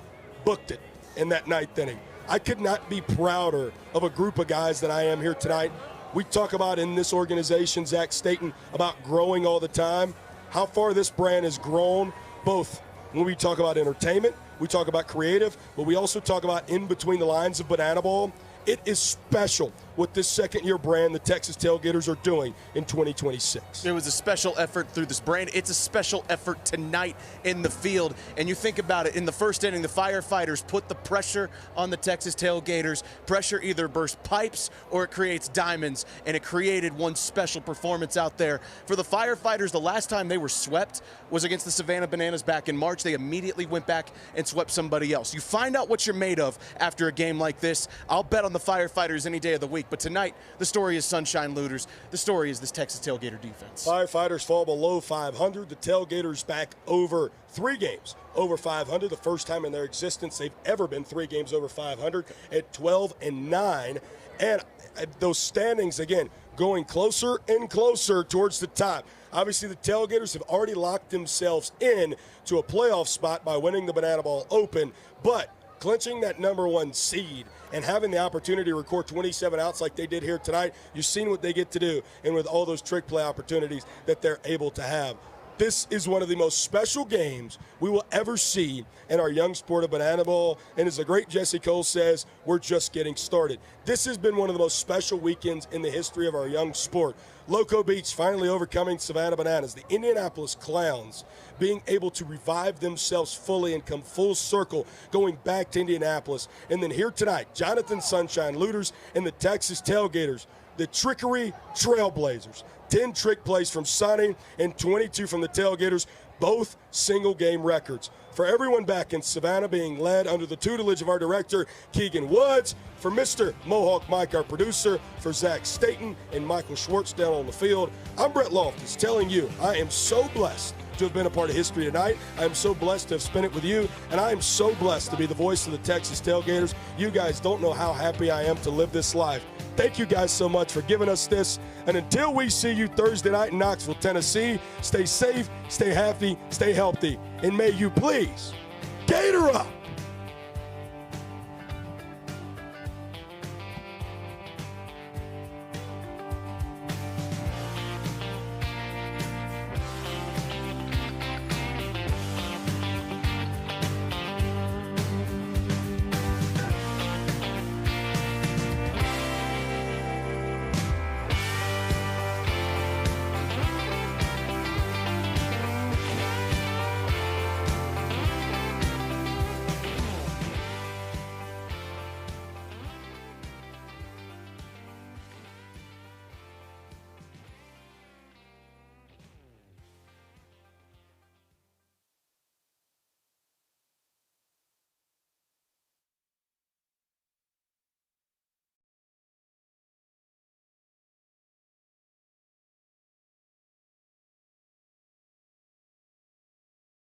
booked it in that 9th inning. I could not be prouder of a group of guys than I am here tonight. We talk about in this organization, Zach Staten, about growing all the time. How far this brand has grown, both when we talk about entertainment, we talk about creative, but we also talk about in between the lines of banana ball. It is special what this second-year brand the Texas Tailgaters are doing in 2026. It was a special effort through this brand. It's a special effort tonight in the field. And you think about it, in the first inning, the Firefighters put the pressure on the Texas Tailgaters. Pressure either bursts pipes or it creates diamonds, and it created one special performance out there. For the Firefighters, the last time they were swept was against the Savannah Bananas back in March. They immediately went back and swept somebody else. You find out what you're made of after a game like this. I'll bet on on the Firefighters any day of the week, but tonight the story is Sunshine Looters. The story is this Texas Tailgater defense. Firefighters fall below 500. The Tailgaters back over 3 games over 500. The first time in their existence they've ever been 3 games over 500 at 12-9. And those standings, again, going closer and closer towards the top. Obviously, the Tailgaters have already locked themselves in to a playoff spot by winning the Banana Ball Open, but clinching that #1 seed and having the opportunity to record 27 outs like they did here tonight, you've seen what they get to do, and with all those trick play opportunities that they're able to have. This is one of the most special games we will ever see in our young sport of banana ball. And as the great Jesse Cole says, we're just getting started. This has been one of the most special weekends in the history of our young sport. Loco Beach finally overcoming Savannah Bananas. The Indianapolis Clowns being able to revive themselves fully and come full circle, going back to Indianapolis. And then here tonight, Jonathan Sunshine Looters and the Texas Tailgaters, the Trickery Trailblazers. 10 trick plays from Sonny and 22 from the Tailgaters, both single-game records. For everyone back in Savannah being led under the tutelage of our director, Keegan Woods, for Mr. Mohawk Mike, our producer, for Zach Staten and Michael Schwartz down on the field, I'm Brett Loftus telling you I am so blessed to have been a part of history tonight. I am so blessed to have spent it with you, and I am so blessed to be the voice of the Texas Tailgaters. You guys don't know how happy I am to live this life. Thank you guys so much for giving us this. And until we see you Thursday night in Knoxville, Tennessee, stay safe, stay happy, stay healthy, and may you please Gator up!